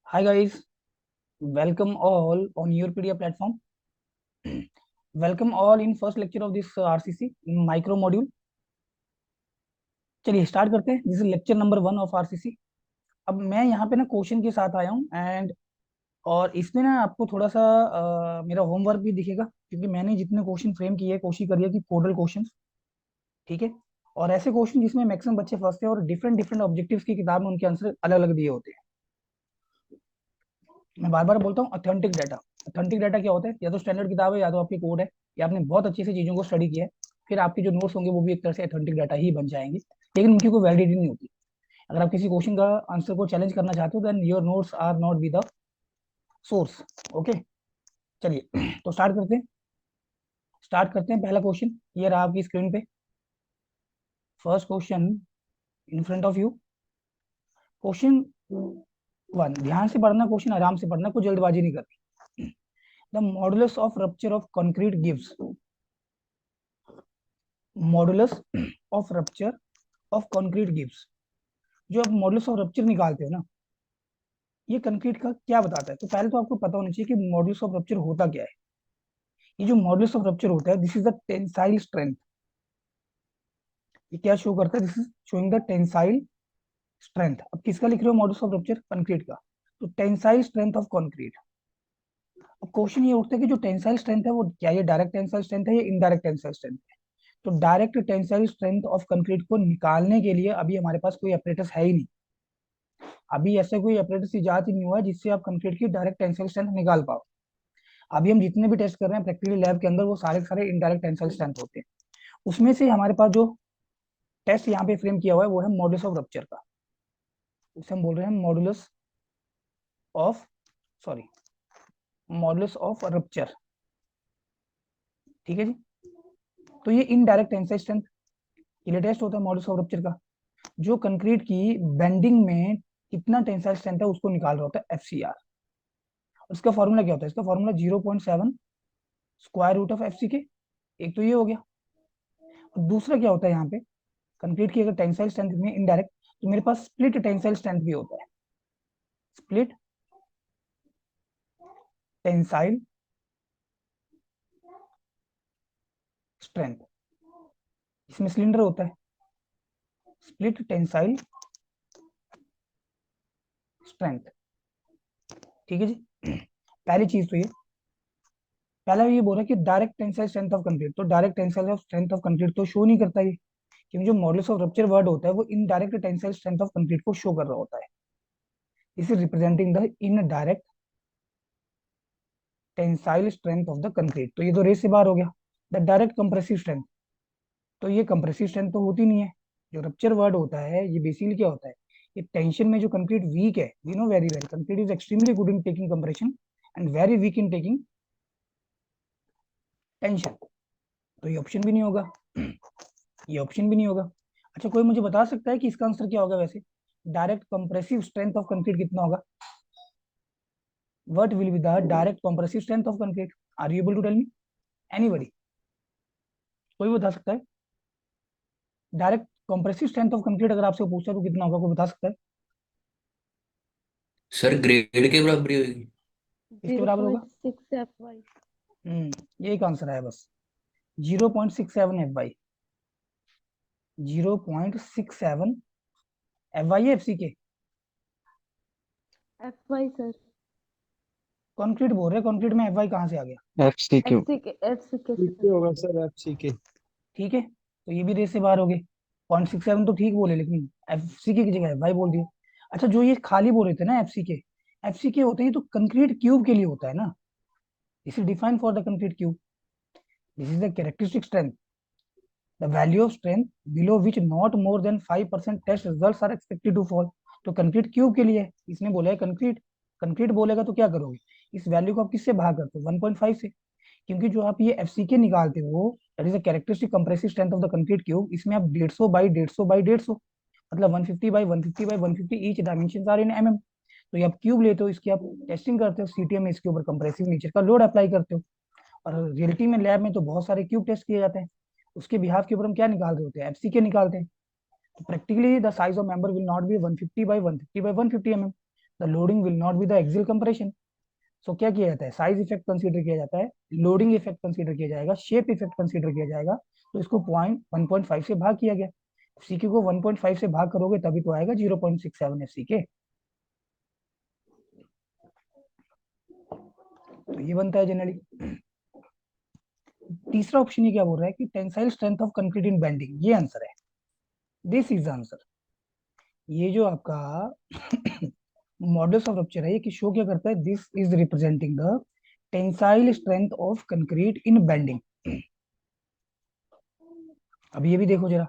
Hi guys, welcome all on your PDF platform. Welcome all in first lecture of this RCC in micro module. चलिए start करते हैं. This is lecture number 1 of RCC. अब मैं यहाँ पे ना question के साथ आया हूँ एंड और इसमें ना आपको थोड़ा सा मेरा होमवर्क भी दिखेगा क्योंकि मैंने जितने क्वेश्चन फ्रेम किए कोशिश करी है कि कोडल क्वेश्चन. ठीक है. और ऐसे क्वेश्चन जिसमें मैक्सिमम बच्चे फंसते हैं और डिफरेंट डिफरेंट ऑब्जेक्टिव्स की किताब में उनके आंसर अलग अलग दिए होते हैं. मैं बार बार बोलता हूँ ऑथेंटिक डाटा. ऑथेंटिक डाटा क्या होता है? या तो स्टैंडर्ड किताब है या तो आपकी कोड है या आपने बहुत अच्छे से चीजों को स्टडी किया है. फिर आपके जो नोट्स होंगे वो भी एक तरह से ऑथेंटिक डाटा ही बन जाएंगे, लेकिन उनकी कोई वैलिडिटी नहीं होती. अगर आप किसी क्वेश्चन का आंसर को चैलेंज करना चाहते हो then your notes are not be the source. Okay. चलिए तो स्टार्ट करते हैं. पहला क्वेश्चन ये रहा आपकी स्क्रीन पे. First question in front of you. Question 1. ध्यान से पढ़ना, क्वेश्चन आराम से पढ़ना, कोई जल्दबाजी नहीं करनी. The modulus of rupture of concrete gives. Modulus of rupture of concrete gives. जो आप मॉडुलस ऑफ रप्चर निकालते हो ना, ये कंक्रीट का क्या बताता है? तो पहले तो आपको पता होना चाहिए कि मॉडुलस ऑफ रप्चर होता क्या है. ये जो मॉडुलस ऑफ रप्चर होता है, this is the tensile strength. ये क्या शो करता है? This is showing the tensile strength. अब किसका लिख रहे हो मॉडुलस ऑफ रप्चर? कंक्रीट का. तो टेंसाइल स्ट्रेंथ ऑफ कंक्रीट. अब क्वेश्चन ये उठता है कि जो टेंसाइल स्ट्रेंथ है वो क्या ये डायरेक्ट टेंसाइल स्ट्रेंथ है या इनडायरेक्ट टेंसाइल स्ट्रेंथ है? तो direct tensile strength of concrete को निकालने के लिए अभी हमारे पास कोई अपरेटस है ही नहीं. अभी ऐसा कोई अपरेटस इजाद ही नहीं हुआ है जिससे आप कंक्रीट की डायरेक्ट टेंसाइल स्ट्रेंथ निकाल पाओ. अभी हम जितने भी टेस्ट कर रहे हैं प्रैक्टिकली लैब के अंदर वो सारे के सारे इनडायरेक्ट टेंसाइल स्ट्रेंथ होते हैं. उसमें से हमारे पास जो टेस्ट यहाँ पे फ्रेम किया हुआ है वो है मॉडुलस ऑफ रप्चर का. उसे हम बोल रहे हैं modulus of, sorry, modulus of rupture. ठीक है जी. तो ये इनडायरेक्ट टेंसाइल स्ट्रेंथ के लिए टेस्ट होता है मॉडुलस ऑफ रप्चर का. जो कंक्रीट की बेंडिंग में कितना टेंसाइल स्ट्रेंथ है उसको निकाल रहा होता है एफसीआर. उसका फॉर्मूला क्या होता है? इसका formula 0.7 square root of F C k. एक तो ये हो गया. और दूसरा क्या होता है यहाँ पे? कंक्रीट की अगर टेंसाइल स्ट्रेंथ में इनडायरेक्ट, तो मेरे पास स्प्लिट टेंसाइल स्ट्रेंथ भी होता है. Split tensile strength. इसमें सिलेंडर होता है. Split tensile strength. ठीक है जी. पहली चीज तो ये, पहला ये बोल रहा है कि direct tensile strength of concrete. तो direct tensile of strength of concrete तो शो नहीं करता ये, क्योंकि जो मॉडुलस ऑफ रप्चर वर्ड होता है वो indirect tensile strength of concrete को शो कर रहा होता है. इस is representing the indirect tensile strength of the concrete. तो ये तो रेस से बाहर हो गया. The direct compressive strength. तो ये कंप्रेसिव स्ट्रेंथ तो होती नहीं है. जो रप्चर वर्ड होता है ये बेसिकली क्या होता है? ये टेंशन में जो कंक्रीट वीक है, we know very well concrete is extremely good in taking compression and very weak in taking tension. तो ये ऑप्शन भी नहीं होगा. ये ऑप्शन भी नहीं होगा. अच्छा, कोई मुझे बता सकता है कि इसका आंसर क्या होगा वैसे? Direct compressive strength of concrete कितना होगा? What will be the direct compressive strength of concrete? Are you able to tell me? Anybody? कोई बता सकता है? Direct compressive strength of concrete अगर आपसे पूछा तो कितना होगा? कोई बता सकता है? सर ग्रेड के बराबर ही होगी। किसके बराबर होगा? 0.6 FY। ये एक आंसर है बस. 0.67 FY. 0.67 FY एफ सी के. FY sir. कंक्रीट बोल रहे, कंक्रीट में एफ वाई कहाँ से आ गया? FCQ FCK ठीक सर। होगा सर FCK। ठीक है, तो ये भी रेस से बाहर हो गए. 0.67 तो ठीक बोले लेकिन एफ सी के की जगह एफ वाई बोल दिए. अच्छा, जो ये खाली बोल रहे थे ना एफ सी के होते हैं तो कंक्रीट क्यूब के लिए होता है ना. This is defined for the concrete cube. This is the characteristic strength. The value of strength below which not more than 5% test results are expected to fall. तो कंक्रीट क्यूब के लिए है. इसने बोला है कंक्रीट. कंक्रीट बोलेगा तो क्या करोगे? इस वैल्यू को आप किससे भाग करते हो? 1.5 से. क्योंकि जो आप ये एफ सी के निकालते हो that is the characteristic compressive strength of the concrete cube, इसमें आप 150 बाई 150 बाई 150, मतलब 150 by 150 by 150 each dimension are in mm. तो ये आप क्यूब लेते हो, इसकी आप टेस्टिंग करते हो सीटीएम में, इसके ऊपर कंप्रेसिव नेचर का लोड अप्लाई करते हो. और रियलिटी में लैब में तो बहुत सारे क्यूब टेस्ट किए जाते हैं. उसके बिहाफ के ऊपर हम क्या निकाल रहे होते हैं? एफसी के निकालते हैं. तो practically the size of member will not be 150 by 150 by 150 mm. The loading will not be the axial compression. So क्या किया जाता है, साइज इफेक्ट कंसीडर किया जाता है, लोडिंग इफेक्ट कंसीडर किया जाएगा, शेप इफेक्ट कंसीडर किया जाएगा। तो इसको पॉइंट 1.5 से भाग किया गया। सीके को 1.5 से भाग करोगे तभी तो आएगा 0.67 एफ सी के। तो ये बनता है जनरली। तीसरा ऑप्शन ये क्या बोल रहा है कि tensile strength of concrete in bending, ये आंसर है, दिस इज आंसर। ये जो आपका मॉडल्स ऑफ रप्चर है, ये कि शो क्या करता है, this is representing the tensile strength of concrete in bending. अब ये भी देखो जरा,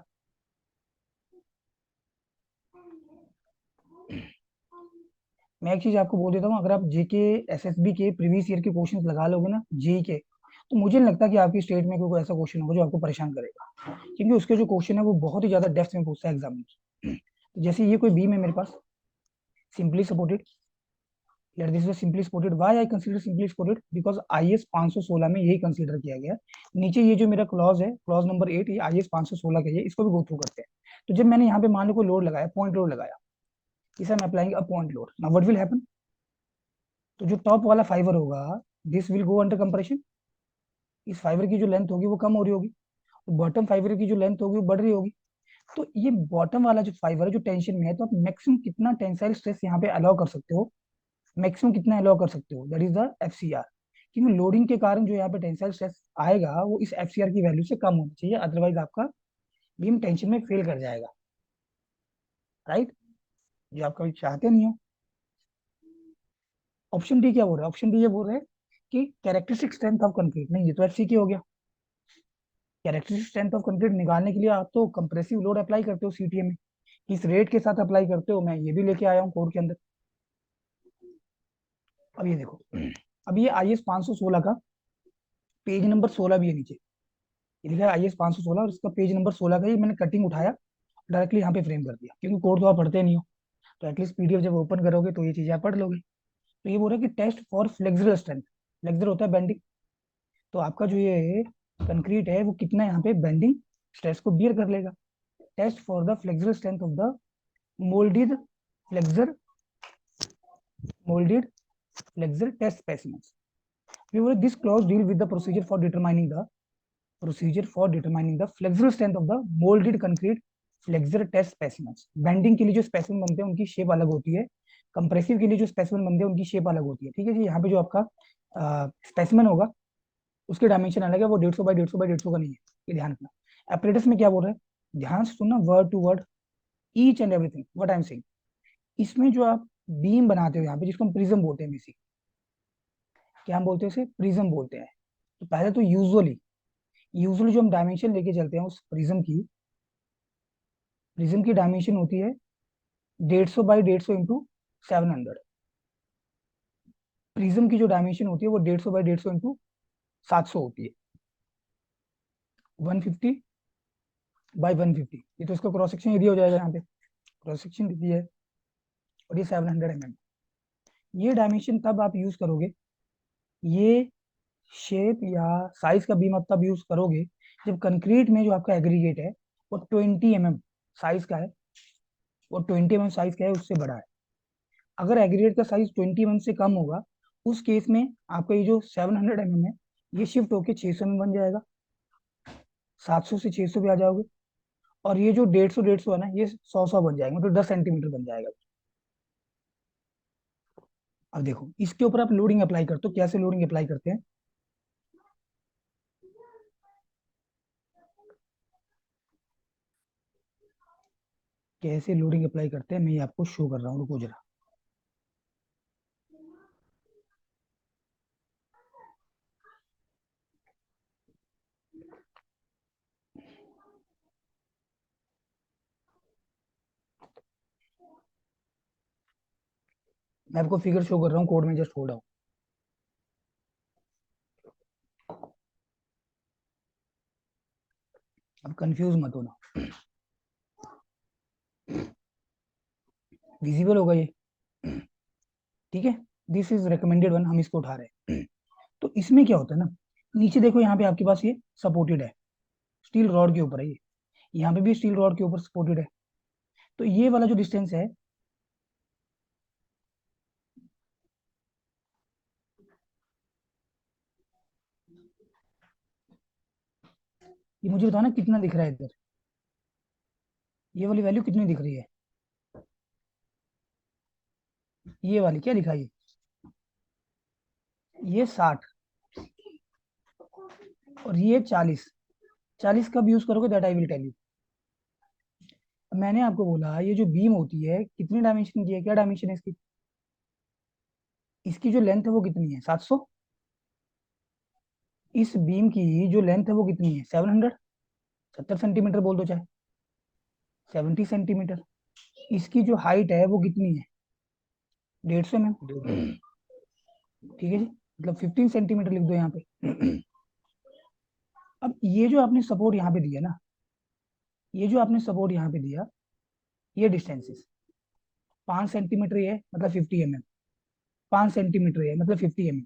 मैं एक चीज आपको बोल देता हूँ, अगर आप जेके एसएसबी के प्रीवियस ईयर के क्वेश्चंस लगा लोगे ना जेई के, तो मुझे नहीं लगता कि आपकी स्टेट में कोई ऐसा क्वेश्चन होगा जो आपको परेशान करेगा, क्योंकि उसके जो क्वेश्चन है वो बहुत ही ज्यादा डेप्थ में पूछता है एग्जाम में। तो जैसे ये कोई बीम है मेरे पास, simply supported, let this simply supported, why I consider simply supported, because IS 516 में यही कंसीडर किया गया है। नीचे ये जो मेरा क्लॉज है, क्लॉज नंबर 8, ये आईएस 516 का है, इसको भी गो थ्रू करते हैं। तो जब मैंने यहाँ पे मान लो कोई लोड लगाया, पॉइंट लोड लगाया, इसे हम applying a point load, now what will happen, तो जो टॉप वाला फाइबर होगा this will go under compression, इस फाइबर की जो लेंथ होगी वो कम हो रही होगी, तो बॉटम फाइबर की जो लेंथ होगी वो बढ़ रही होगी। तो ये बॉटम वाला जो फाइबर है जो टेंशन में है, तो आप मैक्सिमम कितना टेंसाइल स्ट्रेस यहाँ पे अलाउ कर सकते हो, मैक्सिमम कितना अलाउ कर सकते हो, दैट इज द एफसीआर। क्योंकि लोडिंग के कारण जो यहाँ पे टेंसाइल स्ट्रेस आएगा वो इस एफसीआर की वैल्यू से कम होना चाहिए, अदरवाइज आपका बीम टेंशन में फेल कर जाएगा, राइट, जो आप कभी चाहते नहीं हो। ऑप्शन डी क्या बोल रहा है, ऑप्शन डी ये बोल रहा है कि कैरेक्टरिस्टिक स्ट्रेंथ ऑफ कंक्रीट, नहीं ये तो एफसी की हो गया। कैरेक्टरिस्टिक स्ट्रेंथ ऑफ कंक्रीट निकालने के लिए आप तो कंप्रेसिव लोड अप्लाई करते हो सीटीए में, किस रेट के साथ अप्लाई करते हो, मैं ये भी लेके आया हूँ कोड के अंदर। अब ये देखो, अब ये आईएस 516 का पेज नंबर 16 भी है नीचे, ये लिखा है आईएस 516 और इसका पेज नंबर 16 का ही मैंने कटिंग उठाया, डायरेक्टली यहाँ पे फ्रेम कर दिया, क्योंकि कोड तो आप पढ़ते नहीं हो, तो एटलीस्ट पीडीएफ जब ओपन करोगे तो ये चीजें आप पढ़ लोगे। तो ये बोल रहा है कि test for flexural strength, flexure होता है बेंडिंग, तो आपका जो ये कंक्रीट है वो कितना यहाँ पे बेंडिंग स्ट्रेस को बियर कर लेगा। Test for the flexural strength of the moulded flexure, molded flexure test specimens. We will this clause deal with the procedure for determining the flexural strength of the molded concrete flexure test specimens. Bending के लिए जो specimen बनते हैं उनकी shape अलग होती है, compressive के लिए जो स्पेसिमेन बनते हैं उनकी शेप अलग होती है, ठीक है जी। यहाँ पे जो आपका स्पेसिमेन होगा उसके डायमेंशन अलग है, वो 150 बाई 150 बाई 150 का नहीं है, ये ध्यान रखना। एपरेटस में क्या बोल रहा है, ध्यान से सुनना word to word, each and everything what I am saying. इसमें जो आप बीम बनाते हो यहाँ पे, जिसको हम प्रिज्म बोलते हैं बेसिक, क्या हम बोलते हैं इसे, प्रिज्म बोलते हैं। तो पहले तो यूजुअली यूजुअली जो हम डायमेंशन लेके चलते हैं उस प्रिज्म की डायमेंशन होती है 150 बाई 150 इंटू 700। प्रिज्म की जो डायमेंशन होती है वो 150 बाई 150 इंटू 700 होती है, 150 बाई 150, ये तो इसका क्रॉस सेक्शन एरिया हो जाएगा, यहाँ पे क्रॉस सेक्शन दी है, और ये 700 mm। ये डायमेंशन तब आप यूज करोगे, ये शेप या साइज का बीम आप तब यूज करोगे जब कंक्रीट में जो आपका एग्रीगेट है वो 20 mm साइज का है, वो 20 mm साइज का है, उससे बड़ा है। अगर एग्रीगेट का साइज 20 mm से कम होगा, उस केस में आपका ये जो 700 mm है ये शिफ्ट होके 600 mm बन जाएगा, 700 से 600 भी आ जाओगे, और ये जो 150 150 है ना ये 100 बन जाएगा, तो 10 सेंटीमीटर बन जाएगा। अब देखो इसके ऊपर आप लोडिंग अप्लाई करते हो, कैसे लोडिंग अप्लाई करते हैं, कैसे लोडिंग अप्लाई करते हैं मैं ये आपको शो कर रहा हूँ, रुको जरा। मैं आपको फिगर शो कर रहा हूँ कोड में, जस्ट होल्ड। अब कंफ्यूज मत होना, विजिबल होगा ये, ठीक है, दिस इज रिकमेंडेड वन, हम इसको उठा रहे हैं। तो इसमें क्या होता है ना, नीचे देखो यहाँ पे आपके पास ये सपोर्टेड है, स्टील रॉड के ऊपर है ये, यहाँ पे भी स्टील रॉड के ऊपर सपोर्टेड है। तो ये वाला जो डिस्टेंस है ये मुझे बताओ ना कितना दिख रहा है इधर, ये वाली वैल्यू कितनी दिख रही है? ये वाली क्या लिखा है ये 60 और ये 40। 40 कब यूज करोगे that I will tell you. मैंने आपको बोला ये जो बीम होती है कितनी डायमेंशन की है, क्या डायमेंशन है इसकी? इसकी जो लेंथ है वो कितनी है? 700। इस बीम की जो लेंथ है वो कितनी है? 700। 70 सेंटीमीटर बोल दो चाहे, 70 सेंटीमीटर। इसकी जो हाइट है वो कितनी है? 150 mm। ठीक है जी, मतलब 15 सेंटीमीटर लिख दो यहाँ पे। अब ये जो आपने सपोर्ट यहाँ पे दिया ना, ये जो आपने सपोर्ट यहाँ पे दिया, ये डिस्टेंसेस 5 सेंटीमीटर ये है, मतलब 50 mm। 5 सेंटीमीटर ये मतलब 50 mm।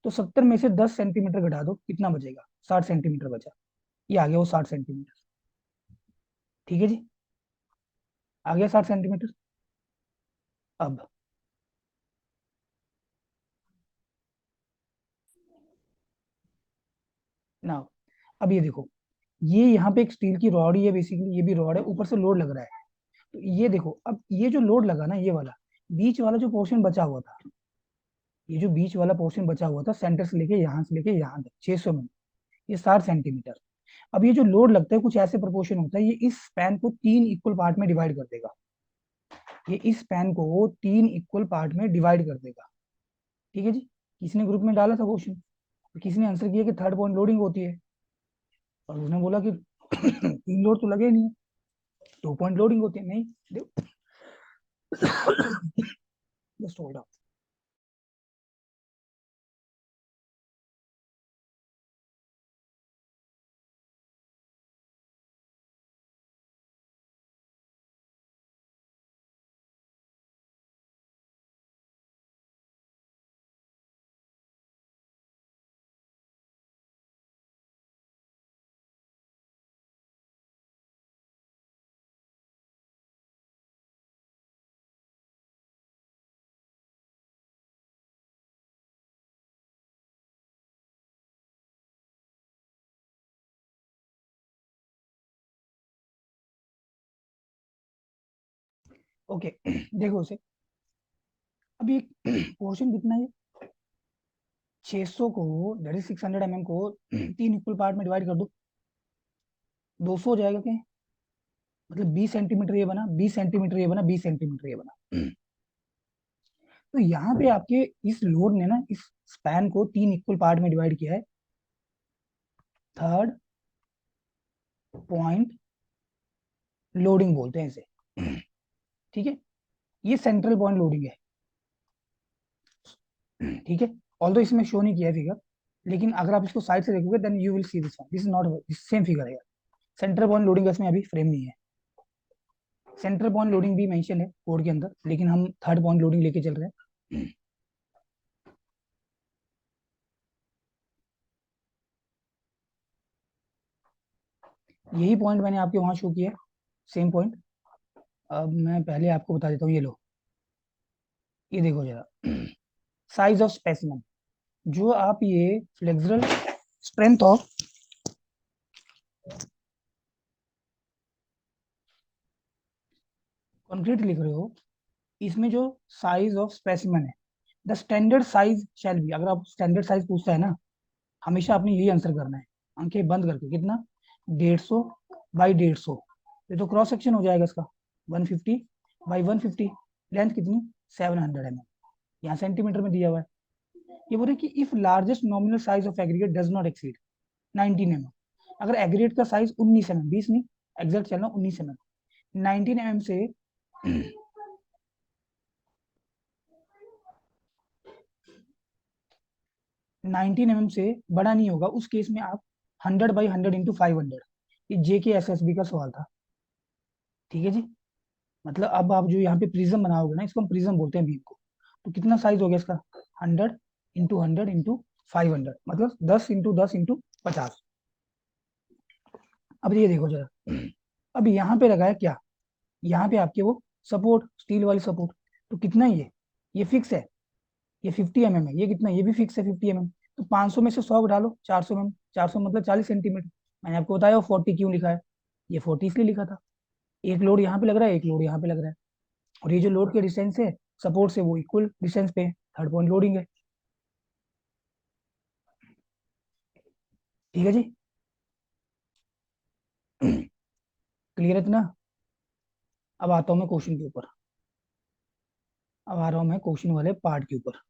तो 70 में से 10 सेंटीमीटर घटा दो, कितना बचेगा? 60 सेंटीमीटर बचा। ये आ गया वो 60 सेंटीमीटर। ठीक है जी, आ गया 60 सेंटीमीटर। अब ना, अब ये देखो, ये यहाँ पे एक स्टील की रॉड ही है बेसिकली, ये भी रॉड है, ऊपर से लोड लग रहा है। तो ये देखो, अब ये जो लोड लगा ना, ये वाला बीच वाला जो पोर्शन बचा हुआ था, ये जो बीच वाला पोर्शन बचा हुआ था सेंटर से लेके यहाँ तक 600 में, ये 60 सेंटीमीटर। अब ये जो लोड लगता है कुछ ऐसे प्रोपोर्शन होता है, ये इस स्पैन को 3 इक्वल पार्ट में डिवाइड कर देगा। ये इस स्पैन को 3 इक्वल पार्ट में डिवाइड कर देगा। ठीक है जी, किसी ने ग्रुप में डाला था क्वेश्चन, तो किसी ने आंसर किया कि थर्ड पॉइंट लोडिंग होती है, और उसने बोला कि 3 लोड तो लगे नहीं, 2 पॉइंट लोडिंग होती है। नहीं, जस्ट होल्ड अप। ओके, देखो उसे, अब ये पोर्शन कितना है? 600 को, दैट इज 600 mm को 3 इक्वल पार्ट में डिवाइड कर दो, 200 हो जाएगा क्या? मतलब 20 सेंटीमीटर ये बना, 20 सेंटीमीटर ये बना, 20 सेंटीमीटर ये बना। तो यहाँ पे आपके इस लोड ने ना इस स्पैन को 3 इक्वल पार्ट में डिवाइड किया है। थर्ड पॉइंट लोडिंग बोलते हैं इसे। ठीक है, ये सेंट्रल पॉइंट लोडिंग है। ठीक है, ऑल्दो इसमें शो नहीं किया है फिगर, लेकिन अगर आप इसको साइड से देखोगे then you will see this one, this is not same figure है। सेंट्रल पॉइंट लोडिंग इसमें अभी फ्रेम नहीं है। सेंट्रल पॉइंट लोडिंग भी मेंशन है कोड के अंदर, लेकिन हम थर्ड पॉइंट लोडिंग लेके चल रहे हैं। यही पॉइंट मैंने आपके वहां शो किया है, सेम पॉइंट। अब मैं पहले आपको बता देता हूँ, ये लो, ये देखो जरा, साइज ऑफ स्पेसिमेन। जो आप ये फ्लेक्सुरल स्ट्रेंथ ऑफ कंक्रीट लिख रहे हो, इसमें जो साइज ऑफ स्पेसिमेन है, the standard size shall be, अगर आप स्टैंडर्ड साइज पूछता है ना, हमेशा आपने यही आंसर करना है, आंखें बंद करके। कितना? 150 बाई 150। ये तो क्रॉस सेक्शन हो जाएगा इसका, 150 बाई 150। लेंथ कितनी? 700 mm। यहाँ सेंटीमीटर में दिया हुआ है। ये बोल रहे कि if largest nominal size of aggregate does not exceed 19 mm। अगर एग्रीगेट का साइज 19 mm, 20 नहीं, एग्जैक्ट चलना 19 mm, 19 mm से 19 mm से बड़ा नहीं होगा, उस केस में आप 100 बाई 100 इंटू 500। ये JK SSB का सवाल था। ठीक है जी, मतलब अब आप जो यहाँ पे प्रिज्म बनाओगे ना, इसको हम प्रिज्म बोलते हैं बीम को। तो कितना साइज हो गया इसका? 100 इंटू 100 इंटू 500, मतलब 10 इंटू 10 इंटू 50। अब ये देखो जरा, अब यहाँ पे लगा है क्या? यहाँ पे आपके वो सपोर्ट, स्टील वाली सपोर्ट। तो कितना है ये फिक्स है, ये 50 mm है। ये कितना? ये भी फिक्स है 50 mm। तो 500 में से 100 घटा लो, 400 mm। 400 मतलब 40 सेंटीमीटर। मैंने आपको बताया 40 क्यों लिखा है, ये 40 इसलिए लिखा था, एक लोड यहाँ पे लग रहा है, एक लोड यहाँ पे लग रहा है, और ये जो लोड के डिस्टेंस है सपोर्ट से वो इक्वल डिस्टेंस पे है, थर्ड पॉइंट लोडिंग है। ठीक है जी। क्लियर है इतना। अब आता हूँ मैं क्वेश्चन के ऊपर, अब आ रहा हूँ मैं क्वेश्चन वाले पार्ट के ऊपर।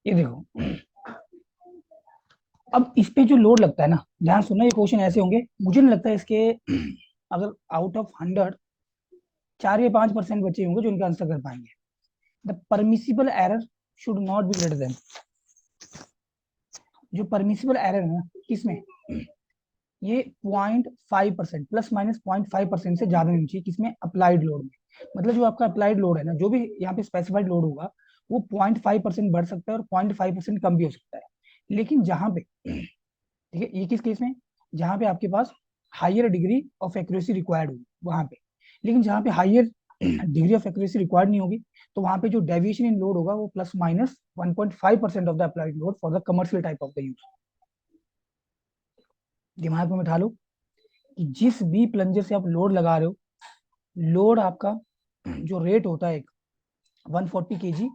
ये देखो, अब इस पे जो लोड लगता है ना, ध्यान सुनना, ये क्वेश्चन ऐसे होंगे, मुझे नहीं लगता इसके अगर आउट ऑफ 100 4 या 5% बच्चे होंगे जो इनका आंसर कर पाएंगे। The permissible error should not be greater then, जो परमिसिबल एरर है ना किसमें, ये 0.5% प्लस माइनस 0.5% से ज्यादा नहीं चाहिए, किसमें, अप्लाइड लोड में। मतलब जो आपका अप्लाइड लोड है ना, जो भी यहाँ पे स्पेसिफाइड लोड होगा, वो 0.5% बढ़ सकता है और 0.5% कम भी हो सकता है। लेकिन जहां पे, ठीक है, ये किस केस में, जहां पे आपके पास higher degree of accuracy required होगी वहां पे। लेकिन जहां पे higher degree of accuracy required नहीं होगी, तो वहां पे जो डेविएशन इन लोड होगा वो plus minus 1.5% of the applied load for the commercial type of the use. दिमाग में बिठा लो कि जिस भी प्लंजर से आप लोड लगा रहे हो, लोड आपका जो रेट होता है एक 140 kg,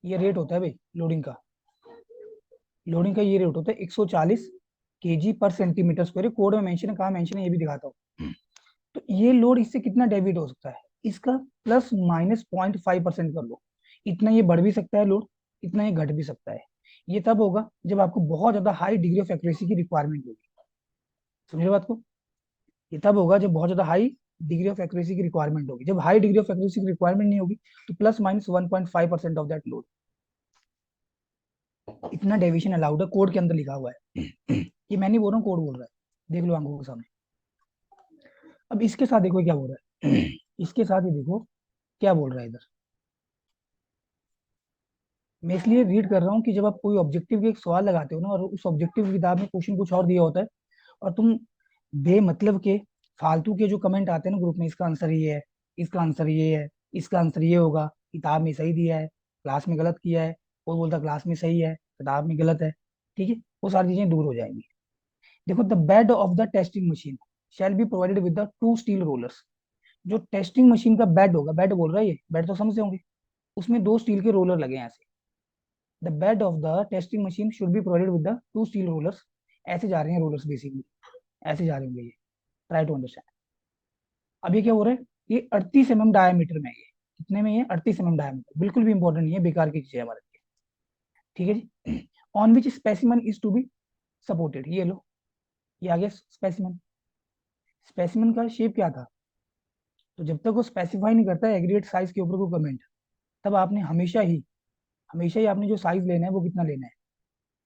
ये रेट होता है भाई लोडिंग का, लोडिंग का ये रेट होता है 140 kg पर सेंटीमीटर स्क्वायर। कोड में मेंशन है, कहाँ मेंशन है ये भी दिखाता हूँ। तो ये लोड इससे कितना डेविएट हो सकता है, इसका प्लस माइनस 0.5% कर लो, इतना ये बढ़ भी सकता है लोड, इतना ये घट भी सकता है। ये तब होगा जब आपको बहुत ज्यादा हाई डिग्री ऑफ एक्यूरेसी की रिक्वायरमेंट होगी। समझे बात को, ये तब होगा जब बहुत ज्यादा हाई डिग्री ऑफ एक्यूरेसी की रिक्वायरमेंट होगी। जब हाई डिग्री ऑफ एक्यूरेसी की रिक्वायरमेंट नहीं होगी तो plus minus 1.5% of that load, इतना डेविएशन अलाउड है, कोड के अंदर लिखा हुआ है। ये मैं नहीं बोल रहा हूँ, कोड बोल रहा है, देख लो आंखों के सामने। अब इसके साथ देखो क्या बोल रहा है, इसके साथ ही देखो क्या बोल रहा है इधर। मैं इसलिए रीड कर रहा हूँ कि जब आप कोई ऑब्जेक्टिव के एक सवाल लगाते हो ना, और उस ऑब्जेक्टिव की किताब में क्वेश्चन कुछ और दिया होता है, और तुम बेमतलब के फालतू के जो कमेंट आते हैं ना ग्रुप में, इसका आंसर ये है, इसका आंसर ये है, इसका आंसर ये होगा, किताब में सही दिया है, क्लास में गलत किया है, कोई बोलता क्लास में सही है किताब में गलत है, ठीक है, वो सारी चीजें दूर हो जाएंगी। देखो, the bed of the testing machine shall be provided with the 2 steel rollers. जो टेस्टिंग मशीन का बेड होगा, बेड बोल रहा है ये, बेड तो समझते होंगे, उसमें 2 स्टील के रोलर लगे हैं ऐसे। The bed of the testing machine should be provided with the 2 steel rollers. ऐसे जा रहे हैं रोलर्स बेसिकली, ऐसे जा रहे होंगे ये, ट्राई टू अंडरस्टैंड। अब ये क्या हो रहा है, ये 38 mm डायमीटर में है, ये कितने में, ये 38 mm डायमीटर, बिल्कुल भी इंपॉर्टेंट नहीं है, बेकार की चीज है हमारे लिए। ठीक है जी। On which specimen is to be supported, ये लो, ये आ गया स्पेसिमन। स्पेसिमन का शेप क्या था, तो जब तक वो स्पेसिफाई नहीं करता है एग्रीगेट साइज के ऊपर को कमेंट, तब आपने हमेशा ही आपने जो साइज लेना है वो कितना लेना है,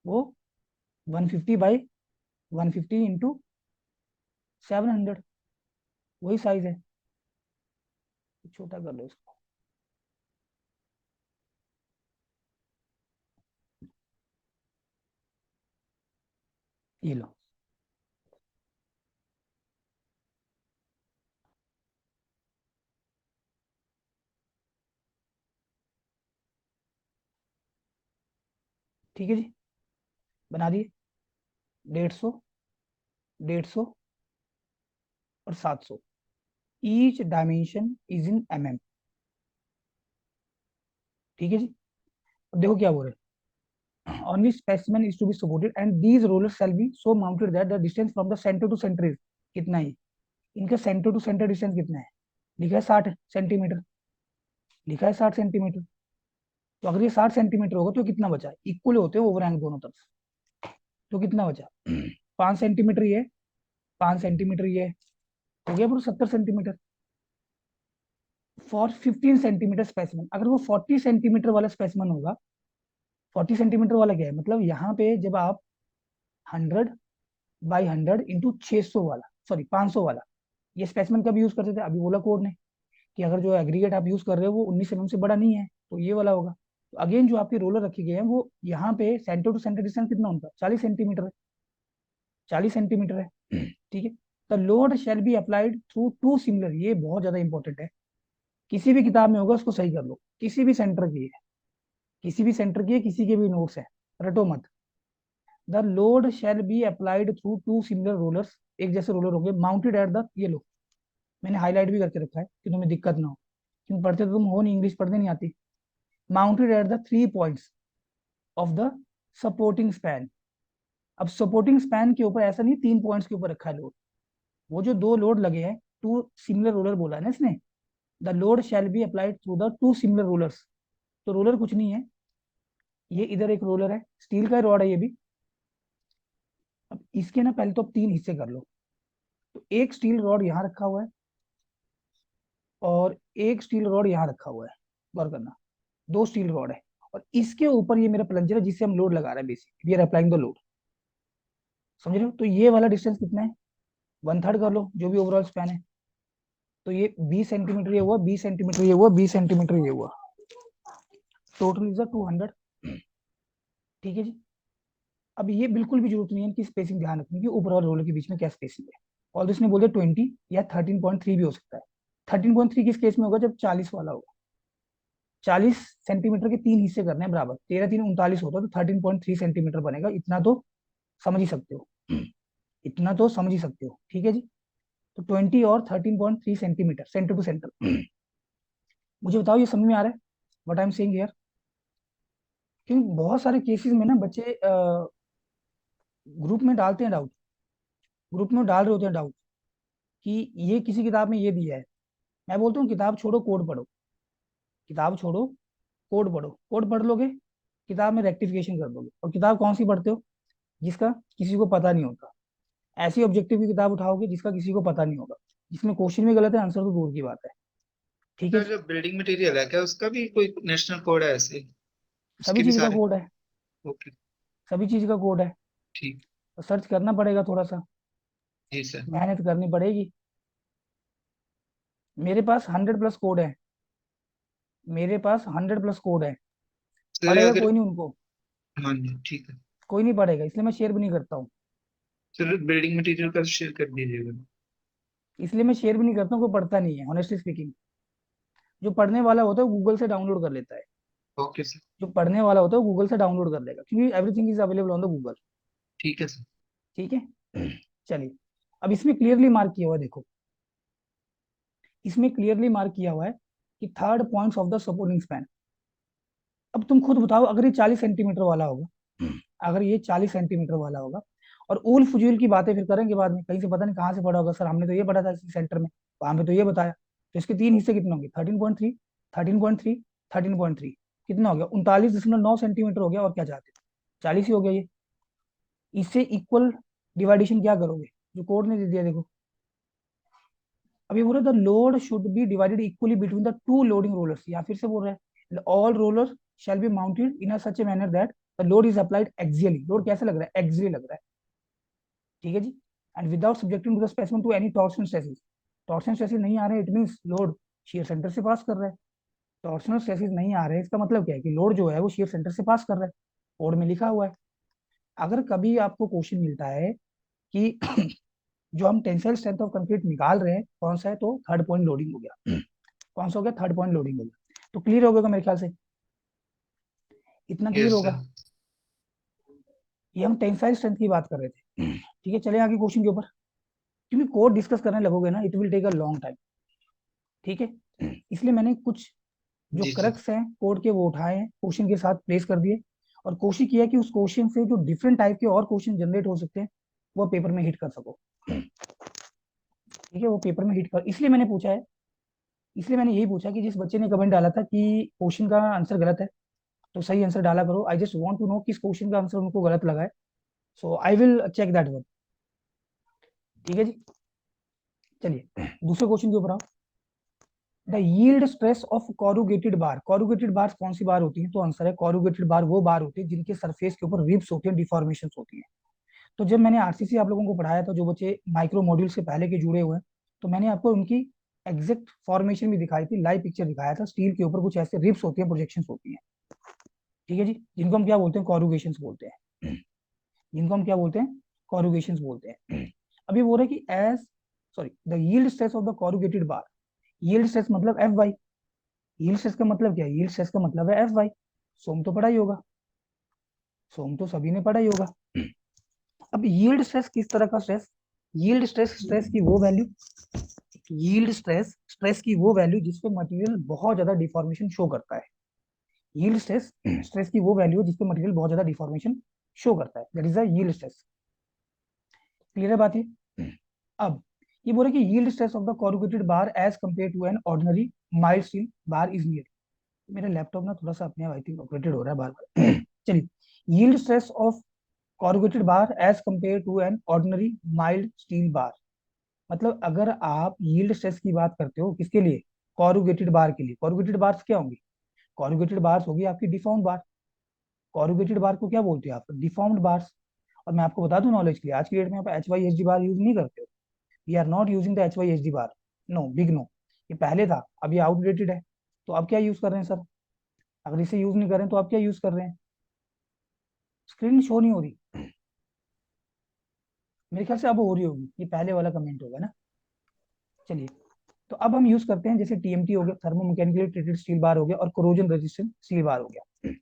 वो 150/150 इंटू 700, वही साइज है। छोटा कर लो इसको, ये लो। ठीक है जी, बना दिए। 150, 150 और 700, each dimension is in mm। ठीक है जी। अब देखो क्या बोल रहे हैं, only specimen is to be supported and these rollers shall be so mounted that the distance from the center to center is, कितना है, इनका सेंटर टू सेंटर डिस्टेंस कितना है, लिखा है 60 सेंटीमीटर, लिखा है 60 सेंटीमीटर। तो अगर ये 60 सेंटीमीटर होगा तो कितना बचा, इक्वल होते हैं ओवर एंगल दोनों तरफ, तो कितना बचा 5 सेंटीमीटर ये, 5 सेंटीमीटर ये, हो गया पूरा 70 सेंटीमीटर। फॉर 15 सेंटीमीटर स्पेसिमन, अगर वो 40 सेंटीमीटर वाला स्पेसिमन होगा, 40 सेंटीमीटर वाला क्या है, मतलब यहाँ पे जब आप 100/100 इंटू 600 वाला सॉरी 500 वाला। ये स्पेसिमेन कब यूज करते थे, अभी बोला कोड ने कि अगर जो एग्रीगेट आप यूज कर रहे हो वो 19 mm से बड़ा नहीं है तो ये वाला होगा। तो अगेन जो आपके रोलर रखे गए हैं वो यहाँ पे सेंटर टू सेंटर डिस्टेंस कितना उनका 40 सेंटीमीटर है, 40 सेंटीमीटर है। ठीक है। The load shall be applied through two similar, ये बहुत ज्यादा इंपॉर्टेंट है, किसी भी किताब में होगा उसको सही कर लो, किसी भी सेंटर की है, किसी भी सेंटर की है, किसी के भी नोट्स है, रटो मत। The load shall be applied through two similar rollers, एक जैसे रोलर होंगे, माउंटेड एट द, ये लो मैंने हाईलाइट भी करके रखा है कि तुम्हें दिक्कत ना हो, क्योंकि पढ़ते तो तुम हो नहीं, इंग्लिश पढ़ने नहीं आती। Mounted at the 3 points of the supporting span. अब सपोर्टिंग स्पैन के ऊपर ऐसा नहीं 3 पॉइंट्स के ऊपर रखा है लोड, वो जो दो लोड लगे हैं, टू सिमिलर रोलर बोला है ना इसने, the load shall be applied through the two similar rollers. तो रोलर कुछ नहीं है, ये इधर एक रोलर है, स्टील का रॉड है ये भी। अब इसके ना पहले तो आप 3 हिस्से कर लो। तो एक स्टील रॉड यहाँ रखा हुआ है और एक स्टील रॉड यहाँ रखा हुआ है, गौर करना, 2 स्टील रॉड है, और इसके ऊपर ये मेरा प्लंजर है जिससे हम लोड लगा रहे हैं, basic we are applying the load. समझ रहे हो, तो ये वाला डिस्टेंस कितना है, 1/3 कर लो जो भी ओवरऑल स्पैन है। तो ये 20 सेंटीमीटर ये हुआ, 20 सेंटीमीटर ये हुआ, 20 सेंटीमीटर ये हुआ, टोटल इज 200। ठीक है जी। अब ये बिल्कुल भी जरूरत नहीं है कि स्पेसिंग ध्यान रखने की, ऊपर और रोलर के बीच में क्या स्पेसिंग है। और इसने बोल दिया 20 या 13.3 भी हो सकता है। 13.3 किस केस में होगा, जब 40 वाला होगा। 40 सेंटीमीटर के 3 हिस्से करने हैं बराबर, 13 3 39 होता है, तो 13.3 सेंटीमीटर बनेगा। इतना तो समझ ही सकते हो, इतना तो समझ ही सकते हो। ठीक है जी। तो 20 और 13.3 सेंटीमीटर, सेंटर टू सेंटर। मुझे बताओ ये समझ में आ रहा है what I am saying here? क्योंकि बहुत सारे केसेस में ना बच्चे ग्रुप में डालते हैं डाउट, ग्रुप में डाल रहे होते हैं डाउट कि ये किसी किताब में ये दिया है। मैं बोलता हूँ किताब छोड़ो कोड पढ़ो, किताब छोड़ो कोड पढ़ो, कोड पढ़ लोगे किताब में रेक्टिफिकेशन कर दोगे। और किताब कौन सी पढ़ते हो, जिसका किसी को पता नहीं होता। ऐसी ऑब्जेक्टिव की किताब उठाओगे जिसका किसी को पता नहीं होगा, जिसमें क्वेश्चन भी गलत है, आंसर तो दूर की बात है। ठीक है सर जी? जो बिल्डिंग मटेरियल है क्या उसका भी कोई नेशनल कोड है ऐसे, सभी उसके भी चीज का सारे? कोड है, ओके। सभी चीज का कोड है। ठीक। तो सर्च करना पड़ेगा, थोड़ा सा जी सर। मेहनत करनी पड़ेगी। मेरे पास 100+ कोड है, मेरे पास 100+ कोड है। सर पढ़ेगा अगर, कोई नहीं उनको, हाँ जी ठीक है। कोई नहीं पढ़ेगा, इसलिए मैं शेयर भी नहीं करता हूँ। सर बिल्डिंग मटेरियल का शेयर कर दीजिएगा। इसलिए मैं शेयर भी नहीं करता हूँ, कोई पढ़ता नहीं है ऑनेस्टली स्पीकिंग। जो पढ़ने वाला होता है गूगल से डाउनलोड कर लेता है, ओके सर। जो पढ़ने वाला होता है गूगल से डाउनलोड कर लेगा, क्योंकि everything is available on the Google. ठीक है सर। ठीक है। चलिए, अब इसमें क्लियरली मार्क किया हुआ है, देखो इसमें क्लियरली मार्क किया हुआ है कि third points of the supporting span. अब तुम खुद बताओ, अगर ये 40 सेंटीमीटर वाला होगा, अगर ये 40 सेंटीमीटर वाला होगा, और उल फजूल की बातें फिर करेंगे बाद में, कहीं से पता नहीं कहाँ से पढ़ा होगा, सर हमने तो ये पढ़ा था इसी सेंटर में, वहां पे तो ये बताया। तो इसके 3 हिस्से कितने होंगे, 13.3, 13.3, 13.3, कितना हो गया, 39.9 सेंटीमीटर हो गया। और क्या चाहते हो, 40 ही हो गया ये। इससे इक्वल डिवाइडेशन क्या करोगे, जो कोड ने दे दिया देखो। अब ये बोल रहा है the load should be divided equally between the two loading rollers, या फिर से बोल रहा है all roller shall be mounted in such a manner that the load is applied axially. Load कैसे लग रहा है, एक्सियली लग रहा है। ठीक है जी। And without subjecting to the specimen to any torsion stresses. Torsion stresses नहीं आ रहे, it means load shear centre से पास कर रहा है। टॉर्शनल स्ट्रेसेस नहीं आ रहे, इसका मतलब क्या है कि लोड जो है वो शियर सेंटर से पास कर रहा है, कोड में लिखा हुआ है। अगर कभी आपको क्वेश्चन मिलता है कि जो हम टेंसाइल स्ट्रेंथ ऑफ कंक्रीट निकाल रहे हैं कौन सा है, तो थर्ड पॉइंट लोडिंग हो गया। कौन सा हो गया, थर्ड पॉइंट लोडिंग हो गया। तो क्लियर हो गया मेरे ख्याल से, इतना क्लियर यस होगा। सर। ये हम टेंसाइल स्ट्रेंथ की बात कर रहे थे। ठीक है, चले आगे क्वेश्चन के ऊपर, क्योंकि कोड डिस्कस करने लगोगे ना, it will take a long time. ठीक है, इसलिए मैंने कुछ जो जी सर। क्रक्स हैं कोड के वो उठाए हैं, क्वेश्चन के साथ प्लेस कर दिए, और कोशिश किया कि उस क्वेश्चन से जो डिफरेंट टाइप के और क्वेश्चन जनरेट हो सकते हैं वो पेपर में हिट कर सको। ठीक है, वो पेपर में हिट कर, इसलिए मैंने पूछा है, इसलिए मैंने यही पूछा कि जिस बच्चे ने कमेंट डाला था कि क्वेश्चन का आंसर गलत है तो सही आंसर डाला करो, I just want to know किस क्वेश्चन का आंसर उनको गलत लगा है, so I will check that one. ठीक है जी। चलिए दूसरे क्वेश्चन के ऊपर आओ। The yield stress of corrugated bar, corrugated bar कौन सी बार होती है, तो आंसर है कॉरुगेटेड बार वो बार होती है जिनके सरफेस के ऊपर रिब्स होती है, डिफॉर्मेशन होती है। तो जब मैंने आरसीसी आप लोगों को पढ़ाया था, जो बच्चे माइक्रो मॉड्यूल से पहले के जुड़े हुए हैं, तो मैंने आपको उनकी एग्जैक्ट फॉर्मेशन भी दिखाई थी, लाइव पिक्चर दिखाया था। स्टील के ऊपर कुछ ऐसे रिप्स होती हैं, प्रोजेक्शन होती हैं, ठीक है जी, जिनको हम क्या बोलते हैं, कॉरुगेशन बोलते हैं। जिनको हम क्या बोलते हैं, कॉरुगेशन बोलते हैं। अभी बोल रहे हैं कि as sorry the yield stress of the corrugated bar. Yield stress मतलब एफ वाई। यील्ड स्ट्रेस का मतलब क्या है, यील्ड स्ट्रेस का मतलब है एफ वाई। सोम तो पढ़ा ही होगा, सोम तो सभी ने पढ़ा ही होगा। अब यील्ड स्ट्रेस किस तरह का स्ट्रेस, यील्ड स्ट्रेस स्ट्रेस की वो वैल्यू, यील्ड स्ट्रेस स्ट्रेस की वो वैल्यू जिसपे मटेरियल बहुत ज्यादा डिफॉर्मेशन शो करता है। यील्ड स्ट्रेस स्ट्रेस की वो वैल्यू जिसपे मटेरियल बहुत ज्यादा डिफॉर्मेशन शो करता है, that is the yield stress. Clear है बात ये। अब ये बोले कि yield stress of the corrugated bar as compare to an ordinary mild steel bar is near. मेरा लैपटॉप ना थोड़ा सा अपने आप आई थिंक ऑपरेटेड हो रहा है बार बार। चलिए, yield stress of corrugated bar as compare to an ordinary mild steel bar. मतलब अगर आप यील्ड स्ट्रेस की बात करते हो किसके लिए, कॉरुगेटेड बार के लिए। कॉरुगेटेड बार्स क्या होंगी, कॉरुगेटेड बार्स होगी आपकी डिफॉर्म्ड बार। कॉरुगेटेड बार को क्या बोलते हैं आप, डिफॉर्म्ड बार्स। और मैं आपको बता दूं नॉलेज के लिए, आज की डेट में आप h y h d bar use नहीं करते हो। We are not using the h y h d bar, no, big no. ये पहले था, अब ये आउटडेटेड है। तो आप क्या यूज कर रहे हैं सर, अगर इसे यूज नहीं कर रहे हैं तो आप क्या यूज कर रहे हैं, स्क्रीन शो नहीं हो रही, मेरे ख्याल से अब हो रही होगी, ये पहले वाला कमेंट होगा ना। चलिए, तो अब हम यूज करते हैं, जैसे टीएमटी हो गया, थर्मोमैकेनिकली ट्रीटेड स्टील बार हो गया, और कोरोजन रेजिस्टेंट स्टील बार हो गया।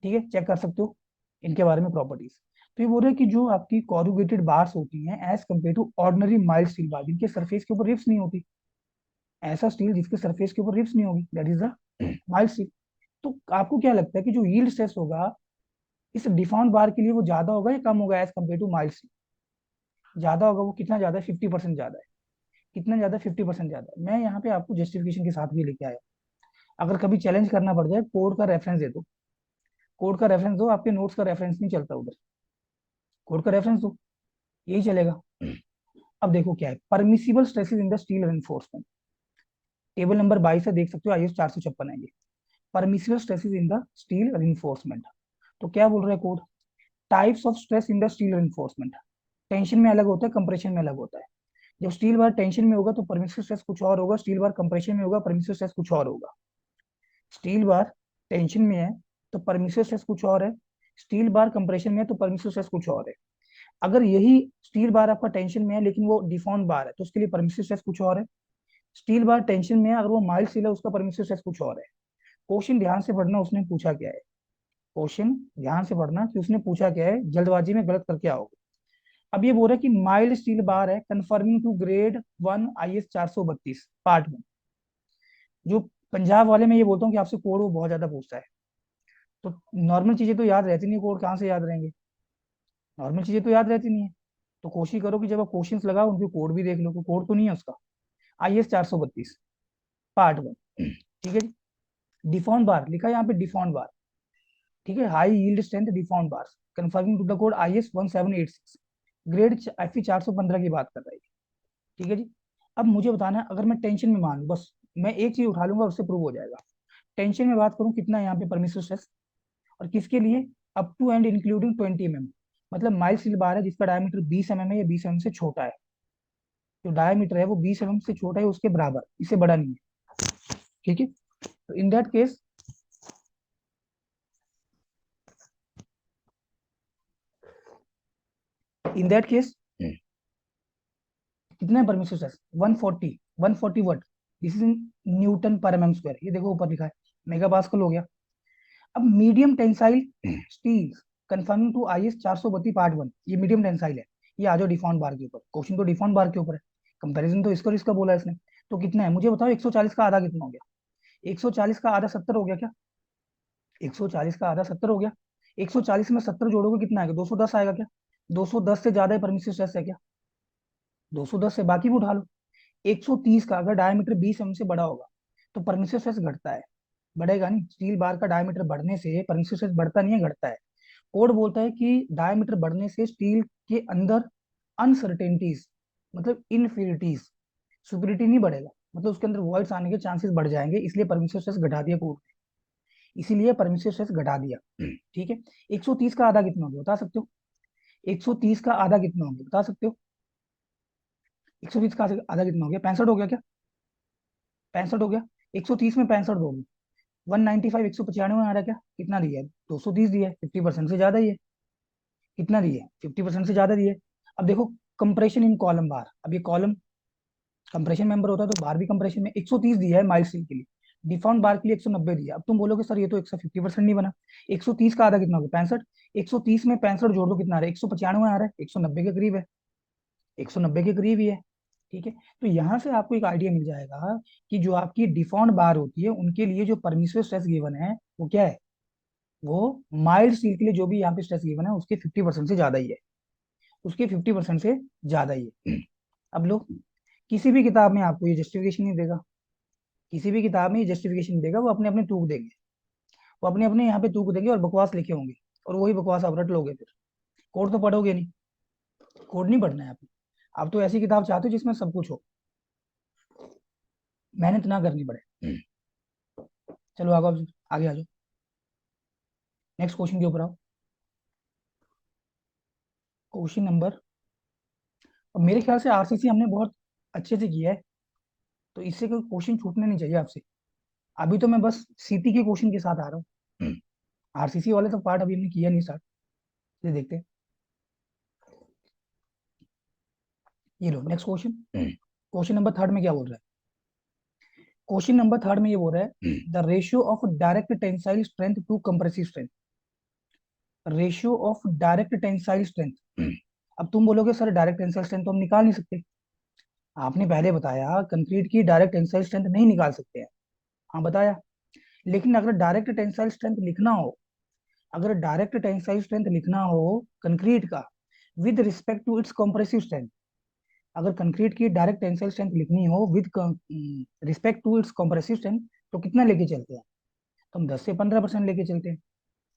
ठीक है, चेक कर सकते हो इनके बारे में प्रॉपर्टीज। तो ये बोल रहे हैं कि जो आपकी कॉरुगेटेड बार्स होती हैं as compare to ordinary mild steel bar, जिनके सरफेस के ऊपर रिप्स नहीं होती, ऐसा स्टील जिसके सरफेस के ऊपर रिप्स नहीं होगी, that is the mild steel. तो आपको क्या लगता है कि जो यील्ड स्ट्रेस होगा इस डिफॉर्म्ड बार के लिए, वो ज्यादा होगा या कम होगा as compare to mild steel? ज्यादा होगा। वो कितना ज्यादा है, 50% ज्यादा है। कितना ज्यादा, 50% ज्यादा है। मैं यहाँ पे आपको जस्टिफिकेशन के साथ भी लेके आया। अगर कभी चैलेंज करना पड़ जाए, कोड का रेफरेंस दे दो, कोड का रेफरेंस दो, आपके नोट्स का रेफरेंस नहीं चलता उधर, कोड का रेफरेंस दो, यही चलेगा। अब देखो क्या है, permissible stresses in the steel reinforcement. Table number 22 से देख सकते हो, आईएस 456 है ये। Permissible stresses in the steel reinforcement. तो क्या बोल रहा है code, types of stress in the steel reinforcement. Tension में अलग होता है, कंप्रेशन में अलग होता है। जब स्टील बार टेंशन में होगा तो परमिसिबल स्ट्रेस कुछ और होगा, स्टील बार कंप्रेशन में होगा, परमिसिबल स्ट्रेस कुछ और होगा। स्टील बार टेंशन में है तो परमिसिबल स्ट्रेस कुछ और है, स्टील बार कंप्रेशन में है तो परमिसिबल स्ट्रेस कुछ और है। अगर यही स्टील बार आपका टेंशन में है लेकिन वो डिफॉर्म्ड बार है, तो उसके लिए परमिसिबल स्ट्रेस कुछ और है। स्टील बार टेंशन में है, अगर वो माइल्ड स्टील है, उसका परमिसिबल स्ट्रेस कुछ और है। क्वेश्चन ध्यान से पढ़ना, उसने पूछा क्या है, क्वेश्चन ध्यान से पढ़ना कि उसने पूछा क्या है, जल्दबाजी में गलत करके आओगे। अब ये बोल रहा है कि माइल्ड स्टील बार है, conforming to grade 1 IS 432 part 1। जो पंजाब वाले में ये बोलता हूँ कि आपसे कोड वो बहुत ज्यादा पूछता है, तो नॉर्मल चीजें तो याद रहती नहीं, कोड कहाँ से याद रहेंगे, नॉर्मल चीजें तो याद रहती नहीं है। तो कोशिश करो कि जब आप क्वेश्चंस लगाओ उनके कोड भी देख लो, तो कोड तो नहीं है उसका। आईएस 432 पार्ट 1, ठीक है जी। डिफॉर्म बार लिखा है यहाँ पे, डिफॉर्म बार, ठीक है, high yield strength deform bar, conforming to the code IS 1786, grade Fe 415 की बात कर रहा है, ठीक है जी। अब मुझे बताना है, अगर मैं टेंशन में मान लूं, बस मैं एक चीज उठा लूंगा उससे प्रूव हो जाएगा। टेंशन में बात करूं, कितना है यहाँ पे परमिसिबल स्ट्रेस, और किसके लिए, up to and including 20 mm। मतलब माइल्ड स्टील बार है जिसका डायमीटर 20 mm है या 20 mm से छोटा है, जो डायमीटर है वो 20 mm से छोटा है, उसके बराबर, इससे बड़ा नहीं है, ठीक है। तो in that case, in that case कितना है permissible stress, 140, 140 what, this is in newton per M square. ये देखो ऊपर लिखा है, मेगा पास्कल हो गया। अब medium tensile steel conforming to IS 432 part 1, ये मीडियम टेंसाइल है। ये आ जाओ डिफॉर्म बार के ऊपर, क्वेश्चन तो डिफॉर्म बार के ऊपर है, कंपैरिजन तो इसको और इसका बोला है इसने। तो कितना है मुझे बताओ, 140 का आधा कितना हो गया, 140 का आधा 70 हो गया क्या, 140 का आधा 70 हो गया। 140 में 70 जोड़ोगे कितना आएगा, 210 आएगा क्या, 210 से ज्यादा परमिसिबल स्ट्रेस है क्या, 210 से बाकी भी उठा लो। 130 का अगर डायमीटर 20 mm से बड़ा होगा तो परमिसिबल स्ट्रेस घटता है, बढ़ेगा नहीं। स्टील बार का डायमीटर बढ़ने से परमिसिबल स्ट्रेस बढ़ता नहीं है, घटता है। कोड बोलता है कि डायमीटर बढ़ने से स्टील के अंदर अनसर्टेनिटीज, मतलब इनफिनिटीज, सुपरिटी नहीं बढ़ेगा, मतलब उसके अंदर वॉइड्स आने के चांसेस बढ़ जाएंगे, इसलिए परमिसिबल स्ट्रेस घटा दिया कोड ने, इसीलिए परमिसिबल स्ट्रेस घटा दिया, ठीक है। 130 का आधा कितना होगा बता सकते हो, 130 का आधा कितना हो गया बता सकते हो? 130 का आधा कितना हो गया? 65 हो गया क्या? 65 हो गया। 130 में 65 दोगे, 195, 195 आ रहा है क्या? कितना दिया है? 230 दिया है, 50% से ज्यादा ही है। कितना दिया है? 50% से ज्यादा दिया है। अब देखो, कंप्रेशन इन कॉलम बार, अब ये कॉलम कंप्रेशन मेंबर होता है तो बार भी कंप्रेशन में 130 दिया है माइल्ड स्टील के लिए, डिफॉर्म बार के लिए 190 दिया। अब तुम बोलोगे सर ये तो 150% नहीं बना। 130 का आधा कितना होगा? 65। 130 में 65 जोड़ दो, कितना आ रहा है? 195 आ रहा है, 190 के करीब है, 190 के करीब ही है। ठीक है, तो यहाँ से आपको एक आइडिया मिल जाएगा कि जो आपकी डिफॉर्म बार होती है उनके लिए जो परमिसिव स्ट्रेस गिवन है वो क्या है? वो माइल्ड स्टील के लिए जो भी यहाँ पे स्ट्रेस गिवन है उसके 50% से ज्यादा ही है, उसके 50% से ज्यादा ही है। अब लो, किसी भी किताब में आपको ये जस्टिफिकेशन नहीं देगा, किसी भी किताब में ये जस्टिफिकेशन नहीं देगा, वो अपने अपने तूक देंगे, वो अपने अपने यहाँ पे तूक देंगे और बकवास लिखे होंगे, और वही बकवास आप रट लोगे फिर। कोड तो पढ़ोगे नहीं, कोड नहीं पढ़ना है आपको। आप तो ऐसी किताब चाहते हो जिसमें सब कुछ हो, मेहनत ना करनी पड़े। चलो आगे, आगे आ जाओ, नेक्स्ट क्वेश्चन के ऊपर आओ। क्वेश्चन नंबर, अब मेरे ख्याल से आरसीसी हमने बहुत अच्छे से किया है, तो इससे कोई क्वेश्चन छूटने नहीं चाहिए आपसे। अभी तो मैं बस सीटी के क्वेश्चन के साथ आ रहा हूँ, आरसीसी वाले तो पार्ट अभी हमने किया नहीं स्टार्ट। ये देखते हैं, ये लो next question. Question number third में क्या बोल रहा है? क्वेश्चन नंबर थर्ड में ये बोल रहा है the ratio of direct tensile strength to compressive strength, ratio of direct tensile strength. अब तुम बोलोगे सर डायरेक्ट टेंसाइल स्ट्रेंथ तो हम निकाल नहीं सकते, आपने पहले बताया कंक्रीट की डायरेक्ट टेंसाइल स्ट्रेंथ नहीं निकाल सकते हैं। हाँ बताया, लेकिन अगर डायरेक्ट टेंसाइल स्ट्रेंथ लिखना हो, अगर डायरेक्ट टेंसाइल स्ट्रेंथ लिखना हो कंक्रीट का with respect to its compressive strength, अगर कंक्रीट की डायरेक्ट टेंसाइल स्ट्रेंथ लिखनी हो with respect to its compressive strength, तो कितना लेके चलते हैं? तो हम 10 से 15% लेके चलते हैं।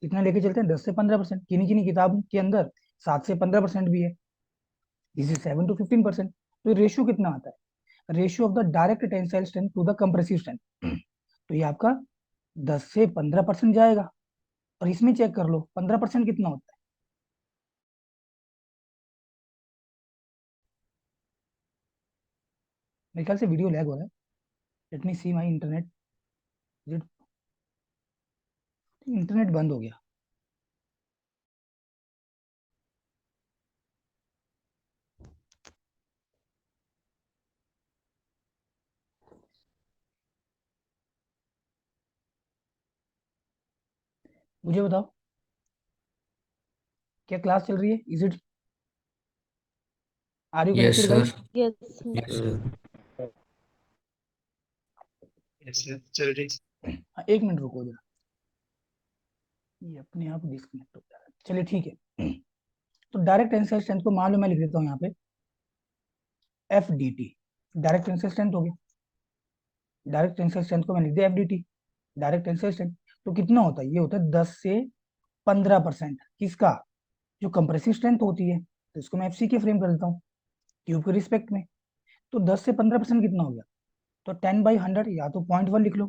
कितना लेके चलते हैं? 10 से 15%। किन्हीं किन्हीं किताब के अंदर 7 से 15% भी है, दिस इज 7 to 15%। तो रेशियो कितना आता है? Ratio of the direct tensile strength to the compressive strength, तो ये आपका 10 से 15% जाएगा। और इसमें चेक कर लो 15% कितना होता है? मेरे ख्याल से वीडियो लैग हो रहा है, let me see my internet. Internet बंद हो गया। मुझे बताओ, क्या क्लास चल रही है? Is it, are you yes connected sir. Guys? Yes, sir. Yes sir. Yes sir, चल रही। हाँ, एक मिनट रुको जरा, ये अपने आप डिस्कनेक्ट हो जा रहा है। चलिए ठीक है, तो डायरेक्ट टेंसाइल स्ट्रेंथ को मान लो मैं लिख देता हूँ यहाँ पे F D T, direct tensile strength हो गया। डायरेक्ट टेंसाइल स्ट्रेंथ को मैं लिख दिया F D T, direct tensile strength. तो कितना होता है? ये होता है 10 से 15%। किसका? जो कंप्रेसिव स्ट्रेंथ होती है, तो इसको मैं एफ सी के फ्रेम कर देता हूँ ट्यूब के रिस्पेक्ट में। तो 10 से 15% कितना हो गया? तो 10/100 या तो 0.1 लिख लो,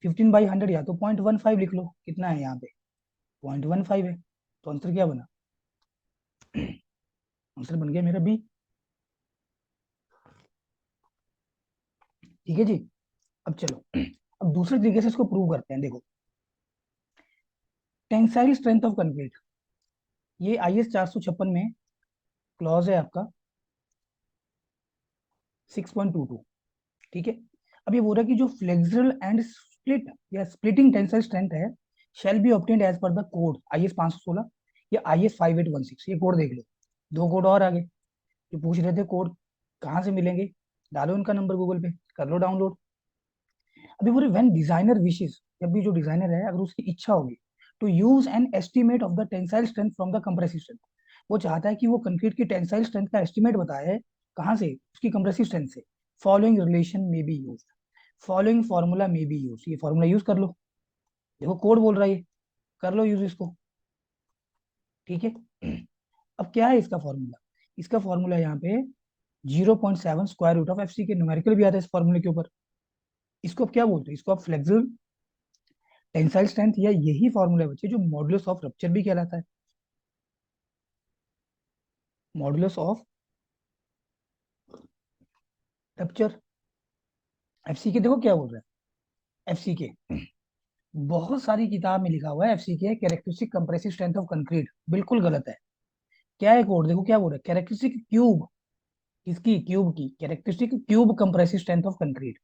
15/100 या तो 0.15 लिख लो। कितना है यहाँ पे? 0.15 है। तो आंसर क्या बना? आंसर बन गया मेरा बी। ठीक है जी, अब चलो, अब दूसरे तरीके से इसको प्रूव करते हैं। देखो, टेंसाइल स्ट्रेंथ ऑफ कंक्रीट, ये IS 456 में क्लॉज है आपका 6.22। ठीक है, अब ये बोल रहा है कि जो फ्लेक्सुरल एंड स्प्लिट या स्प्लिटिंग टेंसाइल स्ट्रेंथ है shall be obtained as per the code IS 516 या IS 5816। ये कोड देख लो, दो कोड और आगे जो पूछ रहे थे कोड कहाँ से मिलेंगे, डालो उनका नंबर गूगल पे, कर लो डाउनलोड। अभी पूरे व्हेन डिजाइनर विशेस, जब भी जो डिजाइनर है अगर उसकी इच्छा होगी to use an estimate of the tensile strength from the compressive strength, वो चाहता है कि वो कंक्रीट की टेंसाइल स्ट्रेंथ का एस्टिमेट बताए, कहाँ से? उसकी कंप्रेसिव स्ट्रेंथ से। फॉलोइंग रिलेशन में बी यूज, फॉलोइंग फॉर्मूला में बी यूज, ये फॉर्मूला यूज कर लो। देखो कोड बोल रहा है ये, कर लो यूज इसको। ठीक है, अब क्या है इसका फॉर्मूला? इसका फॉर्मूला यहाँ पे 0.7 square root of F C k, numerical भी आता है इस फॉर्मूले के ऊपर। इसको अब क्या बोलते हैं? इसको आप फ्लेक्सिबल टेंसाइल स्ट्रेंथ, या यही फॉर्मूला बच्चे जो मॉडुलस ऑफ रप्चर भी कहलाता है। Modulus of rupture. एफसीके देखो क्या बोल रहा है। एफसीके बहुत सारी किताब में लिखा हुआ है, FCK characteristic compressive strength of concrete, बिल्कुल गलत है। क्या है कोड, देखो क्या बोल रहा है, कैरेक्टरिस्टिक क्यूब, किसकी, क्यूब की, characteristic cube compressive strength of concrete.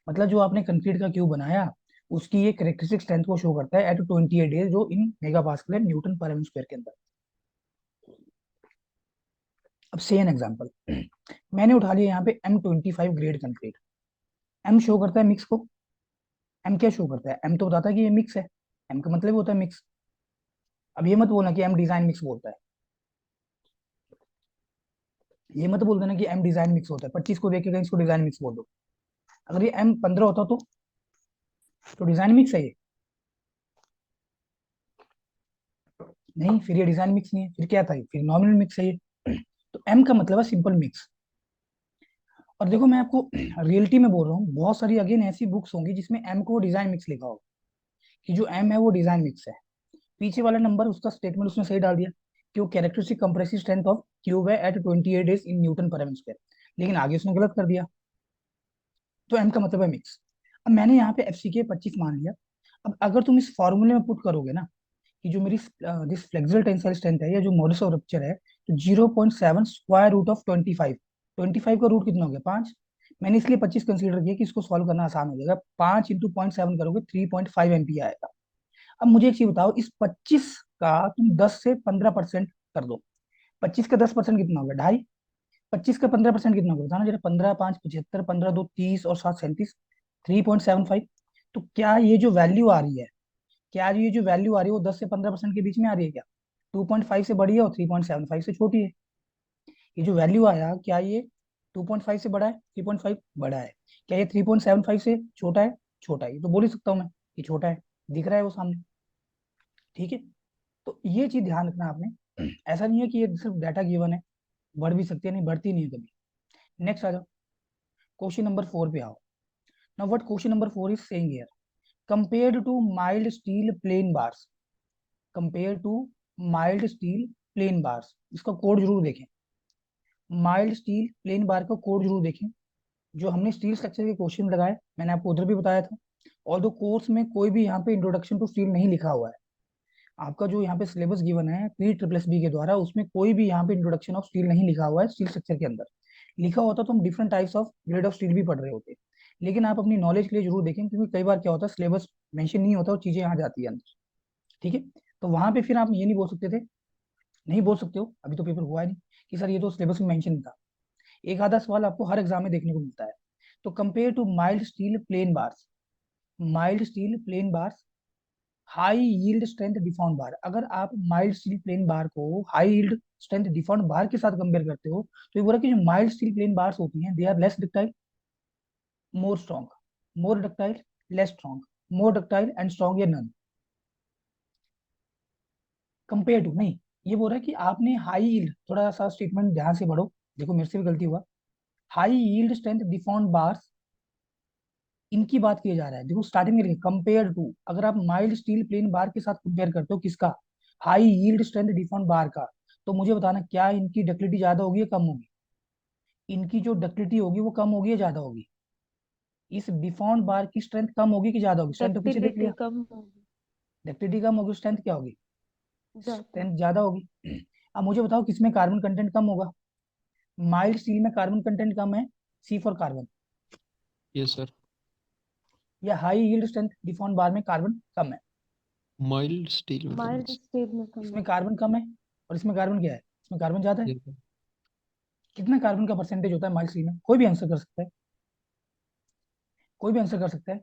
मतलब जो आपने कंक्रीट का क्यूब बनाया, उसकी ये कैरेक्टरिस्टिक स्ट्रेंथ को शो करता है एट 28 डेज, जो इन मेगा पास्कल है, न्यूटन पर स्क्वायर के अंदर। अब सेम एग्जांपल मैंने उठा लिया यहाँ पे M25 grade concrete. M show करता है मिक्स को। एम क्या शो करता है, एम तो बताता है कि ये मिक्स है। एम का मतलब होता है मिक्स। अब ये मत बोलना कि एम डिजाइन मिक्स बोलता है, ये मत बोल देना कि एम डिजाइन मिक्स होता है, 25 को देख के कहीं इसको डिजाइन मिक्स बोल दो। अगर ये M15 होता तो डिजाइन मिक्स है ये, नहीं, फिर ये डिजाइन मिक्स नहीं है, फिर क्या था ये, फिर नॉमिनल मिक्स है ये। तो एम का मतलब है सिंपल मिक्स। और देखो मैं आपको रियलिटी में बोल रहा हूँ, बहुत सारी अगेन ऐसी बुक्स होंगी जिसमें एम को डिजाइन मिक्स लिखा होगा, कि जो एम है वो डिजाइन मिक्स है। पीछे वाला नंबर उसका स्टेटमेंट उसने सही डाल दिया कि वो characteristic compressive strength of cube है एट 28 डेज इन न्यूटन पर स्क्वायर, लेकिन आगे उसने गलत कर दिया। तो एम का मतलब है मिक्स। अब मैंने यहाँ पे एफ सी के 25 मान लिया। अब अगर तुम इस फॉर्मूले में पुट करोगे ना, कि जो मेरी दिस फ्लेक्सिबल टेंसाइल स्ट्रेंथ है या जो मॉडुलस ऑफ रप्चर है, तो 0.7 स्क्वायर रूट ऑफ 25। 25 का रूट कितना हो गया, 5। मैंने इसलिए 25 कंसीडर किया कि इसको सॉल्व करना आसान हो जाएगा। 5 इंटू 0.7 करोगे 3.5 एमपी आएगा। अब मुझे एक चीज बताओ, इस 25 का तुम 10 से 15% कर दो। 25 का 10% कितना होगा, 2.5। 25 का 15% कितना होगा बताना जरा, 15 5 75, 15 2 30 और 7 37, 3.75। तो क्या ये जो वैल्यू आ रही है, क्या ये जो वैल्यू आ रही है वो 10 से 15% के बीच में आ रही है क्या? 2.5 से बड़ी है और 3.75 से छोटी है। ये जो वैल्यू आया, क्या ये 2.5 से बड़ा है, 3.5 बड़ा है? क्या ये 3.75 से छोटा है? छोटा है। ये तो बोल ही सकता हूँ मैं कि छोटा है, दिख रहा है वो सामने। ठीक है, तो ये चीज ध्यान रखना आपने। ऐसा नहीं है कि ये सिर्फ डाटा गिवन है, बढ़ भी सकती है, नहीं बढ़ती नहीं है कभी। नेक्स्ट आ जाओ, क्वेश्चन नंबर 4 पे आओ। Now what question number 4 is saying here, compared to mild steel plain bars, compare to mild steel plain bars, इसका कोड जरूर देखें। माइल्ड स्टील प्लेन बार का कोड जरूर देखें। जो हमने स्टील स्ट्रक्चर के क्वेश्चन लगाए, मैंने आपको उधर भी बताया था। और दो कोर्स में कोई भी यहाँ पे इंट्रोडक्शन टू स्टील नहीं लिखा हुआ है। आपका जो यहाँ पे सिलेबस गिवन है प्री ट्रिपल एस बी के द्वारा, उसमें कोई भी यहाँ पे इंट्रोडक्शन ऑफ स्टील नहीं लिखा हुआ है स्टील स्ट्रक्चर के अंदर। लिखा होता तो हम different types of grade of steel भी पढ़ रहे होते। लेकिन आप अपनी नॉलेज के लिए जरूर देखें, क्योंकि कई बार क्या होता है सिलेबस मेंशन नहीं होता और चीजें यहाँ जाती है अंदर। ठीक है, तो वहां पे फिर आप ये नहीं बोल सकते थे, नहीं बोल सकते हो, अभी तो पेपर हुआ है नहीं, कि सर ये तो सिलेबस में मेंशन नहीं था। एक आधा सवाल आपको हर एग्जाम में देखने को मिलता है। तो compare to mild steel plain bars, mild steel plain bars, high yield strength deformed bar. अगर आप माइल्ड स्टील प्लेन बार को high yield strength deformed bar के साथ कंपेयर करते हो, तो ये बोला कि जो माइल्ड स्टील प्लेन बार्स होती हैं, they are less ductile, more strong, more ductile, less strong, more ductile and strong, या नन। कंपेयर टू नहीं, ये बोल रहा है कि आपने हाई यील्ड, थोड़ा सा स्टेटमेंट ध्यान से पढ़ो, देखो मेरे से भी गलती हुआ। High yield strength deformed bars, इनकी बात किया जा रहा है। देखो स्टार्टिंग में लिखे कंपेयर टू, अगर आप माइल्ड स्टील प्लेन बार के साथ कंपेयर करते हो, किसका, high yield strength deformed bar का, तो मुझे बताना क्या इनकी डक्टिलिटी ज्यादा होगी या कम होगी? इनकी जो डक्टिलिटी होगी वो कम होगी या ज्यादा होगी? इस डिफॉर्म्ड बार की स्ट्रेंथ कम होगी कि ज्यादा होगी? स्ट्रेंथ तो पीछे देख डक्टिलिटी लिया, कम होगी। डक्टिलिटी कम होगी, स्ट्रेंथ क्या होगी? ज्यादा। स्ट्रेंथ ज्यादा होगी। अब मुझे बताओ किसमें कार्बन कंटेंट कम होगा? माइल्ड स्टील में कार्बन कंटेंट कम है, सी फॉर कार्बन, Yes, sir. या हाई यील्ड स्ट्रेंथ डिफॉर्म्ड बार में कार्बन कम है? Mild steel mild metals. Steel में कम इसमें है। कार्बन कम है, और इसमें कार्बन क्या है, इसमें कार्बन ज्यादा है। Yes, sir. कितना कार्बन का परसेंटेज होता है माइल्ड स्टील में? कोई भी आंसर कर सकता है, कोई भी आंसर कर सकता है।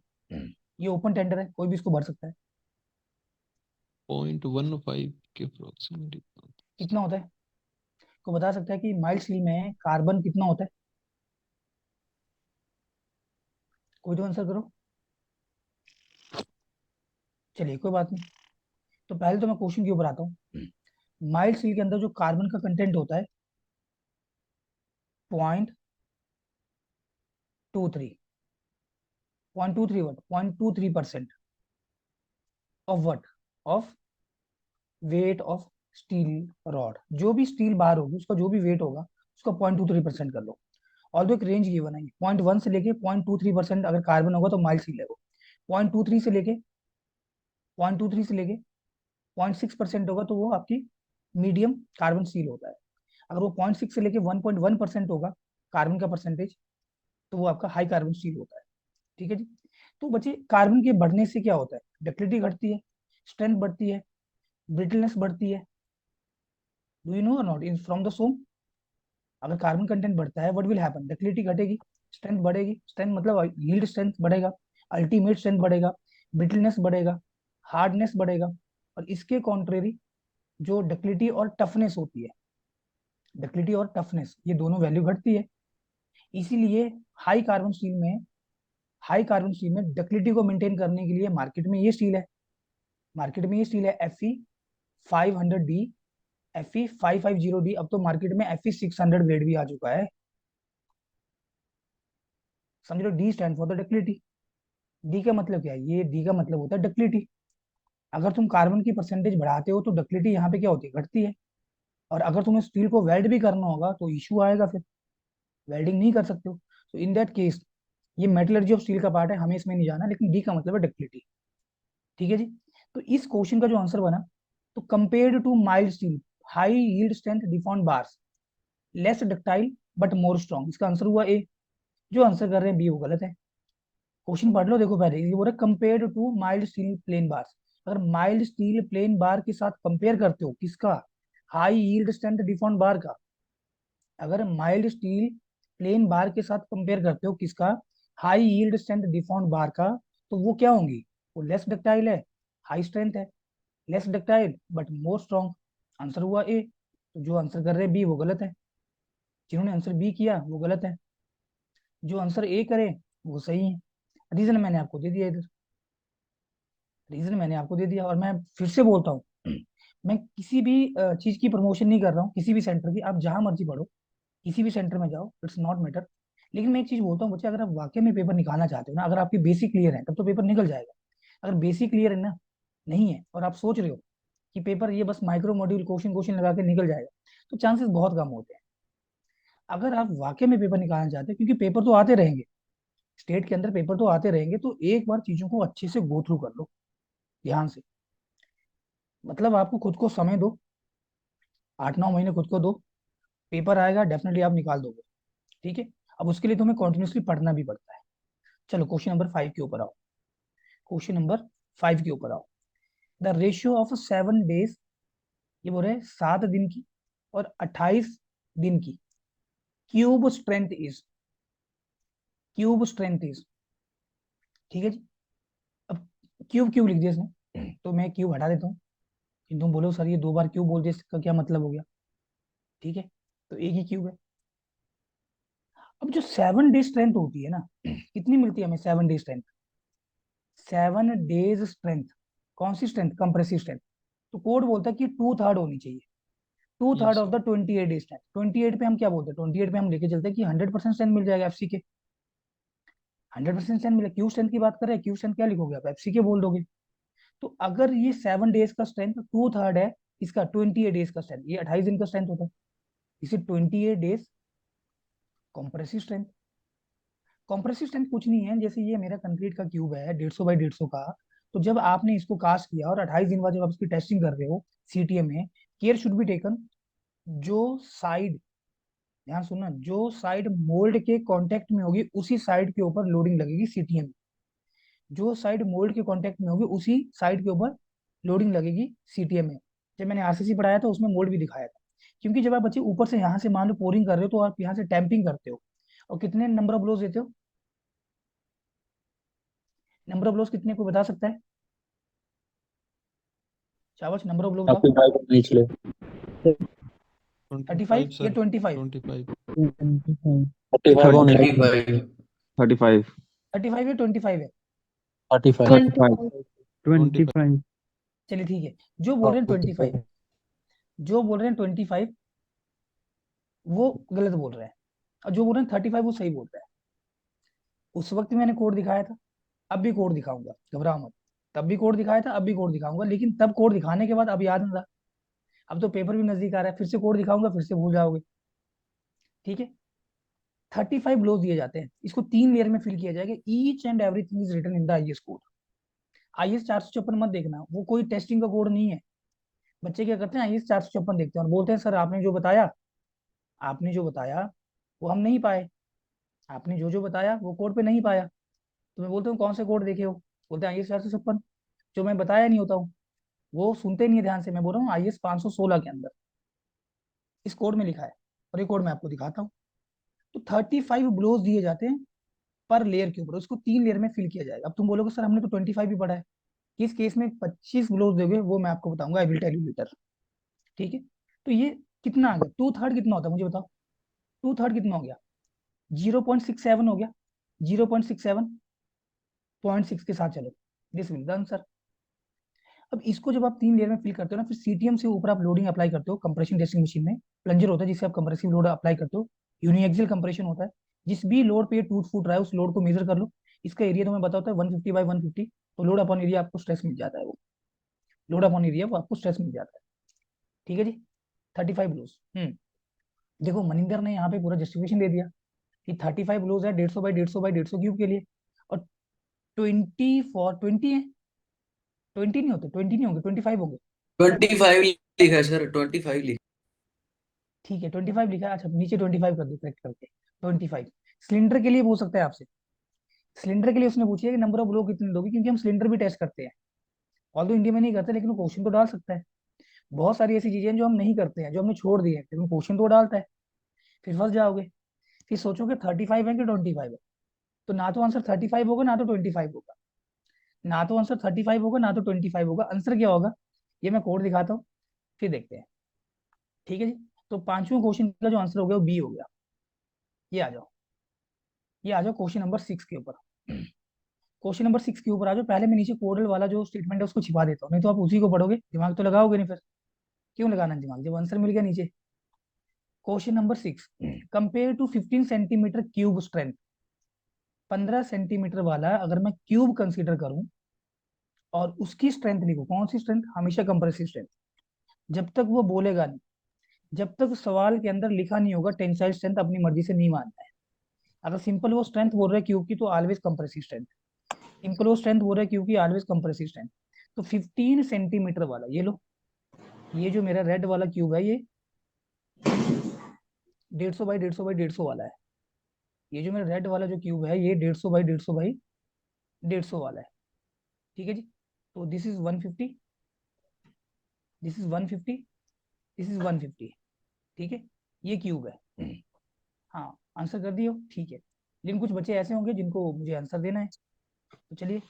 ये ओपन टेंडर है, कोई भी इसको भर सकता है। 0.15 के approximately. कितना होता है, को बता सकता है कि माइल्ड स्टील में कार्बन कितना होता है? कोई तो आंसर करो। चलिए कोई बात नहीं, तो पहले तो मैं क्वेश्चन के ऊपर आता हूँ। माइल्ड स्टील के अंदर जो कार्बन का कंटेंट होता है 0.23, 0.23 what, 0.23% of what, of weight of steel rod, जो भी स्टील बार होगी उसका जो भी वेट होगा उसका 0.23% कर लो। और तो एक रेंज गिवन है, 0.1 से लेके 0.23%, अगर कार्बन होगा तो माइल्ड स्टील है वो। 0.23 से लेके 0.6% होगा तो वो आपकी मीडियम कार्बन स्टील होता है। अगर वो 0.6 से लेके 1.1% होगा कार्बन का परसेंटेज, तो वो आपका हाई कार्बन स्टील होता है। ठीक है जी। तो बच्चे, कार्बन के बढ़ने से क्या होता है? डक्टिलिटी घटती है, स्ट्रेंथ बढ़ती है, ब्रिटलनेस बढ़ती है। डू यू नो और नॉट इन फ्रॉम द सोम? अगर कार्बन कंटेंट बढ़ता है, व्हाट विल हैपन? डक्टिलिटी घटेगी, स्ट्रेंथ बढ़ेगी। स्ट्रेंथ मतलब यील्ड स्ट्रेंथ बढ़ेगा, अल्टीमेट स्ट्रेंथ बढ़ेगा, ब्रिटलनेस बढ़ेगा, हार्डनेस बढ़ेगा। और इसके कॉन्ट्रेरी जो डक्टिलिटी और टफनेस होती है, डक्टिलिटी और टफनेस ये दोनों वैल्यू घटती है। इसीलिए हाई कार्बन स्टील में डक्टिलिटी को मेंटेन करने के लिए मार्केट में ये स्टील है, Fe500D, Fe550D। अब तो मार्केट में Fe600 ग्रेड भी आ चुका है। समझ लो, D stand for the ductility. D का मतलब क्या है? ये डी का मतलब होता है डक्टिलिटी। अगर तुम कार्बन की परसेंटेज बढ़ाते हो तो डक्टिलिटी यहाँ पे क्या होती है? घटती है। और अगर तुम्हें स्टील को वेल्ड भी करना होगा तो इशू आएगा, फिर वेल्डिंग नहीं कर सकते हो। तो इन दैट केस ये मेटलर्जी ऑफ स्टील का पार्ट है, हमें इसमें नहीं जाना, लेकिन डी का मतलब है डक्टिलिटी। ठीक है जी। तो इस क्वेश्चन का जो आंसर बना, तो compared to mild steel, high yield strength deformed bars, less ductile but more strong, इसका आंसर हुआ ए। जो आंसर कर रहे हैं बी वो गलत है। क्वेश्चन पढ़ लो, देखो पहले ये बोल रहा है compared to mild steel plain bars. अगर माइल्ड स्टील प्लेन बार के साथ कंपेयर करते हो, किसका? High yield strength deformed bar का। अगर माइल्ड स्टील प्लेन बार के साथ कंपेयर करते हो, किसका? High yield strength deformed bar का, तो वो क्या होंगी? वो लेस डक्टाइल है, हाई स्ट्रेंथ है। Less ductile but more strong, answer हुआ ए। तो जो आंसर कर रहे हैं बी वो गलत है, जिन्होंने आंसर बी किया वो गलत है, जो आंसर ए करे वो सही है। रीजन मैंने आपको दे दिया इधर, रीजन मैंने आपको दे दिया। और मैं फिर से बोलता हूँ, मैं किसी भी चीज की प्रमोशन नहीं कर रहा हूँ, किसी भी सेंटर की। आप जहां मर्जी पढ़ो, किसी भी सेंटर में जाओ, इट्स नॉट मैटर। लेकिन मैं एक चीज बोलता हूँ बच्चे, अगर आप वाकई में पेपर निकालना चाहते हो ना, अगर आपकी बेसिक क्लियर है तब तो पेपर निकल जाएगा। अगर बेसिक क्लियर है ना, नहीं है, और आप सोच रहे हो कि पेपर ये बस माइक्रो मॉड्यूल क्वेश्चन क्वेश्चन लगा के निकल जाएगा, तो चांसेस बहुत कम होते हैं। अगर आप वाकई में पेपर निकालना चाहते हैं, क्योंकि पेपर तो आते रहेंगे, स्टेट के अंदर पेपर तो आते रहेंगे, तो एक बार चीजों को अच्छे से गो थ्रू कर लो, ध्यान से। मतलब आपको खुद को समय दो, 8-9 महीने खुद को दो, पेपर आएगा डेफिनेटली आप निकाल दोगे। ठीक है। अब उसके लिए तुम्हें कंटिन्यूसली पढ़ना भी पड़ता है। चलो क्वेश्चन नंबर 5 के ऊपर आओ, क्वेश्चन नंबर 5 के ऊपर आओ। द रेशियो ऑफ 7 डेज, ये बोल रहे हैं 7 दिन की और 28 दिन की cube strength is, cube strength is. ठीक है जी। अब क्यूब क्यूब लिख दिया इसने, तो मैं क्यूब हटा देता हूँ। कि तुम बोलो सर ये 2 बार क्यूब बोल दिया, इसका क्या मतलब हो गया? ठीक है, तो एक ही क्यूब है। अब जो 7 डे स्ट्रेंथ होती है ना, कितनी मिलती है हमें 7 डे स्ट्रेंथ? 7 डेज स्ट्रेंथ, कौन सी स्ट्रेंथ? Compressive strength. तो कोड बोलता है कि 2/3 होनी चाहिए, two third yes of sir. The 28 day strength. 28 पे हम क्या बोलते हैं? 28 पे हम लेके चलते हैं कि 100% स्ट्रेंथ मिल जाएगा एफसी के। 100% स्ट्रेंथ मिले, क्यू स्ट्रेंथ की बात करें, क्यू स्ट्रेंथ क्या लिखोगे आप? एफसी के बोल दोगे। तो अगर ये 7 डेज का स्ट्रेंथ 2/3 है, इसका 28 डेज का स्ट्रेंथ, ये 28 दिन का स्ट्रेंथ होता है, इसे 28 days compressive strength. Compressive strength कुछ नहीं है, जैसे ये मेरा कंक्रीट का क्यूब है 150 बाई 150 का, तो जब आपने इसको कास्ट किया और 28 दिन बाद जब आप इसकी टेस्टिंग कर रहे हो सीटीएम में, केयर शुड बी टेकन, जो साइड, ध्यान सुनना, जो साइड मोल्ड के कांटेक्ट में होगी उसी साइड के ऊपर लोडिंग लगेगी सीटीएम। जो साइड मोल्ड के कांटेक्ट में होगी उसी साइड के ऊपर लोडिंग लगेगी सीटीएम में। जब मैंने आरसीसी पढ़ाया था उसमें मोल्ड भी दिखाया था। क्योंकि जब आप बच्चे ऊपर से यहाँ से मान लो पोरिंग कर रहे हो, तो आप यहाँ से टैंपिंग करते हो, और कितने नंबर ऑफ ब्लोज देते हो? नंबर ऑफ ब्लोज कितने, को बता सकता है? शाबाश, नंबर ऑफ ब्लोज बताओ। 35 निचले 35 25 या सर। 25? 25। 35 होने 35। 35 35 या 25 है? 35 25। 25 चलिए ठीक है, जो बोल रहे हैं 25, जो बोल रहे हैं 25 वो गलत बोल रहे हैं, और जो बोल रहे हैं 35 वो सही बोल रहे हैं। उस वक्त मैंने कोड दिखाया था, अब भी कोड दिखाऊंगा, घबराओ मत। तब भी कोड दिखाया था, अब भी कोड दिखाऊंगा, लेकिन तब कोड दिखाने के बाद अब याद ना रहा। अब तो पेपर भी नजदीक आ रहा है, फिर से कोड दिखाऊंगा फिर से भूल जाओगे। ठीक है, 35 ब्लोज दिए जाते हैं, इसको 3 लेयर में फिल किया जाएगा। Each and everything is written in the IAS code. IAS 454 मत देखना, वो कोई टेस्टिंग का कोड नहीं है। बच्चे क्या करते हैं, आईएएस 454 देखते हैं और बोलते हैं सर आपने जो बताया वो हम नहीं पाए, आपने जो जो बताया वो कोड पे नहीं पाया। तो मैं बोलता हूँ कौन से कोड देखे हो, बोलते हैं आईएएस 456, जो मैं बताया नहीं होता हूँ। वो सुनते नहीं है ध्यान से, मैं बोल रहा हूँ आईएएस 516 के अंदर इस कोड में लिखा है, और ये कोड मैं आपको दिखाता हूँ। तो 35 ब्लोज दिए जाते हैं पर लेयर के ऊपर, उसको 3 लेयर में फिल किया जाएगा। अब तुम बोलोगे सर हमने तो 25 ही पढ़ा है, किस केस में 25 ब्लोज दोगे वो मैं आपको बताऊंगा, I will tell you later. ठीक है, तो ये कितना आ गया, 2/3 कितना होता है मुझे बताओ, 2/3 कितना हो गया, 0.67 हो गया, 0.67 0.6 के साथ चलो, दिस विल द आंसर। अब इसको जब आप 3 लेयर में फिल करते हो ना, फिर सीटीएम से ऊपर आप लोडिंग अप्लाई करते हो, कंप्रेशन टेस्टिंग मशीन में प्लंजर होता है जिससे आप कंप्रेसिव लोड अप्लाई करते हो, यूनिएक्सियल कंप्रेशन होता है, जिस भी लोड पे ये टूट फूट रहा है उस लोड को मेजर कर लो, इसका एरिया तुम्हें बताता है 150/150, तो लोड अपॉन एरिया आपको स्ट्रेस मिल जाता है, वो लोड अपॉन एरिया वो आपको स्ट्रेस मिल जाता है। ठीक है जी, 35 ब्लोज। देखो मनिंदर ने यहाँ पे पूरा जस्टिफिकेशन दे दिया कि 35 ब्लोज है 150/150/150 क्यूब के लिए, और 20 है, 20 नहीं होते, 20 नहीं होंगे, 25 होंगे। 25 लिखा है सर, 25 लिखा। ठीक है 25 लिखा है, अच्छा नीचे 25 कर दो करेक्ट करके, 25। सिलेंडर के लिए पूछ सकता है आपसे, सिलेंडर के लिए उसने पूछी है कि नंबर ऑफ ब्लो कितने दोगे, क्योंकि हम सिलेंडर भी टेस्ट करते हैं, ऑल तो इंडिया में नहीं करते लेकिन वो क्वेश्चन तो डाल सकता है। बहुत सारी ऐसी चीजें हैं जो हम नहीं करते हैं, जो हमने छोड़ दी है, लेकिन क्वेश्चन तो वो डालता है, फिर फंस जाओगे। फिर सोचोगे 35 है कि 25 है, तो ना तो आंसर 35 होगा ना तो 25 होगा, ना तो आंसर 35 होगा ना तो 25 होगा, आंसर क्या होगा ये मैं कोड दिखाता हूँ, फिर देखते हैं। ठीक है जी, तो पांचवें क्वेश्चन का जो आंसर हो गया वो बी हो गया। ये आ जाओ, ये आ जाओ क्वेश्चन नंबर 6 के ऊपर। क्वेश्चन नंबर 6 के ऊपर आ जाओ, पहले मैं नीचे कोडल वाला जो स्टेटमेंट है उसको छिपा देता हूँ, नहीं तो आप उसी को पढ़ोगे, दिमाग तो लगाओगे नहीं फिर, क्यों लगाना दिमाग जब आंसर मिल गया नीचे। Question number 6, compare to 15 centimetre cube strength, 15 centimetre वाला अगर मैं क्यूब कंसीडर करूं और उसकी स्ट्रेंथ लिखूं, कौन सी स्ट्रेंथ, हमेशा कंप्रेसिव स्ट्रेंथ, जब तक वो बोलेगा नहीं, जब तक सवाल के अंदर लिखा नहीं होगा टेंसाइल स्ट्रेंथ अपनी मर्जी से नहीं मानना है। अगर सिंपल वो स्ट्रेंथ बोल रहा है क्यूब की तो ऑलवेज कंप्रेसिव स्ट्रेंथ, सिंपल वो स्ट्रेंथ बोल रहा है क्यूब की ऑलवेज कंप्रेसिव स्ट्रेंथ। तो 15 सेंटीमीटर वाला ये लो, ये जो मेरा रेड वाला क्यूब है ये 150/150/150 वाला है, ये जो मेरा रेड वाला जो क्यूब है ये 150/150/150 वाला है। ठीक है जी, तो this is 150, this is 150, this is 150। ठीक है, ये क्यूब है। हाँ आंसर कर दियो, ठीक है, लेकिन कुछ बच्चे ऐसे होंगे जिनको मुझे आंसर देना है, तो चलिए।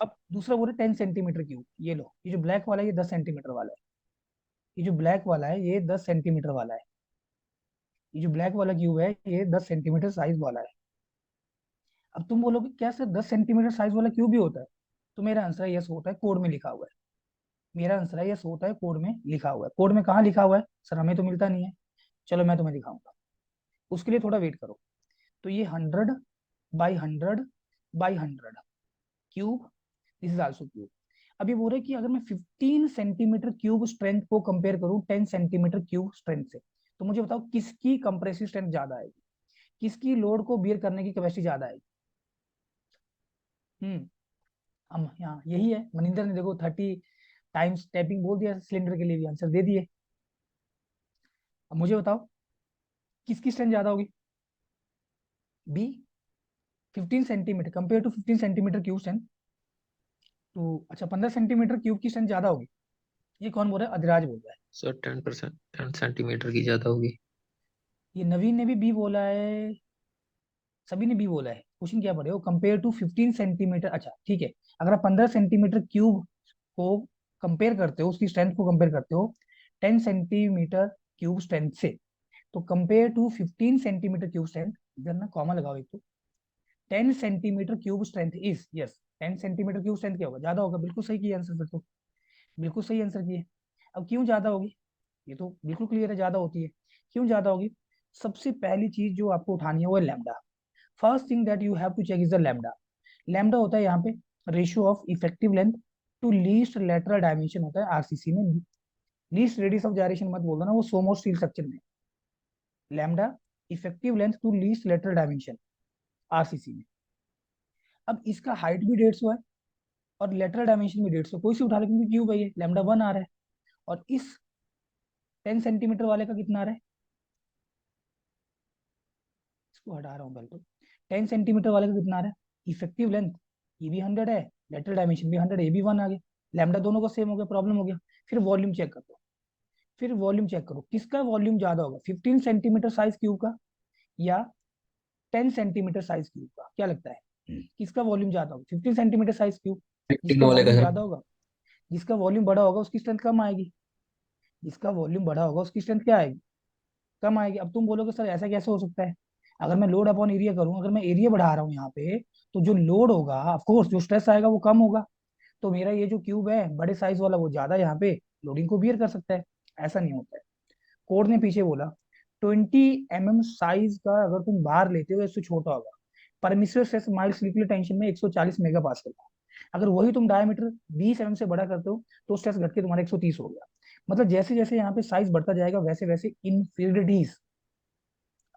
अब दूसरा बोल रहे 10 सेंटीमीटर क्यूब, ये लो, ये जो ब्लैक वाला है ये 10 सेंटीमीटर वाला है, ये जो ब्लैक वाला है ये 10 सेंटीमीटर वाला है, ये जो ब्लैक वाला क्यूब है ये 10 सेंटीमीटर साइज वाला है। अब तुम बोलोगे क्या सर 10 सेंटीमीटर साइज वाला क्यूब भी होता है, तो मेरा आंसर है यस होता है, कोड में लिखा हुआ है, मेरा आंसर है यस होता है, कोड में लिखा हुआ है। कोड में कहाँ लिखा हुआ है सर, हमें तो मिलता नहीं है, चलो मैं तुम्हें दिखाऊंगा, उसके लिए थोड़ा वेट करो। तो ये 100/100/100 cube, this is also cube. अभी बोल रहे कि अगर मैं 15 सेंटीमीटर क्यूब स्ट्रेंथ को कंपेयर करूं 10 सेंटीमीटर क्यूब स्ट्रेंथ से, तो मुझे बताओ किसकी कंप्रेसिव स्ट्रेंथ ज्यादा आएगी, किसकी लोड को बियर करने की कैपेसिटी ज्यादा आएगी। हम्म, हम यहाँ यही है, मनिंदर ने देखो 30 टाइम्स टैपिंग बोल दिया, सिलेंडर के लिए भी आंसर दे दिए। अब मुझे बताओ किसकी स्ट्रेंथ ज्यादा होगी, b, 15 centimetre compare to 15 centimetre cube strength, तो अच्छा 15 सेंटीमीटर क्यूब की स्ट्रेंथ ज्यादा होगी, ये कौन बोल रहा है, अधिराज बोल रहा है। सर 10%, 10 सेंटीमीटर की ज्यादा होगी। ये नवीन ने भी बी बोला है, सभी ने बी बोला है, क्वेश्चन क्या पढ़े हो, कंपेयर टू 15 सेंटीमीटर, अच्छा ठीक है, अगर आप 15 सेंटीमीटर क्यूब को कंपेयर करते हो, उसकी स्ट्रेंथ को कंपेयर करते हो 10 सेंटीमीटर क्यूब स्ट्रेंथ से, तो compare to 15 centimetre cube strength, इधर ना कॉमा लगाओ एक तो, 10 centimetre cube strength is, yes 10 centimetre cube strength क्या होगा, ज्यादा होगा, बिल्कुल सही किया आंसर, फिर तो बिल्कुल सही आंसर किए। अब क्यों ज्यादा होगी, ये तो बिल्कुल क्लियर है ज्यादा होती है, क्यों ज्यादा होगी, सबसे पहली चीज जो आपको उठानी है वो है lambda. First thing that you have to check is the lambda. Lambda होता है यहाँ पे ratio of effective length to least lateral dimension होता है आरसीसी में, लीस्ट रेडियस ऑफ जायरेशन मत बोलना ना, वो सोमो स्टील स्ट्रक्चर में। Lambda effective length to least lateral dimension RCC में। अब इसका हाइट भी 150 है और लेटरल डायमेंशन भी 150, कोई सी उठा लो क्योंकि क्यूब है ये, लैम्डा 1 आ रहा है। और इस 10 सेंटीमीटर वाले का कितना आ रहा है, इसको हटा रहा हूँ पहले तो। 10 सेंटीमीटर वाले का कितना आ रहा है इफेक्टिव लेंथ, ये भी 100 है, लेटरल डायमेंशन भी 100, ये भी 1 आ गया, लैम्डा दोनों का सेम हो गया, प्रॉब्लम हो गया। फिर वॉल्यूम चेक कर दो, फिर वॉल्यूम चेक करो किसका वॉल्यूम ज्यादा होगा, 15 सेंटीमीटर साइज क्यूब का या 10 सेंटीमीटर साइज क्यूब का, क्या लगता है किसका वॉल्यूम ज्यादा होगा, 15 सेंटीमीटर साइज क्यूब। 15 जिसका वाले का वॉल्यूम सर। ज्यादा होगा, जिसका वॉल्यूम बड़ा होगा उसकी स्ट्रेंथ कम आएगी, जिसका वॉल्यूम बड़ा होगा उसकी स्ट्रेंथ क्या आएगी, कम आएगी। अब तुम बोलोगे सर ऐसा कैसे हो सकता है, अगर मैं लोड अपॉन एरिया करूं, अगर मैं एरिया बढ़ा रहा हूँ यहाँ पे, तो जो लोड होगा ऑफ कोर्स जो स्ट्रेस आएगा वो कम होगा, तो मेरा ये जो क्यूब है बड़े साइज वाला वो ज्यादा यहाँ पे लोडिंग को बियर कर सकता है। ऐसा नहीं होता है। कोड ने पीछे बोला 20 mm साइज का अगर तुम बार लेते हो इससे छोटा होगा, परमिसिव स्ट्रेस माइल्ड स्लिपली टेंशन में 140 मेगा पास्कल का। अगर वही तुम डायमीटर 20 mm से बड़ा करते हो तो स्ट्रेस घट के तुम्हारा 130 हो गया। मतलब जैसे जैसे यहाँ पे साइज बढ़ता जाएगा वैसे वैसे इनफिनिटीज,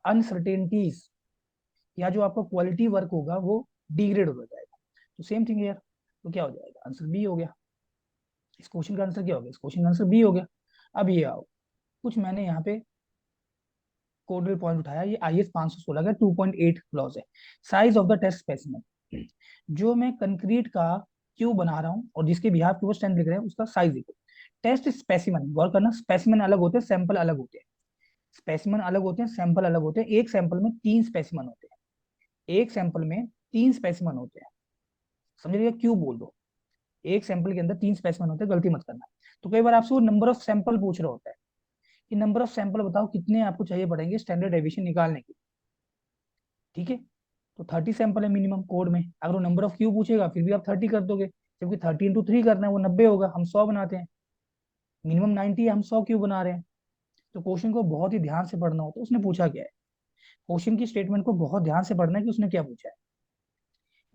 अनसर्टेनिटीज, या जो आपका क्वालिटी वर्क होगा वो डिग्रेड होता जाएगा। तो सेम थिंग यार, तो क्या हो जाएगा, आंसर बी हो गया। इस क्वेश्चन का आंसर क्या हो गया, इस क्वेश्चन का आंसर बी हो गया। अब ये आओ, कुछ मैंने यहाँ पे कोडल पॉइंट उठाया, ये IS 516 का 2.8 क्लॉज है। Size of the test specimen, जो मैं कंक्रीट का क्यूब बना रहा हूँ और जिसके बिहाफ पे वो स्टैंड लिख रहे हैं उसका साइज देखो। टेस्ट स्पेसिमेन, गौर करना, स्पेसिमेन अलग होते हैं, सैंपल अलग होते हैं, स्पेसिमेन अलग होते हैं, सैंपल अलग होते हैं। एक सैंपल में 3 स्पेसिमेन होते हैं, एक सैंपल में 3 स्पेसिमेन होते हैं, समझ रहिए, क्यूब बोल दो, एक सैंपल के अंदर 3 स्पेसिमेन होते हैं, गलती मत करना। तो कई बार आपसे वो नंबर ऑफ सैंपल पूछ रहा होता है कि नंबर ऑफ सैंपल बताओ कितने आपको चाहिए पड़ेंगे स्टैंडर्ड डेविएशन निकालने के, ठीक है। तो 30 सैंपल है मिनिमम कोड में, अगर वो नंबर ऑफ क्यूब पूछेगा फिर भी आप 30 कर दोगे, जबकि 30 × 3 करना है वो 90 होगा, हम 100 बनाते हैं, मिनिमम 90 है, हम 100 क्यूब बना रहे हैं। तो क्वेश्चन को बहुत ही ध्यान से पढ़ना होता है, उसने पूछा क्या है, क्वेश्चन की स्टेटमेंट को बहुत ध्यान से पढ़ना है कि उसने क्या पूछा है।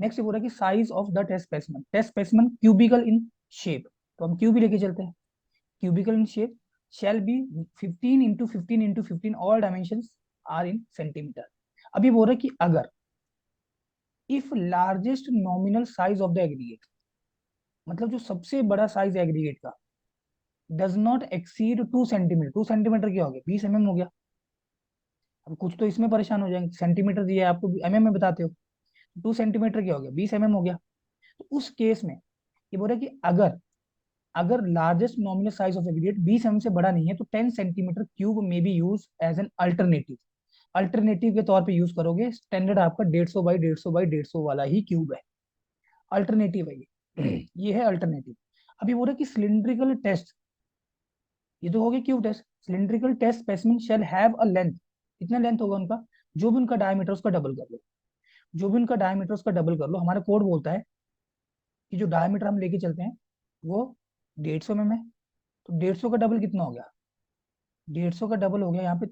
नेक्स्ट बोला कि size of the test specimen, test specimen cubical in shape, तो हम क्यूब ही लेके चलते हैं, cubical in shape shall be 15 × 15 × 15 all dimensions are in centimeter। अभी बोल रहा है कि अगर if largest nominal size of the aggregate, मतलब जो सबसे बड़ा साइज एग्रीगेट का does not exceed 2 centimetre, 2 centimetre क्या हो गया, 20 mm हो गया। अब कुछ तो इसमें परेशान हो जाएंगे, सेंटीमीटर दिया है आपको, mm में बताते हो, 2 सेंटीमीटर क्या हो गया, 20 mm हो गया। तो उस केस में ये बोल रहा है कि अगर अगर largest nominal size of aggregate 20 mm से बड़ा नहीं है तो 10 सेंटीमीटर क्यूब में be use as an alternative, alternative के तौर पे यूज करोगे, स्टैंडर्ड आपका 150 बाई 150 बाई 150 वाला ही क्यूब है, अल्टरनेटिव है ये ये है अल्टरनेटिव। अभी बोल रहे कि सिलिंड्रिकल टेस्ट, ये तो हो गया cube test, cylindrical test specimen shall have a length, कितना लेंथ होगा उनका, जो भी उनका डायमीटर उसका डबल कर लो, जो भी उनका डायमीटर उसका डबल कर लो। हमारा कोड बोलता है कि जो डायमीटर हम लेके चलते हैं वो 150 mm है, तो 150 का डबल कितना हो गया, 150 का डबल हो गया यहाँ पे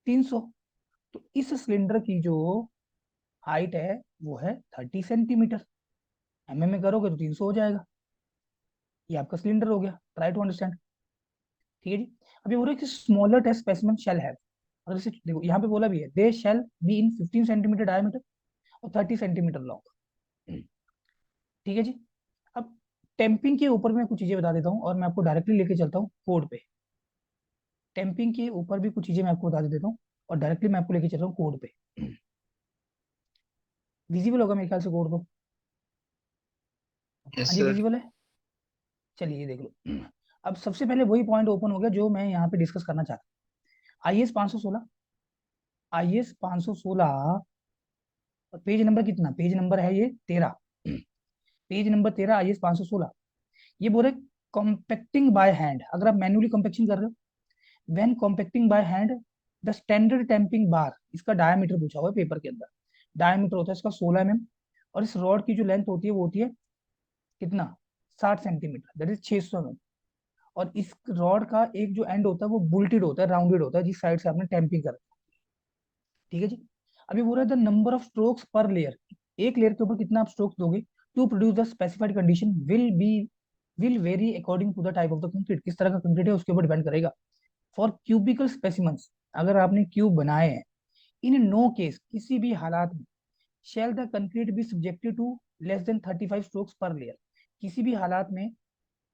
300। तो इस सिलेंडर की जो हाइट है वो है 30 सेंटीमीटर, में करोगे तो 300 हो जाएगा, ये आपका सिलेंडर हो गया, ट्राई टू अंडरस्टैंड, ठीक है जी। अभी बोल रहे कि smaller test specimen shall have, अगर इसे देखो यहाँ पे बोला भी है they shall be in 15 centimetre diameter और 30 सेंटीमीटर लॉन्ग, ठीक है जी। अब टेम्पिंग के ऊपर मैं कुछ चीजें बता देता हूँ और मैं आपको डायरेक्टली लेके चलता हूँ कोड पे, टेम्पिंग के ऊपर भी कुछ चीजें मैं आपको बता देता हूँ और डायरेक्टली मैं आपको लेके चल रहा हूँ कोड पे। विजिबल होगा मेरे ख्याल से कोड तो, यस हाँ जी सर। विजिबल है, चलिए ये देख लो। अब सबसे पहले वही पॉइंट ओपन हो गया जो मैं यहाँ पे डिस्कस करना चाहता हूँ, IS 516, IS 516 पेज नंबर कितना, पेज नंबर है ये 13, पेज नंबर 13 IS 516। ये बोल रहे कॉम्पैक्टिंग बाय हैंड, अगर आप मैन्युअली कॉम्पैक्शन कर रहे हो, when compacting by hand the standard tamping bar, इसका डायमीटर पूछा हुआ है पेपर के अंदर, डायमीटर होता है इसका 16 mm, और इस रॉड की जो लेंथ होती है वो होती है कितना, 60 सेंटीमीटर, दैट इज 600 mm। और इस रॉड का एक जो एंड होता है वो बुल्टेड होता है, राउंडेड होता है, जिस साइड से आपने टैंपिंग कर, ठीक है जी। अभी बोल रहा है the number of strokes per layer, एक लेयर के ऊपर कितना आप स्ट्रोक्स दोगे to produce the specified condition will be will vary according to the type of the concrete, किस तरह का कंक्रीट है उसके ऊपर डिपेंड करेगा। फॉर क्यूबिकल स्पेसिमेंस, अगर आपने क्यूब बनाए हैं, इन नो केस, किसी भी हालात में, shall the concrete be subjected to less than 35 strokes per layer, किसी भी हालात में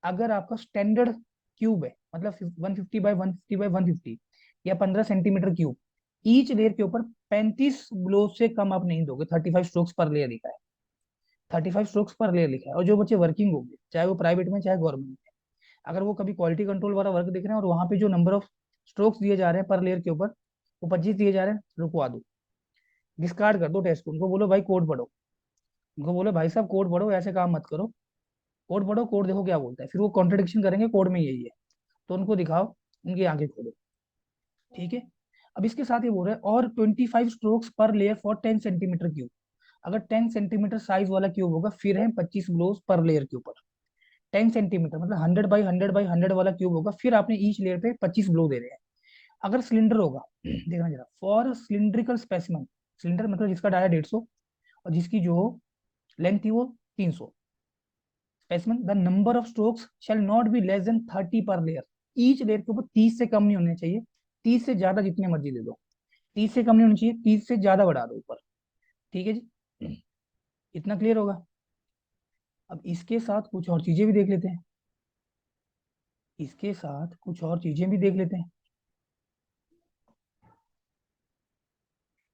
अगर आपका स्टैंडर्ड क्यूब है, मतलब 150 बाय 150 बाय 150 या 15 सेंटीमीटर क्यूब, ईच लेयर के ऊपर 35 ब्लो से कम आप नहीं दोगे। 35 स्ट्रोक्स पर लेयर लिखा है, 35 स्ट्रोक्स पर लेयर लिखा है। और जो बच्चे वर्किंग होंगे, चाहे वो प्राइवेट में चाहे गवर्नमेंट में, अगर वो कभी क्वालिटी कंट्रोल वाला वर्क देख रहे हैं और वहां पे जो नंबर ऑफ स्ट्रोक्स दिए जा रहे हैं पर लेयर के ऊपर वो 25 दिए जा रहे हैं, रुकवा दो, डिस्कार्ड कर दो टेस्ट को। उनको बोलो भाई कोड पढ़ो, उनको बोलो भाई साहब कोड पढ़ो, ऐसे काम मत करो, कोड पढ़ो, कोड देखो क्या बोलता है। फिर वो कॉन्ट्रडिक्शन करेंगे कोड में यही है, तो उनको दिखाओ, उनकी आंखें खोलो, ठीक है। अब इसके साथ ये बोल रहे हैं और 25 strokes per layer for 10 centimetre cube, अगर 10 सेंटीमीटर साइज वाला क्यूब होगा फिर है 25 ब्लोज पर लेयर के ऊपर। 10 सेंटीमीटर मतलब 100 बाई 100 बाई 100 वाला क्यूब होगा, फिर आपने ईच लेयर पे 25 ब्लो दे रहे हैं। अगर सिलेंडर होगा, देखना जरा, फॉर सिलिंड्रिकल स्पेसिमन, सिलेंडर मतलब जिसका डाया 150 और जिसकी जो लेंथ थी वो 300, specimen the number of strokes shall not be less than 30 पर लेयर, ईच लेयर के ऊपर 30 से कम नहीं होने चाहिए, 30 से ज्यादा जितने मर्जी दे दो, 30 से कम नहीं होनी चाहिए, 30 से ज्यादा बढ़ा दो ऊपर, ठीक है जी। इतना क्लियर होगा। अब इसके साथ कुछ और चीजें भी देख लेते हैं, इसके साथ कुछ और चीजें भी देख लेते हैं।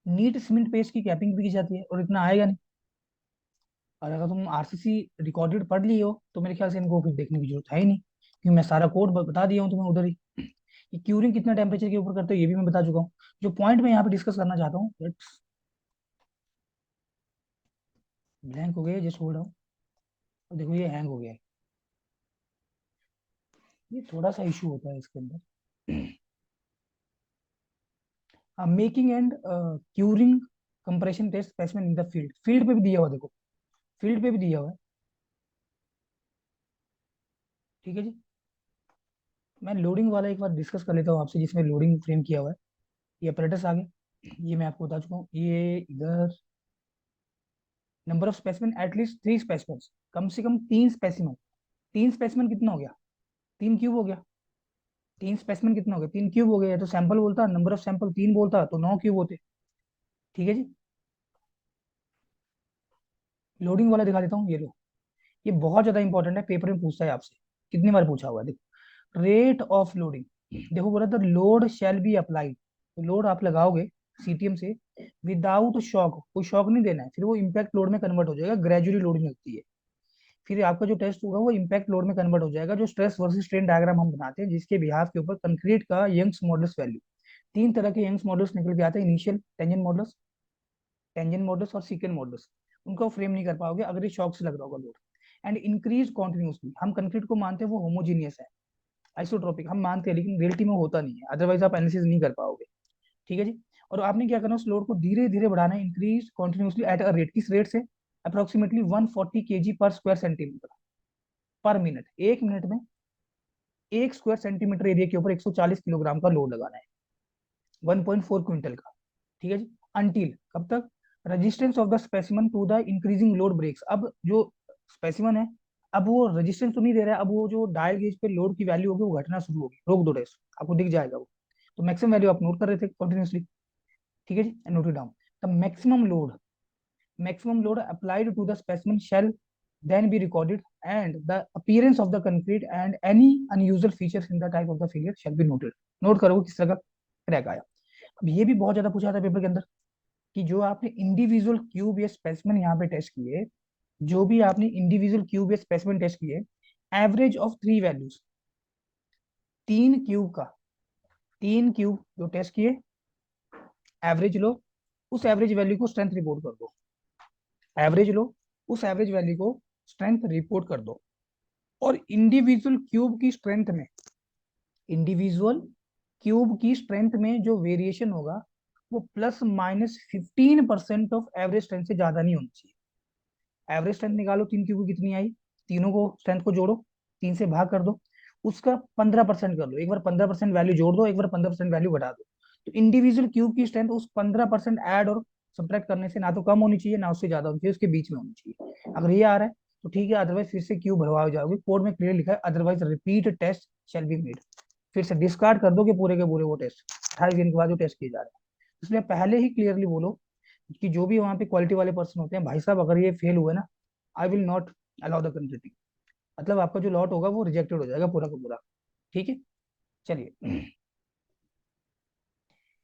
नीट सीमेंट पेस्ट की कैपिंग भी की जाती है और इतना आएगा नहीं। और अगर तुम आरसीसी रिकॉर्डेड पढ़ लिए हो तो मेरे ख्याल से इनको फिर देखने की जरूरत है ही नहीं, क्योंकि मैं सारा कोड बता दिया हूँ तुम्हें उधर ही। ये क्यूरिंग कितना टेम्परेचर के ऊपर करते हो ये भी मैं बता चुका हूँ। जो पॉइंट मैं यहाँ पे डिस्कस करना चाहता हूँ, ब्लैंक हो गया, जस्ट होल्ड डाउन। देखो ये हैंग हो गया है, ये थोड़ा सा इशू होता है इसके अंदर। Making and curing compression test specimen in the field, field पे भी दिया हुआ, देखो फील्ड पे भी दिया हुआ है, ठीक है जी। मैं लोडिंग वाला एक बार डिस्कस कर लेता हूँ आपसे, जिसमें लोडिंग फ्रेम किया हुआ है। ये अपरेटस आ गए, ये मैं आपको बता चुका हूँ। ये इधर number of specimen at least 3 specimen, कम से कम 3 स्पेसिमेन। 3 स्पेसिमेन कितना हो गया, 3 क्यूब हो गया। 3 स्पेसिमेन कितना हो गया, 3 क्यूब हो गया। या तो सैंपल बोलता, नंबर ऑफ सैंपल 3 बोलता तो 9 क्यूब होते, ठीक है जी। लोडिंग वाला दिखा देता हूँ, ये लो, ये बहुत ज्यादा इंपॉर्टेंट है, पेपर में पूछता है आपसे, कितनी बार पूछा हुआ है, देखो रेट ऑफ लोडिंग। देखो बोला था लोड शैल बी अप्लाइड, तो लोड आप लगाओगे सीटीएम से विदाउट शॉक, कोई शॉक नहीं देना है, फिर वो इम्पैक्ट लोड में कन्वर्ट हो जाएगा, ग्रेजुअली लोडिंग लगती है। फिर आपका जो टेस्ट होगा वो इम्पैक्ट लोड में कन्वर्ट हो जाएगा, जो स्ट्रेस वर्सेस स्ट्रेन डायग्राम हम बनाते हैं, जिसके बिहाफ के ऊपर कंक्रीट का यंग्स मॉडल्स वैल्यू, 3 तरह के यंग्स मॉडल्स निकल के आते हैं, initial tangent models, tangent models और सीकेंट मॉडल्स। उनको फ्रेम नहीं कर पाओगे अगर ये शॉक से लग रहा होगा लोड। एंड इंक्रीज कॉन्टिन्यूसली, हम कंक्रीट को मानते हैं वो होमोजीनियस है, आइसोट्रोपिक हम मानते हैं, लेकिन रियलिटी में होता नहीं है, अदरवाइज आप एनालिसिस नहीं कर पाओगे, ठीक है जी। और आपने क्या करना है, उस लोड को धीरे धीरे बढ़ाना है, increase continuously at a rate, किस रेट से, अप्रोक्सीमेटली 140 केजी पर स्क्वायर सेंटीमीटर पर मिनट, एक मिनट में 1 स्क्वायर सेंटीमीटर एरिया के ऊपर 140 किलोग्राम का लोड लगाना है, 1.4 क्विंटल का, ठीक है जी। अंटिल कब तक, resistance of the specimen to the increasing load breaks, अब जो स्पेसिमन है अब वो रेजिस्टेंस तो नहीं दे रहा है, अब वो जो डायल गेज पे लोड की वैल्यू होगी वो घटना शुरू होगी, रोक दो रेस, आपको दिख जाएगा वो। तो मैक्सिमम वैल्यू आप नोट कर रहे थे कंटिन्यूसली, ठीक है जी, note it down. The maximum load applied to the specimen shall then be recorded and the appearance of the concrete and any unusual features in the type of the failure shall be noted। Note करोगे किस तरह का crack आया। अब ये भी बहुत ज्यादा पूछा था पेपर के अंदर कि जो आपने इंडिविजुअल क्यूब या स्पेसिमेन यहाँ पे टेस्ट किए, जो भी आपने इंडिविजुअल क्यूब या स्पेसिमेन टेस्ट किए, एवरेज ऑफ 3 वैल्यूज, 3 क्यूब का, 3 क्यूब जो टेस्ट किए, एवरेज लो, उस एवरेज वैल्यू को स्ट्रेंथ रिपोर्ट कर दो, एवरेज लो, उस एवरेज वैल्यू को स्ट्रेंथ रिपोर्ट कर दो। और इंडिविजुअल क्यूब की स्ट्रेंथ में, इंडिविजुअल क्यूब की स्ट्रेंथ में जो वेरिएशन होगा वो ±15% ऑफ एवरेज स्ट्रेंथ से ज्यादा नहीं होनी चाहिए। एवरेज स्ट्रेंथ निकालो, 3 क्यूब की कितनी आई, तीनों को स्ट्रेंथ को जोड़ो, 3 से भाग कर दो, उसका 15% कर लो, एक बार 15% वैल्यू जोड़ दो, एक बार 15% वैल्यू घटा दो, तो इंडिविजुअल क्यूब की स्ट्रेंथ उस 15% ऐड और सब्ट्रैक्ट करने से ना तो कम होनी चाहिए ना उससे ज्यादा होनी चाहिए, उसके बीच में होनी चाहिए। अगर ये आ रहा है तो ठीक है, अदरवाइज फिर से क्यू भरवा जाओगे। कोड में क्लियर लिखा है otherwise repeat test shall be made. फिर से डिस्कार्ड कर दोगे पूरे के पूरे वो टेस्ट 28 दिन के बाद जो टेस्ट किए जा रहे हैं। इसलिए पहले ही क्लियरली बोलो कि जो भी वहाँ पे क्वालिटी वाले पर्सन होते हैं, भाई साहब अगर ये फेल हुए ना, I will not allow the considering, मतलब आपका जो लॉट होगा वो रिजेक्टेड हो जाएगा पूरा का पूरा। ठीक है, चलिए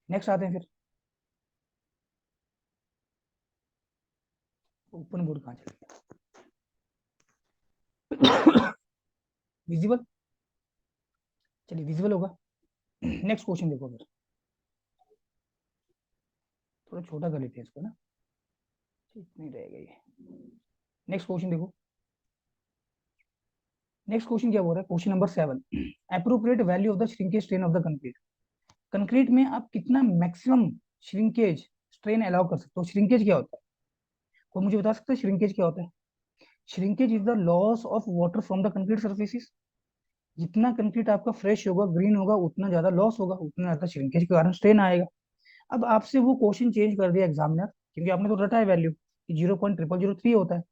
नेक्स्ट आते हैं फिर। ओपन बोर्ड कहाँ चले गया? विजिबल, चलिए विजिबल होगा। नेक्स्ट क्वेश्चन देखो फिर, थोड़ा छोटा कर लेते हैं इसको ना, इतनी रहेगा ये। नेक्स्ट क्वेश्चन देखो, नेक्स्ट क्वेश्चन क्या बोल रहा है, question number 7, appropriate value of the shrinkage strain of the concrete. Concrete में आप कितना मैक्सिमम श्रिंकेज स्ट्रेन अलाउ कर सकते हो? श्रिंकेज क्या होता है, कोई मुझे बता सकता है श्रिंकेज क्या होता है? Shrinkage is the loss of water from the concrete surfaces. जितना कंक्रीट आपका फ्रेश होगा, ग्रीन होगा, उतना ज्यादा लॉस होगा, उतना ज्यादा श्रिंकेज के कारण स्ट्रेन आएगा। अब आपसे वो क्वेश्चन चेंज कर दिया एग्जामिनर, क्योंकि आपने तो रटा है वैल्यू 0.0003 होता है,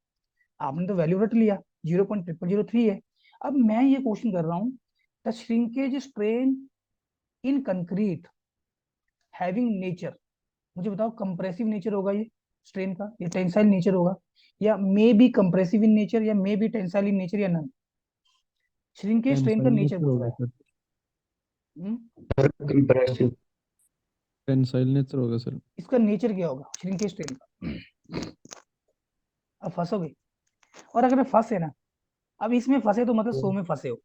आपने तो वैल्यू रट लिया 0.0003 है। अब मैं ये क्वेश्चन कर रहा हूँ, the shrinkage strain in concrete having nature, मुझे बताओ कंप्रेसिव नेचर होगा ये स्ट्रेन का, या टेंसाइल नेचर होगा, या may be compressive in nature, या may be tensile in nature, या नन? श्रिंकेज स्ट्रेन का टेंसाइल नेचर नेचर पूछ रहा होगा है। Sir, compressive. टेंसाइल नेचर होगा सर। इसका नेचर क्या होगा श्रिंकेज स्ट्रेन का? अब फंसोगे, और अगर फंसे ना, अब इसमें फंसे तो मतलब 100 में फंसे हो,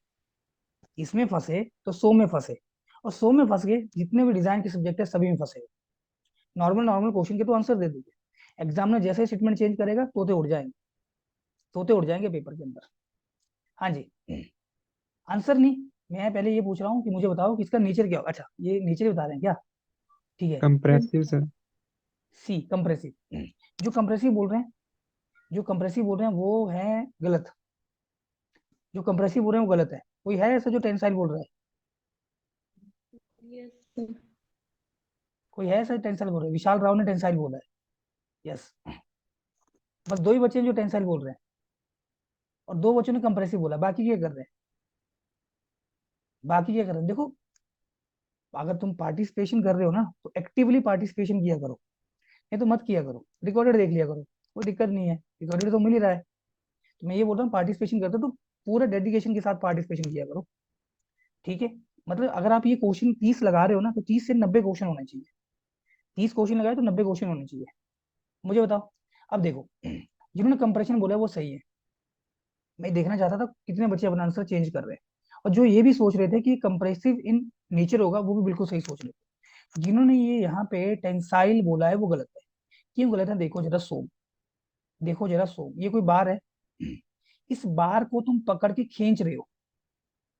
इसमें फंसे तो 100 में फंसे, और 100 में फंस गए, जितने भी डिजाइन के सब्जेक्ट है सभी में फंसे हो। नॉर्मल नॉर्मल क्वेश्चन के तो आंसर दे दोगे, एग्जामिनर जैसे स्टेटमेंट चेंज करेगा तोते उड़ जाएंगे, तोते उड़ जाएंगे पेपर के अंदर। हाँ जी, आंसर नहीं, मैं पहले ये पूछ रहा हूँ कि मुझे बताओ कि इसका नेचर क्या होगा। अच्छा, ये नेचर बता रहे हैं क्या? ठीक है, कंप्रेसिव सर। सी कंप्रेसिव। जो कंप्रेसिव बोल रहे हैं, जो कंप्रेसिव बोल रहे हैं वो है गलत, जो कंप्रेसिव बोल रहे हैं वो गलत है। कोई है ऐसा जो टेंसाइल बोल रहा है? Yes sir. कोई है ऐसा टेंसाइल बोल रहा है? विशाल राव ने टेंसाइल बोला है, यस। बस दो ही बच्चे हैं जो टेंसाइल बोल रहे हैं, और दो बच्चों ने कंप्रेसिव बोला, बाकी क्या कर रहे हैं? बाकी क्या कर रहे हैं देखो, अगर तुम पार्टिसिपेशन कर रहे हो ना तो एक्टिवली पार्टिसिपेशन किया करो, नहीं तो मत किया करो, रिकॉर्डेड देख लिया करो, कोई दिक्कत नहीं है, रिकॉर्डेड तो मिल ही रहा है। तो मैं ये बोल रहा हूँ पार्टिसिपेशन करते हो तो पूरे डेडिकेशन के साथ पार्टिसिपेशन किया करो। ठीक है, मतलब अगर आप ये क्वेश्चन 30 लगा रहे हो ना, तो 30 से 90 क्वेश्चन होने चाहिए। 30 क्वेश्चन लगाए तो 90 क्वेश्चन होने चाहिए। मुझे बताओ, अब देखो जिन्होंने कंप्रेशन बोला वो सही है, मैं देखना चाहता था कितने बच्चे अपना आंसर चेंज कर रहे हैं, और जो ये भी सोच रहे थे कि कंप्रेसिव इन नेचर होगा वो भी बिल्कुल सही सोच रहे थे। जिन्होंने ये यहाँ पे टेंसाइल बोला है वो गलत है। क्यों गलत है? देखो जरा सोम, देखो जरा सोम, ये कोई बार है, इस बार को तुम पकड़ के खींच रहे हो,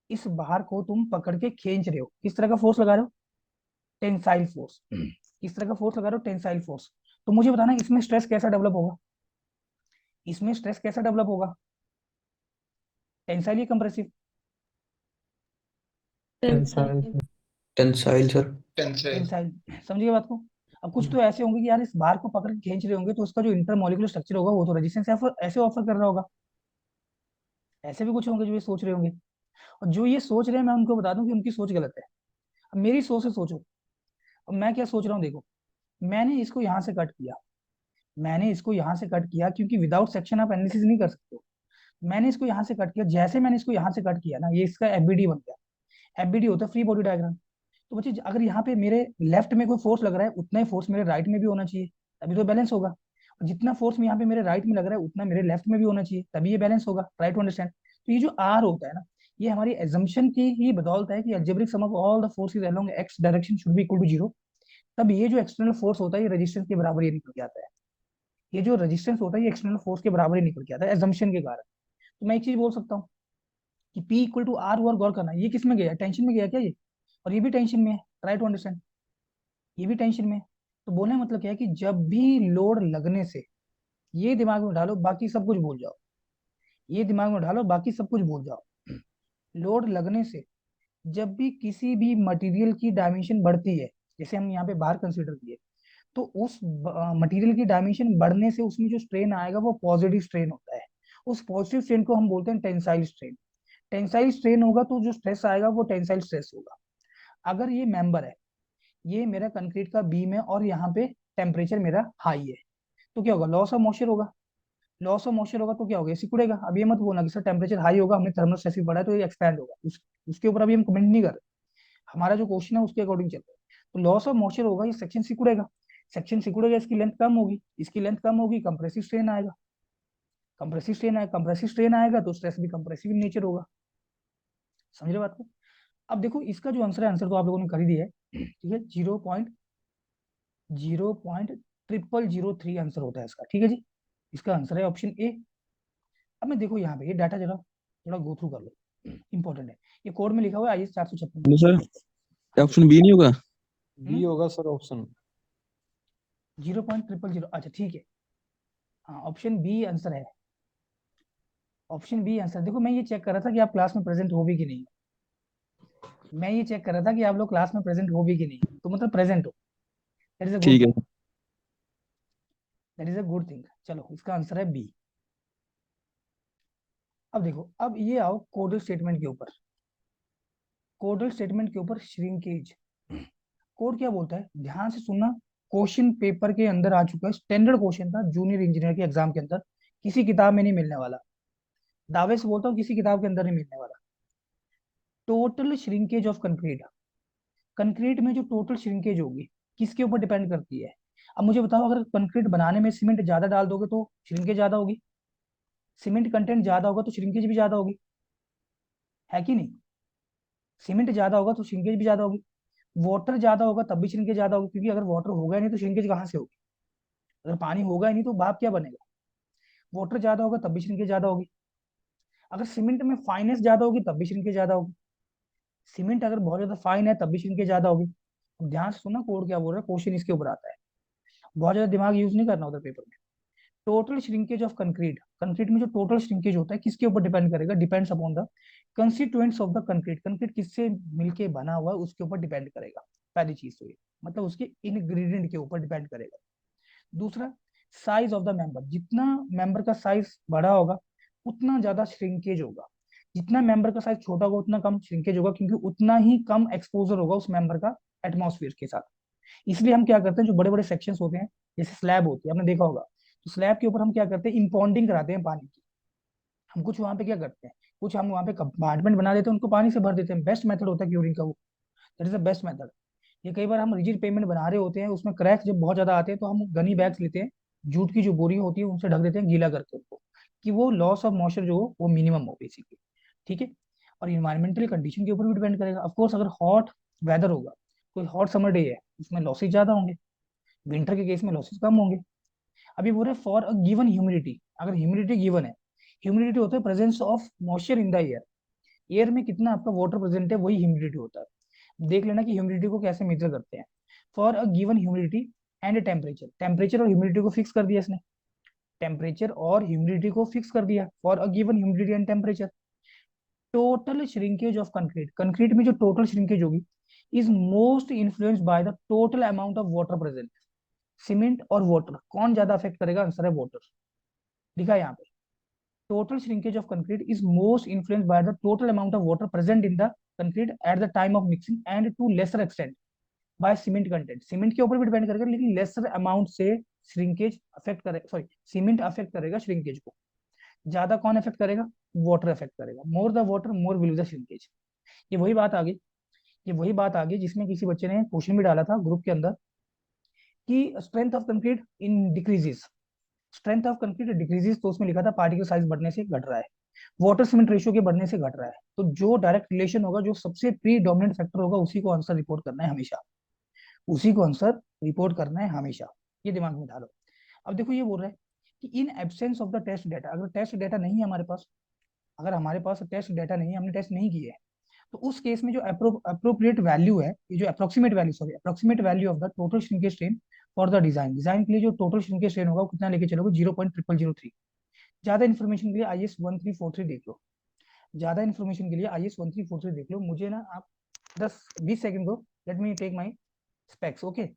इस बार को तुम पकड़ के खींच रहे हो, किस तरह का फोर्स लगा रहे हो? Tensile force. किस तरह का फोर्स लगा रहे हो? Tensile force. तो मुझे बताना इसमें स्ट्रेस कैसा डेवलप होगा, इसमें स्ट्रेस कैसा डेवलप होगा, टेंसाइल या compressive? Tensile tensile. Tensile sir. Tensile. समझिए बात को। अब कुछ तो ऐसे होंगे कि यार इस बार को पकड़ के खींच रहे होंगे, तो उसका जो इंटरमोलिकुलर स्ट्रक्चर होगा वो तो रेजिस्टेंस ऐसे ऑफर कर रहा होगा। ऐसे भी कुछ होंगे जो ये सोच रहे होंगे, और जो ये सोच रहे हैं मैं उनको बता दूं कि उनकी सोच गलत है। अब मेरी सोच से सोचो, अब मैं क्या सोच रहा हूँ देखो, मैंने इसको यहाँ से कट किया, मैंने इसको यहाँ से कट किया, क्योंकि विदाउट सेक्शन आप एनालिसिस नहीं कर सकते हो। मैंने इसको यहाँ से कट किया, जैसे मैंने इसको यहाँ से कट किया ना, ये इसका एफबीडी बन गया। एफबीडी होता है फ्री बॉडी डायग्राम। तो बच्चे अगर यहाँ पे मेरे लेफ्ट में कोई फोर्स लग रहा है, उतना ही फोर्स मेरे राइट में भी होना चाहिए, तभी तो बैलेंस होगा। और जितना फोर्स यहाँ पे मेरे राइट में लग रहा है उतना मेरे लेफ्ट में भी होना चाहिए, तभी ये बैलेंस होगा। Try to understand. तो ये जो आर होता है ना, ये हमारी एजम्पशन की ही बदौलत है कि algebraic sum of all the forces along x direction should be equal to 0। तब ये जो एक्सटर्नल फोर्स होता है ये रेजिस्टेंस के बराबर ही निकल के आता है, ये जो रेजिस्टेंस होता है ये एक्सटर्नल फोर्स के बराबर ही निकल के आता है एजम्पशन के कारण। तो मैं एक चीज बोल सकता हूँ कि P इक्वल टू आर, और गौर करना ये किस में गया, टेंशन में गया क्या ये? और ये भी टेंशन में है, ट्राई टू अंडरस्टैंड, ये भी टेंशन में है। तो बोलने का मतलब क्या है कि जब भी लोड लगने से, ये दिमाग में डालो बाकी सब कुछ भूल जाओ, ये दिमाग में डालो बाकी सब कुछ भूल जाओ, लोड लगने से जब भी किसी भी मटेरियल की डायमेंशन बढ़ती है, जैसे हम यहाँ पे बार कंसीडर किए, तो उस मटेरियल की डायमेंशन बढ़ने से उसमें जो स्ट्रेन आएगा वो पॉजिटिव स्ट्रेन होता है, उस पॉजिटिव स्ट्रेन को हम बोलते हैं टेंसाइल स्ट्रेन। टेंसाइल स्ट्रेन होगा तो जो स्ट्रेस आएगा वो टेंसाइल स्ट्रेस होगा। अगर ये मेंबर है, ये मेरा कंक्रीट का बीम है और यहाँ पे टेम्परेचर मेरा हाई है, तो क्या होगा, लॉस ऑफ मॉइस्चर होगा। लॉस ऑफ मॉइस्चर होगा तो क्या होगा, ये सिकुड़ेगा। अब ये मत बोलना कि सर टेम्परेचर हाई होगा, हमने थर्मल स्ट्रेस भी पढ़ा है तो ये एक्सपैंड होगा, उसके ऊपर अभी हम कमेंट नहीं कर रहे, हमारा जो क्वेश्चन है उसके अकॉर्डिंग चल रहा है। तो लॉस ऑफ मॉइस्चर होगा, ये सेक्शन सिकुड़ेगा। सेक्शन सिकुड़ेगा, इसकी लेंथ कम होगी, इसकी लेंथ कम होगी, कंप्रेसिव स्ट्रेन आएगा। कंप्रेसिव स्ट्रेन आएगा, कंप्रेसिव स्ट्रेन आएगा तो स्ट्रेस भी कंप्रेसिव नेचर होगा। समझ रहे बात को। अब देखो इसका जो आंसर है, आंसर तो आप लोगों ने कर ही दिया है, ठीक है। 0.00003 आंसर होता है इसका, ठीक है जी। इसका आंसर है ऑप्शन ए। अब मैं देखो यहाँ पे ये डाटा जरा थोड़ा गो थ्रू कर लो, इंपॉर्टेंट है। ये कोड में लिखा हुआ है IS 456। Hello sir, option B नहीं होगा? बी होगा सर ऑप्शन। 0.000, अच्छा ठीक है, हाँ ऑप्शन बी आंसर है। Option B answer. देखो मैं ये चेक कर रहा था कि आप क्लास में प्रेजेंट हो भी कि नहीं, मैं ये चेक कर रहा था कि आप लोग क्लास में प्रेजेंट हो भी कि नहीं, तो मतलब प्रेजेंट हो, दैट इज अ गुड ठीक है। Thing, that is a good thing. चलो इसका आंसर है बी। अब देखो, अब ये आओ कोडल स्टेटमेंट के ऊपर। कोडल स्टेटमेंट के ऊपर श्रिंकेज। कोड क्या बोलता है, ध्यान से सुनना। क्वेश्चन पेपर के अंदर आ चुका है, स्टैंडर्ड क्वेश्चन था जूनियर इंजीनियर के एग्जाम के अंदर, किसी किताब में नहीं मिलने वाला, दावे से बोलता हूँ किसी किताब के अंदर नहीं मिलने वाला। Total shrinkage of concrete, concrete में जो टोटल श्रिंकेज होगी किसके ऊपर डिपेंड करती है। अब मुझे बताओ, अगर कंक्रीट बनाने में सीमेंट ज्यादा डाल दोगे तो श्रिंकेज ज्यादा होगी, सीमेंट कंटेंट ज्यादा होगा तो श्रिंकेज भी ज्यादा होगी, है कि नहीं। सीमेंट ज्यादा होगा तो श्रिंकेज भी ज्यादा होगी। वाटर ज्यादा होगा तब भी श्रिंकेज ज्यादा होगी, क्योंकि अगर वाटर होगा ही नहीं तो श्रिंकेज कहाँ से होगी, अगर पानी होगा ही नहीं तो भाप क्या बनेगा। वाटर ज्यादा होगा तब भी श्रिंकेज ज्यादा होगी। अगर सीमेंट में फाइनेस ज्यादा होगी तब भी श्रिंकेज ज्यादा होगी। सीमेंट अगर बहुत ज्यादा फाइन है तब भी श्रिंकेज ज्यादा होगी। अब ध्यान से सुनना कोड क्या बोल रहा है, क्वेश्चन इसके ऊपर आता है, बहुत ज्यादा दिमाग यूज नहीं करना उधर पेपर में। Total shrinkage of concrete, concrete में जो टोटल श्रिंकेज होता है किसके ऊपर डिपेंड करेगा, depends upon the constituents of the concrete, concrete किससे मिलके बना हुआ है उसके ऊपर डिपेंड करेगा। पहली चीज तो ये, मतलब उसके इंग्रेडिएंट के ऊपर डिपेंड करेगा। दूसरा, साइज ऑफ द मेंबर, जितना मेंबर का साइज बड़ा होगा उतना ज्यादा श्रिंकेज होगा, जितना मेंबर का साइज छोटा होगा उतना कम श्रिंकेज होगा, क्योंकि उतना ही कम एक्सपोजर होगा उस मेंबर का एटमॉस्फेयर के साथ। इसलिए हम क्या करते हैं, जो बड़े बड़े सेक्शंस होते हैं, जैसे स्लैब होती है, आपने देखा होगा, तो स्लैब के ऊपर हम क्या करते हैं, इंपॉन्डिंग कराते हैं पानी की। हम कुछ वहां पे क्या करते हैं, कुछ हम वहां पे कंपार्टमेंट बना देते हैं, उनको पानी से भर देते हैं, बेस्ट मेथड होता है क्यूरिंग का वो, that is the best method. ये कई बार हम रिजिड पेमेंट बना रहे होते हैं, उसमें क्रैक्स जब बहुत ज्यादा आते हैं तो हम गनी बैग्स लेते हैं, जूट की जो बोरी होती है उनसे ढक देते हैं गीला करके उनको, कि वो लॉस ऑफ मॉइस्चर जो हो वो मिनिमम हो बेसिकली, ठीक है। और इन्वायरमेंटल कंडीशन के ऊपर भी डिपेंड करेगा ऑफकोर्स। अगर हॉट वेदर होगा, कोई हॉट समर डे है, उसमें लॉसेज ज्यादा होंगे, विंटर के केस में लॉसेज कम होंगे। अभी बोल रहे फॉर अ गिवन ह्यूमिडिटी, अगर ह्यूमिडिटी गिवन है, ह्यूमिडिटी होता है presence of moisture in the air, air में कितना आपका वाटर प्रेजेंट है वही ह्यूमिडिटी होता है। देख लेना कि ह्यूमिडिटी को कैसे मेजर करते हैं। For a given humidity and temperature, temperature और ह्यूमिडिटी को फिक्स कर दिया इसने, टेम्परेचर और ह्यूमिडिटी को फिक्स कर दिया for a given humidity and temperature. Total shrinkage of concrete, concrete में जो टोटल श्रिंकेज होगी is most influenced by the total amount of water present. Cement और वाटर कौन ज्यादा अफेक्ट करेगा, आंसर है वाटर, लिखा है यहाँ पे। Total shrinkage of concrete is most influenced by the total amount of water present in the concrete at the time of mixing and to lesser extent by cement content. Cement के ऊपर भी depend करेगा, लेकिन lesser amount से shrinkage affect करेगा, sorry cement affect करेगा shrinkage को, ज्यादा कौन अफेक्ट करेगा, वाटर अफेक्ट करेगा, more the water more will the shrinkage. ये वही बात आ गई, ये वही बात आ गई जिसमें किसी बच्चे ने क्वेश्चन भी डाला था ग्रुप के अंदर कि strength of concrete in decreases, strength of concrete decreases, तो उसमें लिखा था पार्टिकल साइज बढ़ने से घट रहा है, वाटर सीमेंट रेशियो के बढ़ने से घट रहा है। तो जो डायरेक्ट रिलेशन होगा, जो सबसे प्री डोमिनेंट फैक्टर होगा, उसी को आंसर रिपोर्ट करना है हमेशा, उसी को आंसर रिपोर्ट करना है हमेशा, ये दिमाग में डालो। अब देखो ये बोल रहा है कि in absence of the test data, अगर टेस्ट डाटा नहीं है हमारे पास, अगर हमारे पास टेस्ट डाटा नहीं है, हमने टेस्ट नहीं किए है, तो उस केस में जो अप्रोप्रिएट वैल्यू है, ये जो approximate value, sorry approximate value of the total shrinkage strain for the design, design के लिए जो टोटल श्रिंकेज स्ट्रेन होगा वो कितना लेके चलोगे, 0.0003। ज्यादा इन्फॉर्मेशन के लिए IS 1343 देख लो, ज्यादा इन्फॉर्मेशन के लिए IS 1343 देख लो। मुझे ना आप 10-20 सेकंड दो, let me take my specs, okay.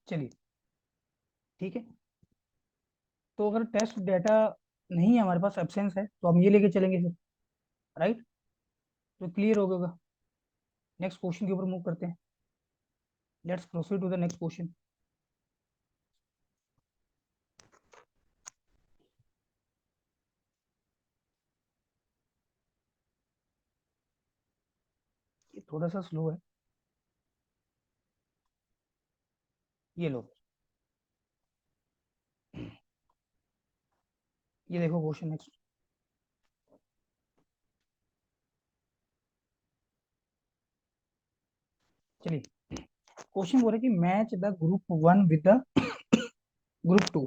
चलिए ठीक है। तो अगर टेस्ट डाटा नहीं है हमारे पास, एब्सेंस है, तो हम ये लेके चलेंगे फिर, राइट। तो क्लियर हो गया। नेक्स्ट क्वेश्चन के ऊपर मूव करते हैं। Let's proceed to the next question. ये थोड़ा सा स्लो है, ये लो। ये देखो क्वेश्चन नेक्स्ट। चलिए, क्वेश्चन बोल रहे कि match the group one with the group two.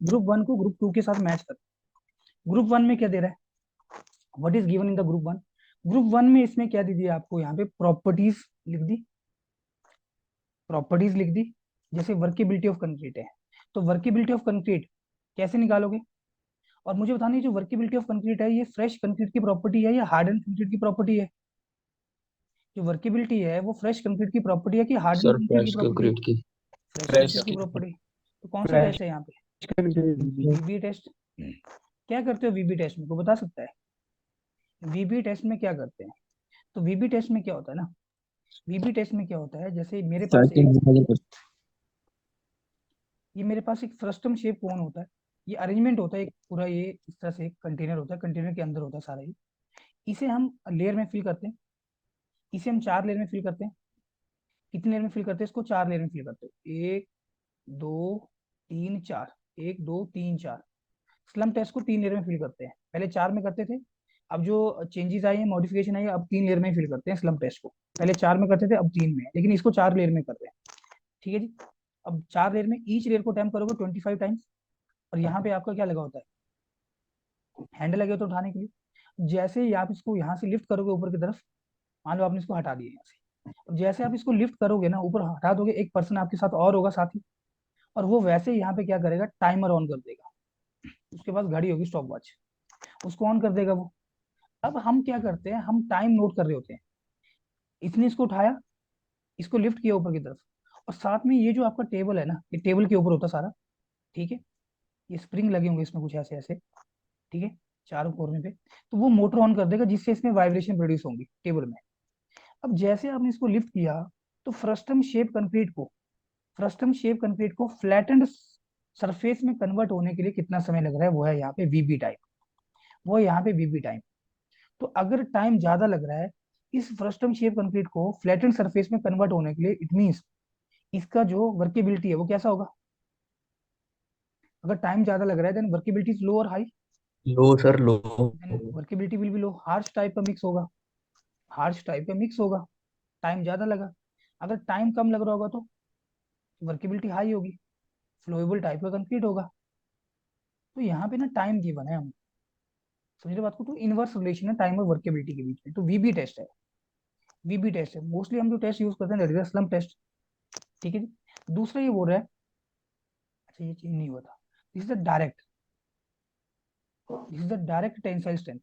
Group one को ग्रुप टू के साथ मैच कर। ग्रुप वन में क्या दे रहा है, what is given in the group one. Group one में इसमें क्या दीजिए आपको, यहाँ पे प्रॉपर्टीज लिख दी, प्रॉपर्टीज लिख दी। जैसे वर्केबिलिटी ऑफ कंक्रीट है, तो वर्केबिलिटी ऑफ कंक्रीट कैसे निकालोगे। और मुझे बतानी है, जो वर्केबिलिटी ऑफ कंक्रीट है, ये फ्रेश कंक्रीट की प्रॉपर्टी है या हार्डन कंक्रीट की प्रॉपर्टी है। जो वर्केबिलिटी है वो फ्रेश कंक्रीट की प्रॉपर्टी है कि हार्डन सर कंक्रीट की फ्रेश प्रॉपर्टी है। कंक्रीट की। फ्रेश फ्रेश कंक्रीट की की। प्रॉपर्टी। तो कौन सा फ्रेश टेस्ट है यहाँ पे, कंक्रीट। वीबी टेस्ट। क्या करते हो वीबी टेस्ट में, को बता सकता है। वीबी टेस्ट में क्या करते हैं, तो वीबी टेस्ट में क्या होता है ना, वीबी टेस्ट में क्या होता है, जैसे मेरे पास एक, ये मेरे पास एक फ्रस्टम शेप कोन होता है। ये अरेंजमेंट होता है एक पूरा, ये इस तरह से एक कंटेनर होता है, कंटेनर के अंदर होता है सारा ये। इसे हम लेयर में फिल करते हैं, इसे हम 4 लेयर में फिल करते हैं। कितने लेयर में फिल करते हैं इसको, 4 लेयर में फिल करते हैं। 1 2 3 4, 1 2 3 4। स्लम टेस्ट को 3 लेयर में फिल करते हैं, पहले 4 में करते थे। अब जो चेंजेस आए हैं, मॉडिफिकेशन आई है, अब 3 लेयर में फिल करते हैं स्लम टेस्ट को। पहले 4 में करते थे, अब 3 में, लेकिन इसको 4 लेयर में कर रहे हैं। ठीक है जी। अब 4 लेयर में ईच लेयर को टाइम करोगे 25 टाइम्स। और यहाँ पे आपका क्या लगा होता है, हैंडल लगे होते हैं उठाने के लिए। जैसे ही आप इसको यहाँ से लिफ्ट करोगे ऊपर की तरफ, मान लो आपने इसको हटा दिया यहाँ से, अब जैसे आप इसको लिफ्ट करोगे ना, ऊपर हटा दोगे, एक पर्सन आपके साथ और होगा साथी, और वो वैसे ही यहाँ पे क्या करेगा, टाइमर ऑन कर देगा। उसके पास घड़ी होगी, स्टॉप वॉच, उसको ऑन कर देगा वो। अब हम क्या करते हैं, हम टाइम नोट कर रहे होते हैं। इसने इसको उठाया, इसको लिफ्ट किया ऊपर की तरफ, और साथ में ये जो आपका टेबल है ना, ये टेबल के ऊपर होता सारा। ठीक है, ये स्प्रिंग लगे होंगे इसमें कुछ ऐसे ऐसे। ठीक है, चारों कोने पे। तो वो मोटर ऑन कर देगा, जिससे इसमें वाइब्रेशन प्रोड्यूस होंगी टेबल में। अब जैसे आपने इसको लिफ्ट किया, तो फ्रस्टम शेप कंक्रीट को फ्लैटेंड सरफेस में कन्वर्ट होने के लिए कितना समय लग रहा है, वो है यहाँ पे वीबी टाइम। वो है यहाँ पे वीबी टाइम। तो अगर टाइम ज्यादा लग रहा है इस फ्रस्टम शेप कंक्रीट को फ्लैटेंड सरफेस में कन्वर्ट होने के लिए, इट मींस इसका जो वर्केबिलिटी है वो कैसा होगा। अगर टाइम ज्यादा लग रहा है, देन वर्केबिलिटी इज लो और high. Low sir low. Then workability will be low, harsh type का मिक्स होगा, हार्श टाइप का मिक्स होगा। टाइम ज्यादा लगा। अगर टाइम कम लग रहा होगा तो वर्केबिलिटी हाई होगी, फ्लोएबल टाइप का कंक्रीट होगा। तो यहाँ पे ना टाइम गिवन है, हम समझ रहे बात को। तो इनवर्स रिलेशन है टाइम और वर्केबिलिटी के बीच में, तो वीबी टेस्ट है। वीबी टेस्ट है मोस्टली हम जो टेस्ट यूज करते हैं, दैट इज स्लम टेस्ट। ठीक है जी। दूसरा ये बोल रहा है, अच्छा ये चीज नहीं हुआ था, this is the direct, this is the direct tensile strength.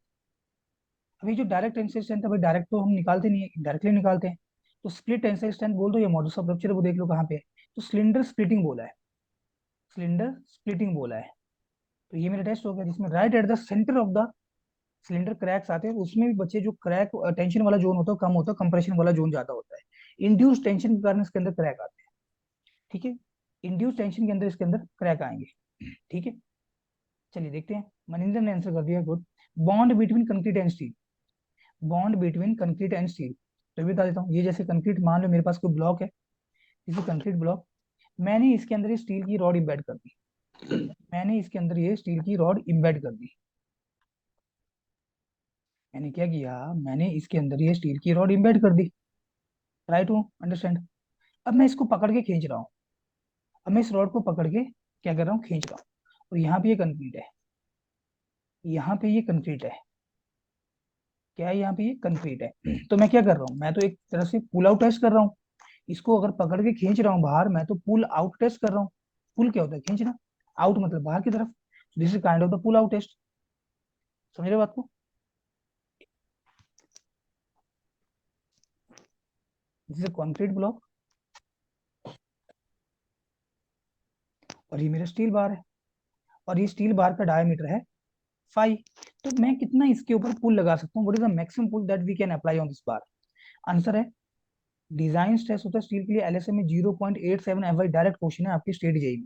अभी जो डायरेक्ट टेंसाइल स्ट्रेंथ है भाई, डायरेक्ट तो हम निकालते नहीं है, डायरेक्टली निकालते हैं। तो स्प्लिट टेंसाइल स्ट्रेंथ बोल दो या मॉडुलस ऑफ रप्चर, वो देख लो कहाँ पे है। तो सिलेंडर स्प्लिटिंग बोला है, सिलेंडर स्प्लिटिंग बोला है। तो ये मेरा टेस्ट हो गया, जिसमें right at the centre of the cylinder cracks आते हैं। उसमें भी बच्चे जो क्रैक टेंशन वाला जोन होता है कम होता है, कंप्रेशन वाला जोन ज्यादा होता है। इंड्यूस टेंशन के कारण इसके अंदर क्रैक आते हैं। ठीक है, इंड्यूस टेंशन के अंदर इसके अंदर क्रैक आएंगे। ठीक है, चलिए देखते हैं। मनिंदर ने आंसर कर दिया, good. Bond between concrete and steel, bond between concrete and steel. तो भी बता देता हूँ, ये जैसे कंक्रीट, मान लो मेरे पास कोई ब्लॉक है, जैसे कंक्रीट ब्लॉक, मैंने इसके अंदर ये स्टील की रॉड इम्बेड कर दी, मैंने इसके अंदर ये स्टील की रॉड इम्बेड कर दी। मैंने क्या किया, मैंने इसके अंदर ये स्टील की रॉड इम्बेड कर दी। Try to understand. अब मैं इसको पकड़ के खींच रहा हूँ, अब मैं इस रॉड को पकड़ के क्या कर रहा हूँ, खींच रहा हूँ। और यहाँ पे ये कंक्रीट है, यहाँ पे ये कंक्रीट है, क्या है यहाँ पे, ये कंक्रीट है। तो मैं क्या कर रहा हूँ, मैं तो एक तरह से पुल आउट टेस्ट कर रहा हूँ। इसको अगर पकड़ के खींच रहा हूँ बाहर, मैं तो पुल आउट टेस्ट कर रहा हूँ। पुल क्या होता है, खींचना, आउट मतलब बाहर की तरफ। This is kind of the pull out test. समझ रहे हो बात को। दिस इज कंक्रीट ब्लॉक, और ये मेरा स्टील बार है, और ये स्टील बार का डायमीटर है 5। तो मैं कितना इसके ऊपर पुल लगा सकता हूँ? What is the maximum pull that we can apply on this bar? Answer है, डिजाइन स्ट्रेस होता है स्टील के लिए एलएसए में 0.87 एफ वाई। डायरेक्ट क्वेश्चन है आपकी स्टेट जेई में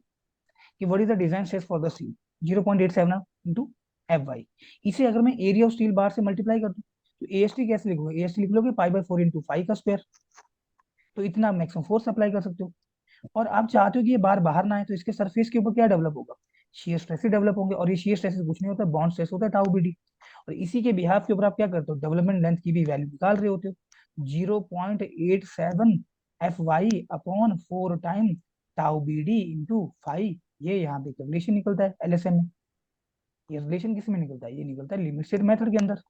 कि what is the design stress for the steel, 0.87 into F Y. इसे अगर मैं एरिया ऑफ स्टील बार से मल्टीप्लाई कर दूं तो एएसटी कैसे लिखोगे? एएसटी लिख लोगे पाई बाय 4 इंटू 5 का स्क्वायर। तो इतना मैक्सिमम फोर्स अप्लाई कर सकते हो। और आप चाहते हो कि ये बार बाहर ना आए, तो इसके सरफेस के ऊपर क्या डेवलप होगा? शियर स्ट्रेसेस डेवलप होंगे, और ये शियर स्ट्रेसेस कुछ नहीं होता, बॉन्ड स्ट्रेस होता है टाउ बीडी। और इसी के बिहाफ के ऊपर आप क्या करते हो? डेवलपमेंट लेंथ की भी वैल्यू निकाल रहे होते हो। 0.87 F Y upon 4 time tau BD into 5, ये यहाँ पे रिलेशन निकलता है एलएसएम में। ये रिलेशन किस में निकलता है? ये निकलता है लिमिट स्टेट मेथड के अंदर।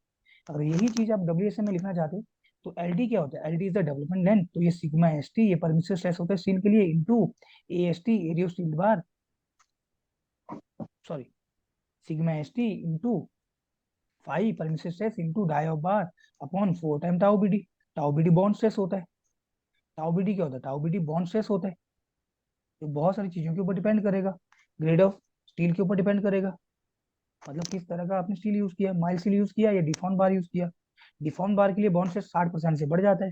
अगर यही चीज आप डब्ल्यूएसएम में लिखना चाहते हो तो एलडी क्या होता है? LD is the development length. तो ये सिग्मा एसटी, ये परमिसिव स्ट्रेस होता है स्टील के लिए, into AST area steel bar, sorry, sigma ST into 5 permissible stress into dia of bar upon 4 time tau BD. Tau BD bond stress होता है। Tau BD क्या होता है? टाउ बीडी बॉन्ड स्ट्रेस होता है। तो बहुत सारी चीजों के ऊपर डिपेंड करेगा, ग्रेड ऑफ स्टील के ऊपर डिपेंड करेगा, मतलब किस तरह का आपने स्टील यूज किया, माइल्ड स्टील यूज किया या डिफॉर्म बार यूज किया। डिफॉर्म बार के लिए बॉन्ड स्ट्रेस 60% से बढ़ जाता है,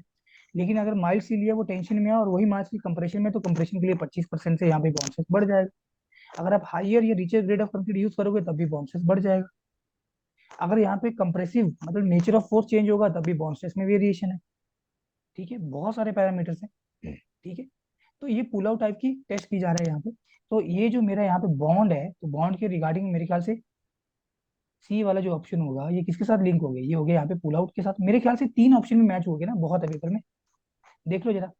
लेकिन अगर माइल्ड स्टील है वो टेंशन में है और वही माइल्ड स्टील कंप्रेशन में, तो कंप्रेशन के लिए 25% से यहाँ पे बॉन्ड स्ट्रेस बढ़ जाएगा। अगर आप हाइयर या richer grade of concrete use करोगे तब भी बॉन्ड स्ट्रेस बढ़ जाएगा। अगर यहाँ पे कंप्रेसिव मतलब नेचर ऑफ फोर्स चेंज होगा तब भी बॉन्ड स्ट्रेस में वेरिएशन है। ठीक है, बहुत सारे पैरामीटर्स हैं। ठीक है, तो ये पुल आउट टाइप की टेस्ट की जा रहा है यहाँ पे। तो ये जो मेरा यहाँ पे बॉन्ड है, तो बॉन्ड के रिगार्डिंग मेरे ख्याल से सी वाला जो ऑप्शन होगा ये किसके साथ लिंक हो गया? ये हो गया यहाँ पे पुल आउट के साथ। मेरे ख्याल से 3 ऑप्शन में मैच हो गए ना, बहुत है पेपर में। देख लो जरा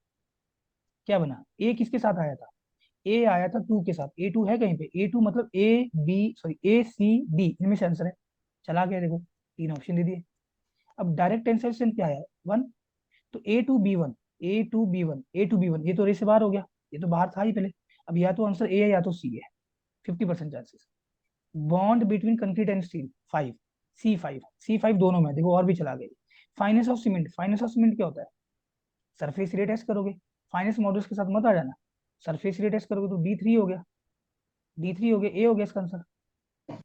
क्या बना। ए किसके साथ आया था? ए आया था 2 के साथ। A2 है कहीं पे? A2 मतलब A C D, इनमें से आंसर है। चला गया देखो, 3 ऑप्शन दे दिए। अब डायरेक्ट टेंसाइल स्ट्रेंथ क्या है? 1। तो A2B1, A2B1, A2B1, ये तो रे से बाहर हो गया, ये तो बाहर था ही पहले। अब या तो आंसर ए है या तो सी है, 50% chances. Bond between concrete and steel 5, C5 दोनों में देखो, और भी चला गया। Finance of cement, finance of cement क्या होता है? सरफेस एरिया टेस्ट करोगे, फाइनेंस मॉडल्स के साथ मत आ जाना। सरफेस एरिया टेस्ट करोगे तो D3 हो गया, D3 हो गया, ए हो गया इसका आंसर।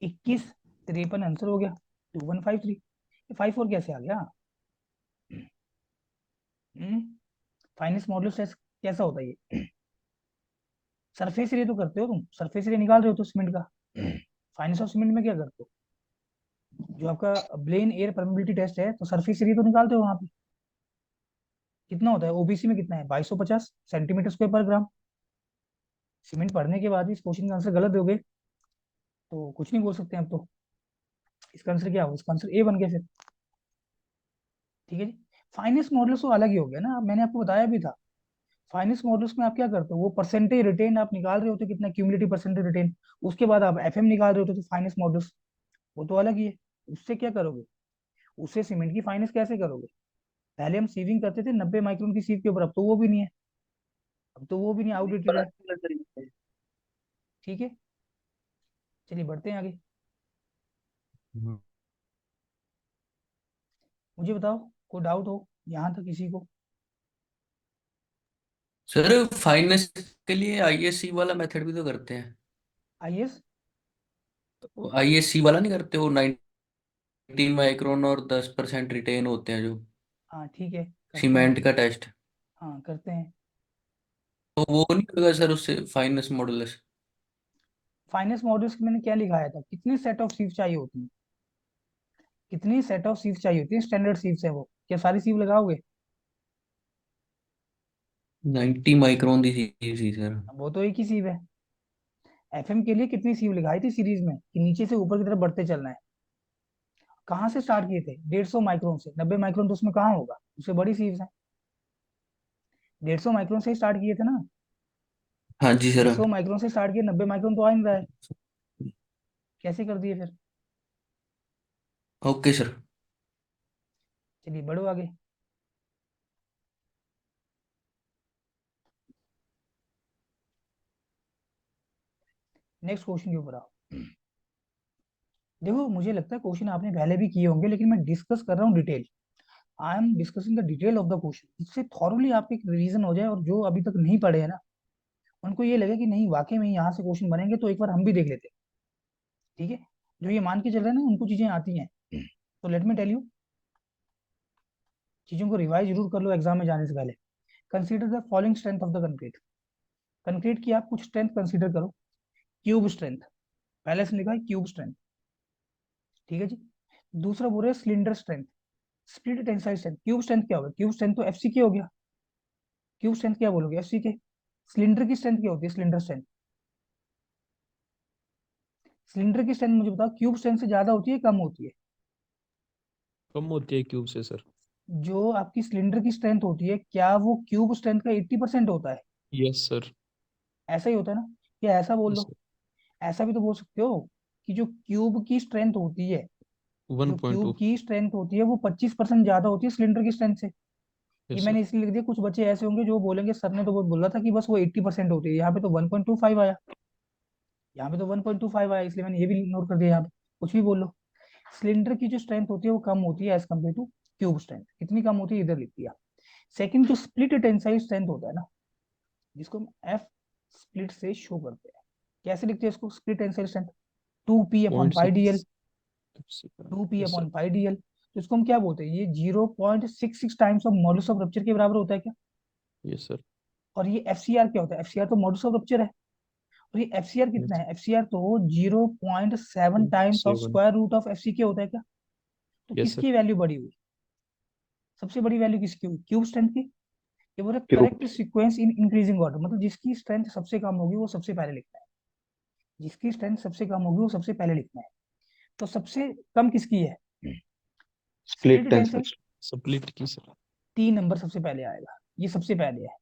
2153 आंसर हो गया, 2153। 54 कैसे आ गया? फाइनेंस मॉडल टेस्ट कैसा होता है ये? सरफेस एरिया तो करते हो तुम, सरफेस एरिया निकाल रहे हो तो सीमेंट का। फाइनेंस ऑफ सीमेंट में क्या करते हो? जो आपका ब्लेन एयर परमेबिलिटी टेस्ट है, तो सरफेस एरिया तो निकालते हो वहां पे। कितना होता है ओबीसी में? कितना है? 2250 सेंटीमीटर स्क्वायर पर ग्राम। सीमेंट पढ़ने के बाद भी इस क्वेश्चन का आंसर गलत दोगे तो कुछ नहीं बोल सकते अब तो। इसका आंसर क्या होगा? इसका आंसर ए बन गया फिर। ठीक है जी। फाइनेंस मॉडल्स तो अलग ही हो गया ना, मैंने आपको बताया भी था। फाइनेंस मॉडल्स में आप क्या करते हो? वो परसेंटेज रिटेन आप निकाल रहे होते हो, कितना क्यूमुलेटिव परसेंटेज रिटेन, उसके बाद आप एफएम निकाल रहे होते हो। तो फाइनेंस मॉडल्स वो तो अलग ही है। उससे क्या करोगे? उससे सीमेंट की फाइनेंस कैसे करोगे? पहले हम सीविंग करते थे 90 माइक्रोन की सीव के ऊपर, अब तो वो भी नहीं है, अब तो वो भी नहीं, आउटडेटेड है। ठीक है, चलिए बढ़ते हैं आगे। मुझे बताओ, कोई डाउट हो यहाँ तक किसी को? सर फाइनेंस के लिए आईएससी वाला मेथड भी तो करते हैं। आईएस, आईएससी वाला नहीं करते, वो 90 माइक्रोन और 10% रिटेन होते हैं जो हाँ ठीक है, करते हैं। सीमेंट का टेस्ट। हाँ करते हैं। तो वो नहीं होगा सर उससे फाइनेंस मॉडल? फाइनेंस मॉडल्स मैंने क्या लिखाया था? कितने सेट ऑफ सीव चाहिए होती है? कितनी सेट ऑफ सीव चाहिए होती है? स्टैंडर्ड सीव्स है वो, क्या सारी सीव लगाओगे? 90 माइक्रोन दी थी सर। वो तो एक ही सीव है। एफएम के लिए कितनी सीव लगाई थी सीरीज में कि नीचे से ऊपर की तरफ बढ़ते चलना है? कहाँ से स्टार्ट किए थे? 150 माइक्रोन से। 90 माइक्रोन तो उसमें कहाँ होगा, उससे बड़ी सीव्स है। 150 माइक्रोन से स्टार्ट किए थे ना। हाँ जी सर। 150 माइक्रोन से स्टार्ट किए, 90 माइक्रोन तो आ नहीं रहा है, कैसे कर दिए फिर? Okay sir. चलिए बढ़ो आगे। नेक्स्ट क्वेश्चन के ऊपर आओ। देखो मुझे लगता है क्वेश्चन आपने पहले भी किए होंगे, लेकिन मैं डिस्कस कर रहा हूँ detail. I am discussing the detail of the question, इससे थॉरोली आपके रिवीजन हो जाए, और जो अभी तक नहीं पढ़े हैं ना उनको ये लगा कि नहीं वाकई में यहाँ से क्वेश्चन बनेंगे, तो एक बार हम भी देख लेते हैं। ठीक है, जो ये मान के चल रहे हैं ना उनको चीजें आती हैं। तो लेट मी टेल यू, चीजों को रिवाइज जरूर कर लो एग्जाम में जाने से पहले। Consider the following strength of the concrete. Concrete की आप कुछ स्ट्रेंथ कंसीडर करो। क्यूब स्ट्रेंथ, पहले से लिखा है क्यूब स्ट्रेंथ। ठीक है जी। दूसरा बोल रहे हैं cylinder strength, split tensile strength. Cube strength क्या होगा? क्यूब स्ट्रेंथ तो एफसी हो गया। क्यूब स्ट्रेंथ क्या बोलोगे? एफसी। सिलेंडर की स्ट्रेंथ क्या होती है? Cylinder strength. सिलेंडर की स्ट्रेंथ मुझे बताओ, क्यूब स्ट्रेंथ से ज्यादा होती है कम होती है? कम होती है क्यूब से सर। जो आपकी सिलेंडर की स्ट्रेंथ होती है, क्या वो क्यूब स्ट्रेंथ का 80% होता है? Yes sir. ऐसा ही होता है ना? या ऐसा बोल यस लो, सर। ऐसा भी तो बोल सकते हो कि जो क्यूब की स्ट्रेंथ होती है, वन जो पॉइंट क्यूब टू की स्ट्रेंथ होती है वो 25% ज्यादा होती है सिलेंडर की स्ट्रेंथ से। ये यस सर। मैंने इसलिए लिख दिया, कुछ बच्चे ऐसे होंगे जो बोलेंगे सर ने तो वो बोला था कि बस वो 80% होती है, यहाँ पे तो 1.25 आया, यहाँ पे तो 1.25 आया, इसलिए मैंने ये भी नोट कर दिया यहाँ पे। कुछ भी बोल लो, सिलेंडर की जो स्ट्रेंथ होती है वो कम होती है as compare to cube strength. कितनी कम होती है इधर लिख दिया। सेकंड, जो स्प्लिट टेंसाइल स्ट्रेंथ होता है ना, जिसको हम एफ स्प्लिट से शो करते हैं, कैसे लिखते हैं इसको? Split tensile strength 2p/πdl, 0.6। Yes सर।2p/πdl। तो इसको हम क्या बोलते हैं? ये 0.66 times of modulus of rupture के बराबर होता है क्या? Yes sir. और ये एफसीआर क्या होता है? एफसीआर तो मॉडुलस ऑफ रप्चर है। और ये एफसीआर कितना यस। है? एफसीआर तो 0.7 times of 7। Square root of FC के होता है क्या? तो यस सर। किसकी वैल्यू बड़ी हुई? सबसे बड़ी वैल्यू किसकी हुई? क्यूब स्ट्रेंथ की। ये बोल रहे cube. Correct sequence in increasing order, मतलब जिसकी स्ट्रेंथ सबसे कम होगी वो सबसे पहले लिखना है। जिसकी स्ट्रेंथ सबसे कम होगी वो सबसे पहले लिखना है। तो सबसे कम किसकी है? Split split tensile. Tensile. Split की सर। 3 नंबर सबसे पहले आएगा, ये सबसे पहले है।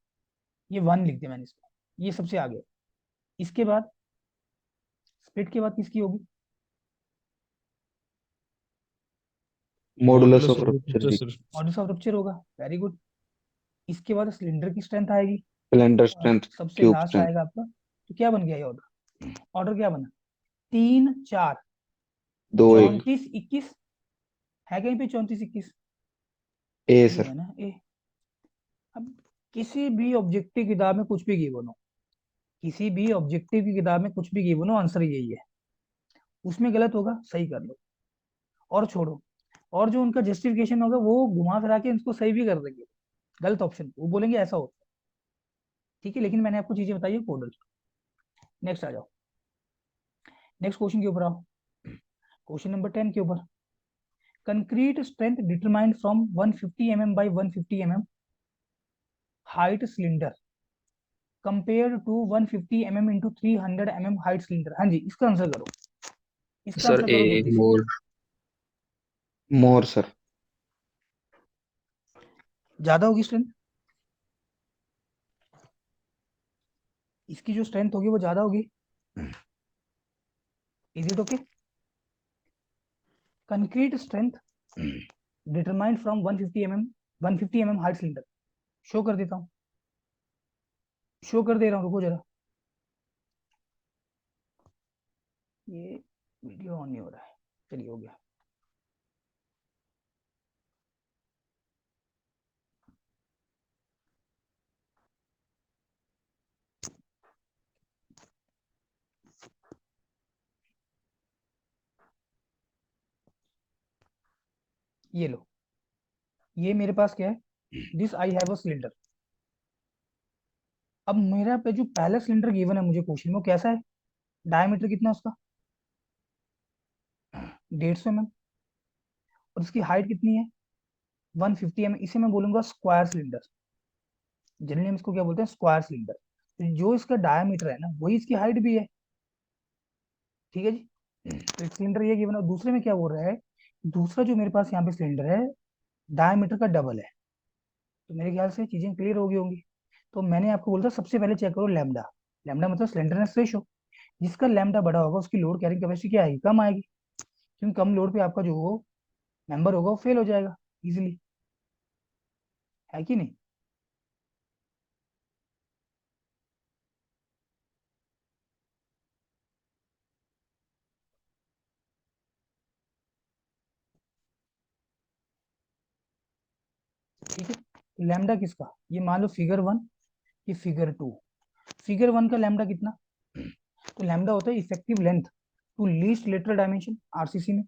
ये 1 लिख दिया मैंने इसमें, ये सबसे आगे। इसके बाद स्प्लिट के बाद किसकी होगी? Modulus modulus of of rupture rupture की। सर। मॉडुलस ऑफ रप्चर होगा, वेरी गुड। इसके बाद सिलेंडर की स्ट्रेंथ आएगी। सिलेंडर और स्ट्रेंथ। सबसे क्यूब लास्ट स्ट्रेंथ। आएगा आपका, तो क्या बन गया ये ऑर्डर? ऑर्डर क्या बना? 3 4 2-1। 34 21। है कहीं पे 34 21? ए ये सर। है ना ए। अब किसी भी ऑब्जेक्टिव किताब में कुछ भी गिवन हो, किसी भी ऑब्जेक्टिव की किताब में कुछ भी गिवन हो, आंसर यही है। उसमें गलत होगा सही कर लो और छोड़ो। और जो उनका जस्टिफिकेशन होगा वो घुमा फिरा के इसको सही भी कर देंगे, गलत ऑप्शन वो बोलेंगे ऐसा होता है। ठीक है, लेकिन मैंने आपको चीजें बताई है कोडल। नेक्स्ट आ जाओ, नेक्स्ट क्वेश्चन के ऊपर आओ। क्वेश्चन नंबर 10 के ऊपर। Concrete strength determined from 150 mm by 150 mm height cylinder compare to 150 mm into 300 mm height cylinder. हाँ जी, इसका आंसर करो, इसका सर आंसर ए। करो जल्दी से। मोर। More sir. ज्यादा होगी स्ट्रेंथ, इसकी जो स्ट्रेंथ होगी वो ज्यादा होगी। Is it okay? Concrete strength determined from 150 mm height cylinder. Show कर देता हूँ, शो कर दे रहा हूँ, रुको जरा। ये वीडियो ऑन नहीं हो रहा है, चलिए हो गया। ये लो, ये मेरे पास क्या है? This I have a cylinder. अब मेरा पे जो पहला सिलेंडर गिवन है मुझे क्वेश्चन में, वो कैसा है? डायमीटर कितना है उसका? 150 mm। और उसकी हाइट कितनी है? 150 mm। इसे मैं बोलूंगा स्क्वायर सिलेंडर। जनरली हम इसको क्या बोलते हैं? Square cylinder. तो जो इसका डायमीटर है ना वही इसकी हाइट भी है। ठीक है जी। तो एक सिलेंडर ये गिवन है। दूसरे में क्या बोल रहा है? दूसरा जो मेरे पास यहाँ पे सिलेंडर है, डायमीटर का डबल है। तो मेरे ख्याल से चीजें क्लियर हो गई होंगी। तो मैंने आपको बोला था सबसे पहले चेक करो लैम्डा। लैम्डा मतलब स्लेंडरनेस रेशो। जिसका लैम्डा बड़ा होगा उसकी लोड कैरिंग कैपेसिटी क्या आएगी? कम आएगी, क्योंकि कम लोड पे आपका जो मेंबर होगा वो फेल हो जाएगा इजिली। है कि नहीं? ठीक है, लैम्डा किसका? ये मान लो फिगर 1, ये फिगर 2। फिगर 1 का लैम्डा कितना, तो लैम्डा होता है effective length to least lateral dimension RCC में,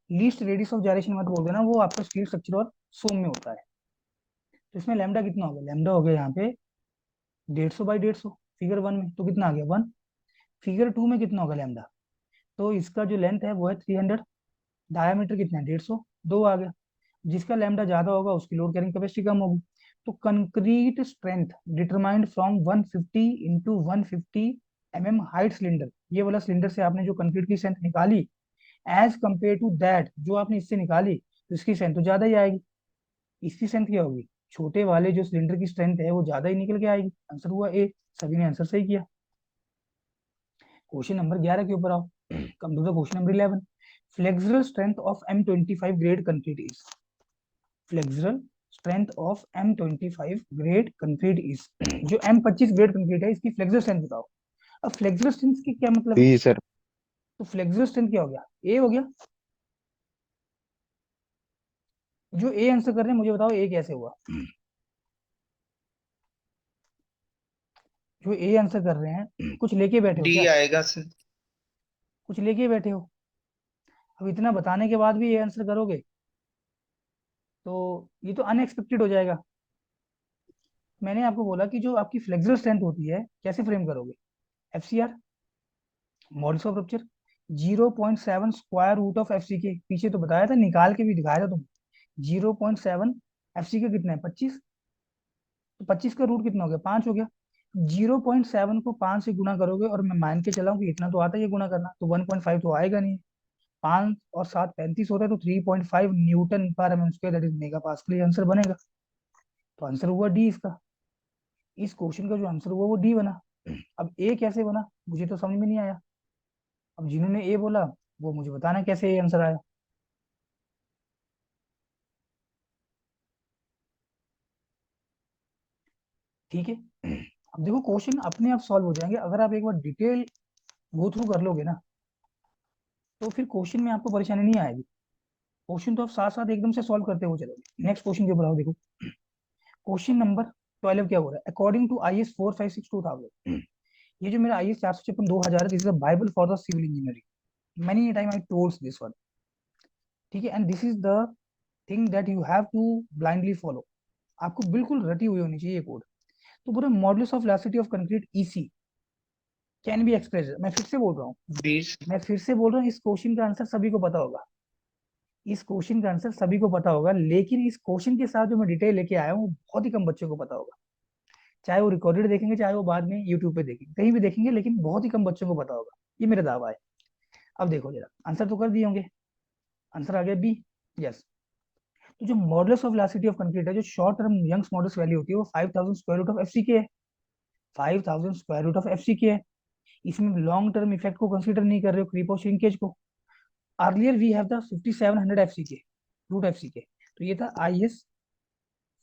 लीस्ट रेडियस ऑफ जाइरेशन मत बोल देना, वो आपका स्टील स्ट्रक्चर और सोम में होता है। तो इसमें लैम्डा कितना हो गया, लैम्डा हो गया यहाँ पे 150/150 फिगर 1 में, तो कितना आ गया 1। फिगर 2 में कितना होगा लैम्डा, तो इसका जो लेंथ है वो है 300, डायमीटर कितना है 150, 2 आ गया। जिसका लैम्डा ज्यादा होगा उसकी लोड कैरिंग कैपेसिटी कम होगी। तो concrete strength determined from 150 into 150 height cylinder, ये वाला सिलेंडर से आपने जो कंक्रीट की स्ट्रेंथ निकाली, एज कंपेयर टू दैट जो आपने इससे निकाली, तो इसकी स्ट्रेंथ तो ज्यादा ही आएगी। इसकी स्ट्रेंथ क्या होगी, छोटे वाले जो सिलेंडर की स्ट्रेंथ है वो ज्यादा ही निकल के आएगी। आंसर हुआ ए, सभी ने आंसर सही किया। क्वेश्चन नंबर 11 के ऊपर आओ। Come to the question number 11। Flexural strength of M25 grade concrete is, flexural strength of M25 grade concrete is, जो M25 ग्रेड कंक्रीट है इसकी फ्लेक्सुरल स्ट्रेंथ बताओ। अब फ्लेक्सुरल स्ट्रेंथ की क्या मतलब है, बी सर। तो फ्लेक्सुरल स्ट्रेंथ क्या हो गया, ए हो गया। जो ए आंसर कर रहे हैं मुझे बताओ ए कैसे हुआ, जो ए आंसर कर रहे हैं कुछ लेके बैठे हो डी क्या, आएगा सर। कुछ लेके बैठे हो। अब इतना बताने के बाद भी ए आंसर करोगे तो ये तो अनएक्सपेक्टेड हो जाएगा। मैंने आपको बोला कि जो आपकी फ्लेक्सुरल स्ट्रेंथ होती है कैसे फ्रेम करोगे, FCR, modulus of rupture, 0.7 square root of F C के, पीछे तो बताया था, निकाल के भी दिखाया था तुम। 0.7 एफ सी के कितना है 25, तो 25 का रूट कितना हो गया 5 हो गया। 0.7 को 5 से गुना करोगे, और मैं मान के चला हूँ कि इतना तो आता ही है गुना करना, तो 1.5 तो आएगा नहीं। 5 और 7 35 होता है, तो 3.5 newton per M square, that is mega pascal, answer बनेगा। तो आंसर हुआ डी इसका। इस क्वेश्चन का जो आंसर हुआ वो डी बना। अब ए कैसे बना मुझे तो समझ में नहीं आया। अब जिन्होंने ए बोला वो मुझे बताना कैसे ए आंसर आया। ठीक है, अब देखो क्वेश्चन अपने आप सॉल्व हो जाएंगे अगर आप एक बार डिटेल गो थ्रू कर लोगे ना, तो फिर क्वेश्चन में आपको परेशानी नहीं आएगी। क्वेश्चन तो आप साथ साथ एकदम से सॉल्व करते हुए चलोगे। नेक्स्ट क्वेश्चन के ऊपर आओ, देखो क्वेश्चन नंबर 12 क्या हो रहा है, अकॉर्डिंग टू IS 456/2000, ये जो मेरा IS 456/2000 है, this is a bible for the civil engineering, many time I told this one. ठीक है, and this is the thing that you have to blindly follow, आपको बिल्कुल रटी हुई होनी चाहिए ये कोड। तो पूरा modulus of velocity of concrete EC can be express, मैं फिर से बोल रहा हूँ, बीस मैं फिर से बोल रहा हूँ, इस क्वेश्चन का आंसर सभी को पता होगा, इस क्वेश्चन का आंसर सभी को पता होगा, लेकिन इस क्वेश्चन के साथ जो मैं डिटेल लेके आया हूँ बहुत ही कम बच्चों को पता होगा। चाहे वो रिकॉर्डेड देखेंगे, चाहे वो बाद में यूट्यूब पे देखेंगे, कहीं भी देखेंगे, लेकिन बहुत ही कम बच्चों को पता होगा, ये मेरा दावा है। अब देखो जरा, आंसर तो कर दिए होंगे, आंसर आ गया बी, यस। तो जो modulus of velocity of concrete है, जो short term Young's modulus value होती है, वो 5000 स्क्वायर रूट ऑफ एफसीके है, 5000 स्क्वायर रूट ऑफ एफसीके है। इसमें लॉन्ग टर्म इफेक्ट को कंसीडर नहीं कर रहे हो, क्रीप और श्रिंकेज को। Earlier we have the 5700 FCK root FCK, तो ये था IS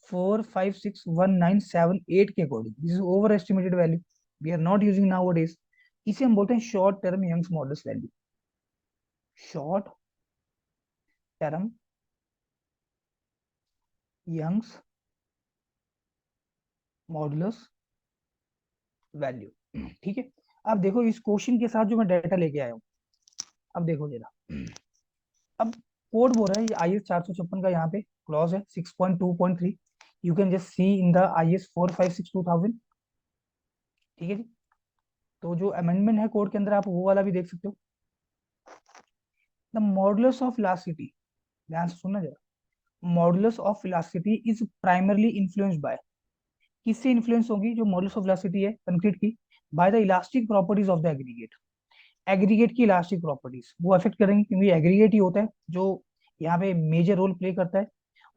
4561978 के according, this is over estimated value, we are not using now days. इसे हम बोलते हैं short term Young's modulus value, short term Young's modulus value. ठीक है, अब देखो इस क्वेश्चन के साथ जो मैं डाटा लेके आया हूँ, अब देखो जरा, अब कोड बोल रहा है, ये IS 456 का यहाँ पे क्लॉज है 6.2.3, you can just see in the IS 456/2000। ठीक है जी, तो जो अमेंडमेंट है कोड के अंदर आप वो वाला भी देख सकते हो। द मॉडुलस ऑफ वेलोसिटी, ध्यान से सुनना जरा, modulus of velocity is primarily influenced by, किससे इन्फ्लुएंस होगी जो मॉडुलस ऑफ वेलोसिटी है कंक्रीट की, by the elastic properties of the aggregate, aggregate की इलास्टिक प्रॉपर्टीज वो अफेक्ट करेंगे, क्योंकि एग्रीगेट ही होता है जो यहाँ पे मेजर रोल प्ले करता है,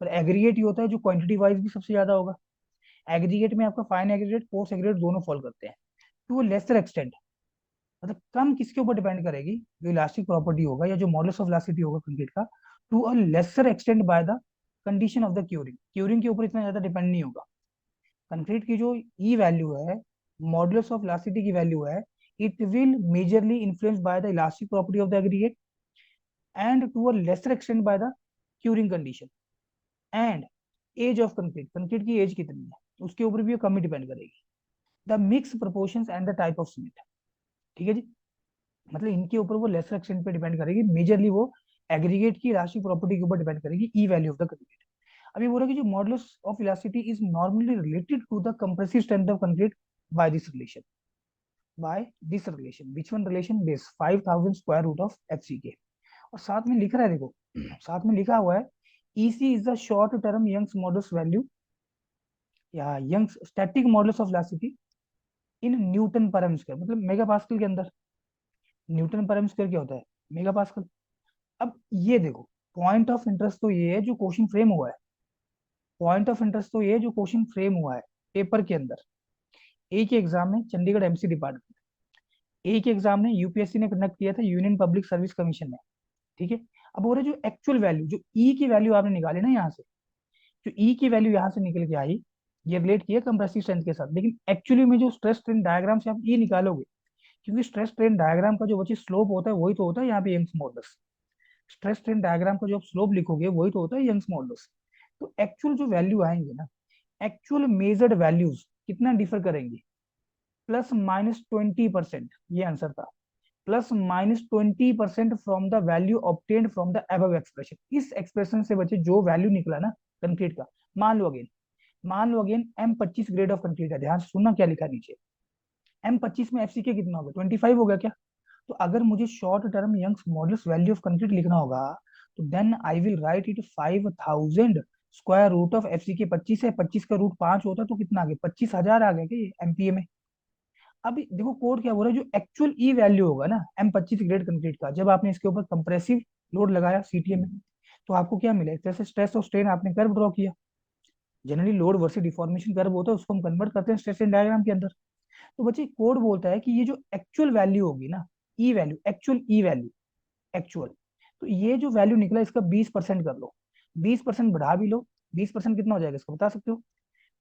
और एग्रीगेट ही होता है जो क्वांटिटी वाइज भी सबसे ज्यादा होगा। एग्रीगेट में आपका फाइन एग्रीगेट, कोर्स एग्रीगेट दोनों फॉल करते हैं। टू अ लेसर एक्सटेंट, मतलब कम किसके ऊपर डिपेंड करेगी, जो इलास्टिक प्रॉपर्टी होगा या जो मॉडुलस ऑफ इलास्टिसिटी होगा कंक्रीट का, to a lesser extent by the condition of the curing, curing के ऊपर इतना ज्यादा डिपेंड नहीं होगा। कंक्रीट की जो ई वैल्यू है, मॉडुलस ऑफ इलास्टिसिटी की वैल्यू है, it will majorly influenced by the elastic property of the aggregate and to a lesser extent by the curing condition and age of concrete, concrete की age कितनी है उसके ऊपर भी कम ही डिपेंड करेगी। The mix proportions and the type of cement. ठीक है जी, मतलब इनके ऊपर वो लेसर एक्सटेंट पे डिपेंड करेगी, मेजरली वो एग्रीगेट की राशि प्रॉपर्टी के ऊपर डिपेंड करेगी, E value of the concrete. अभी बोल रहा है कि जो modulus of elasticity is normally related to the compressive strength of concrete by this relation, bye this relation, which one relation, base 5000 square root of FCK. और साथ में लिख रहा है, देखो साथ में लिखा हुआ है EC is the short term Young's modulus value या Young's static modulus of elasticity in newton per M square, मतलब मेगा पास्कल के अंदर। न्यूटन पर एम स्क्वायर क्या होता है, मेगा पास्कल। अब ये देखो, पॉइंट ऑफ इंटरेस्ट तो ये है जो क्वेश्चन फ्रेम हुआ है, पॉइंट ऑफ इंटरेस्ट तो ये जो क्वेश्चन फ्रेम हुआ है पेपर के अंदर। एक एग्जाम में चंडीगढ़ एमसी डिपार्टमेंट, एक एग्जाम में यूपीएससी ने कंडक्ट किया था यूनियन पब्लिक सर्विस कमीशन में। ठीक है, अब हो रहा है जो एक्चुअल वैल्यू, जो ई की वैल्यू आपने निकाली ना यहाँ से, जो ई की वैल्यू यहाँ से निकल के आई, ये रिलेट किया कंप्रेसिव स्ट्रेंथ के साथ, लेकिन एक्चुअली में जो स्ट्रेस स्ट्रेन डायग्राम से आप ई निकालोगे, क्योंकि स्ट्रेस स्ट्रेन डायग्राम का जो बच्चे स्लोप होता है वही तो होता है यहाँ पे Young's modulus. Stress strain diagram का जो आप स्लोप लिखोगे वही तो होता है यंग्स मॉडुलस। तो एक्चुअल जो वैल्यू आएंगे ना, एक्चुअल मेजर्ड वैल्यूज कितना डिफर करेंगे, +-20%, ये आंसर था, +-20% from the value obtained from the above expression. इस एक्सप्रेशन से बच्चे जो वैल्यू निकला ना कंक्रीट का, मान लो again M25 grade of concrete है, ध्यान से सुनना क्या लिखा नीचे। M25 में एफसीके कितना होगा, 25 हो गया क्या। तो अगर मुझे short term Young's modulus value of concrete लिखना होगा, तो then I will write it 5000 square root of FCK 25 है, 25 का रूट 5 होता है तो कितना आ गया, 25,000 आ गया क्या एमपीए में। अभी देखो कोड क्या बोल रहा है, जो एक्चुअल ई वैल्यू होगा ना M25 ग्रेड कंक्रीट का, जब आपने इसके ऊपर कंप्रेसिव लोड लगाया सीटीए में, तो आपको क्या मिला, एक तरह से स्ट्रेस और स्ट्रेन आपने कर्व ड्रॉ किया। Generally load versus deformation curve होता है, उसको हम कन्वर्ट करते हैं स्ट्रेस एंड डायग्राम के अंदर। तो बच्चे कोड बोलता है कि ये जो एक्चुअल वैल्यू होगी ना, ई वैल्यू, एक्चुअल ई वैल्यू, एक्चुअल, तो ये जो वैल्यू निकला इसका 20% कर लो, 20% बढ़ा भी लो, 20% कितना हो जाएगा इसका बता सकते हो,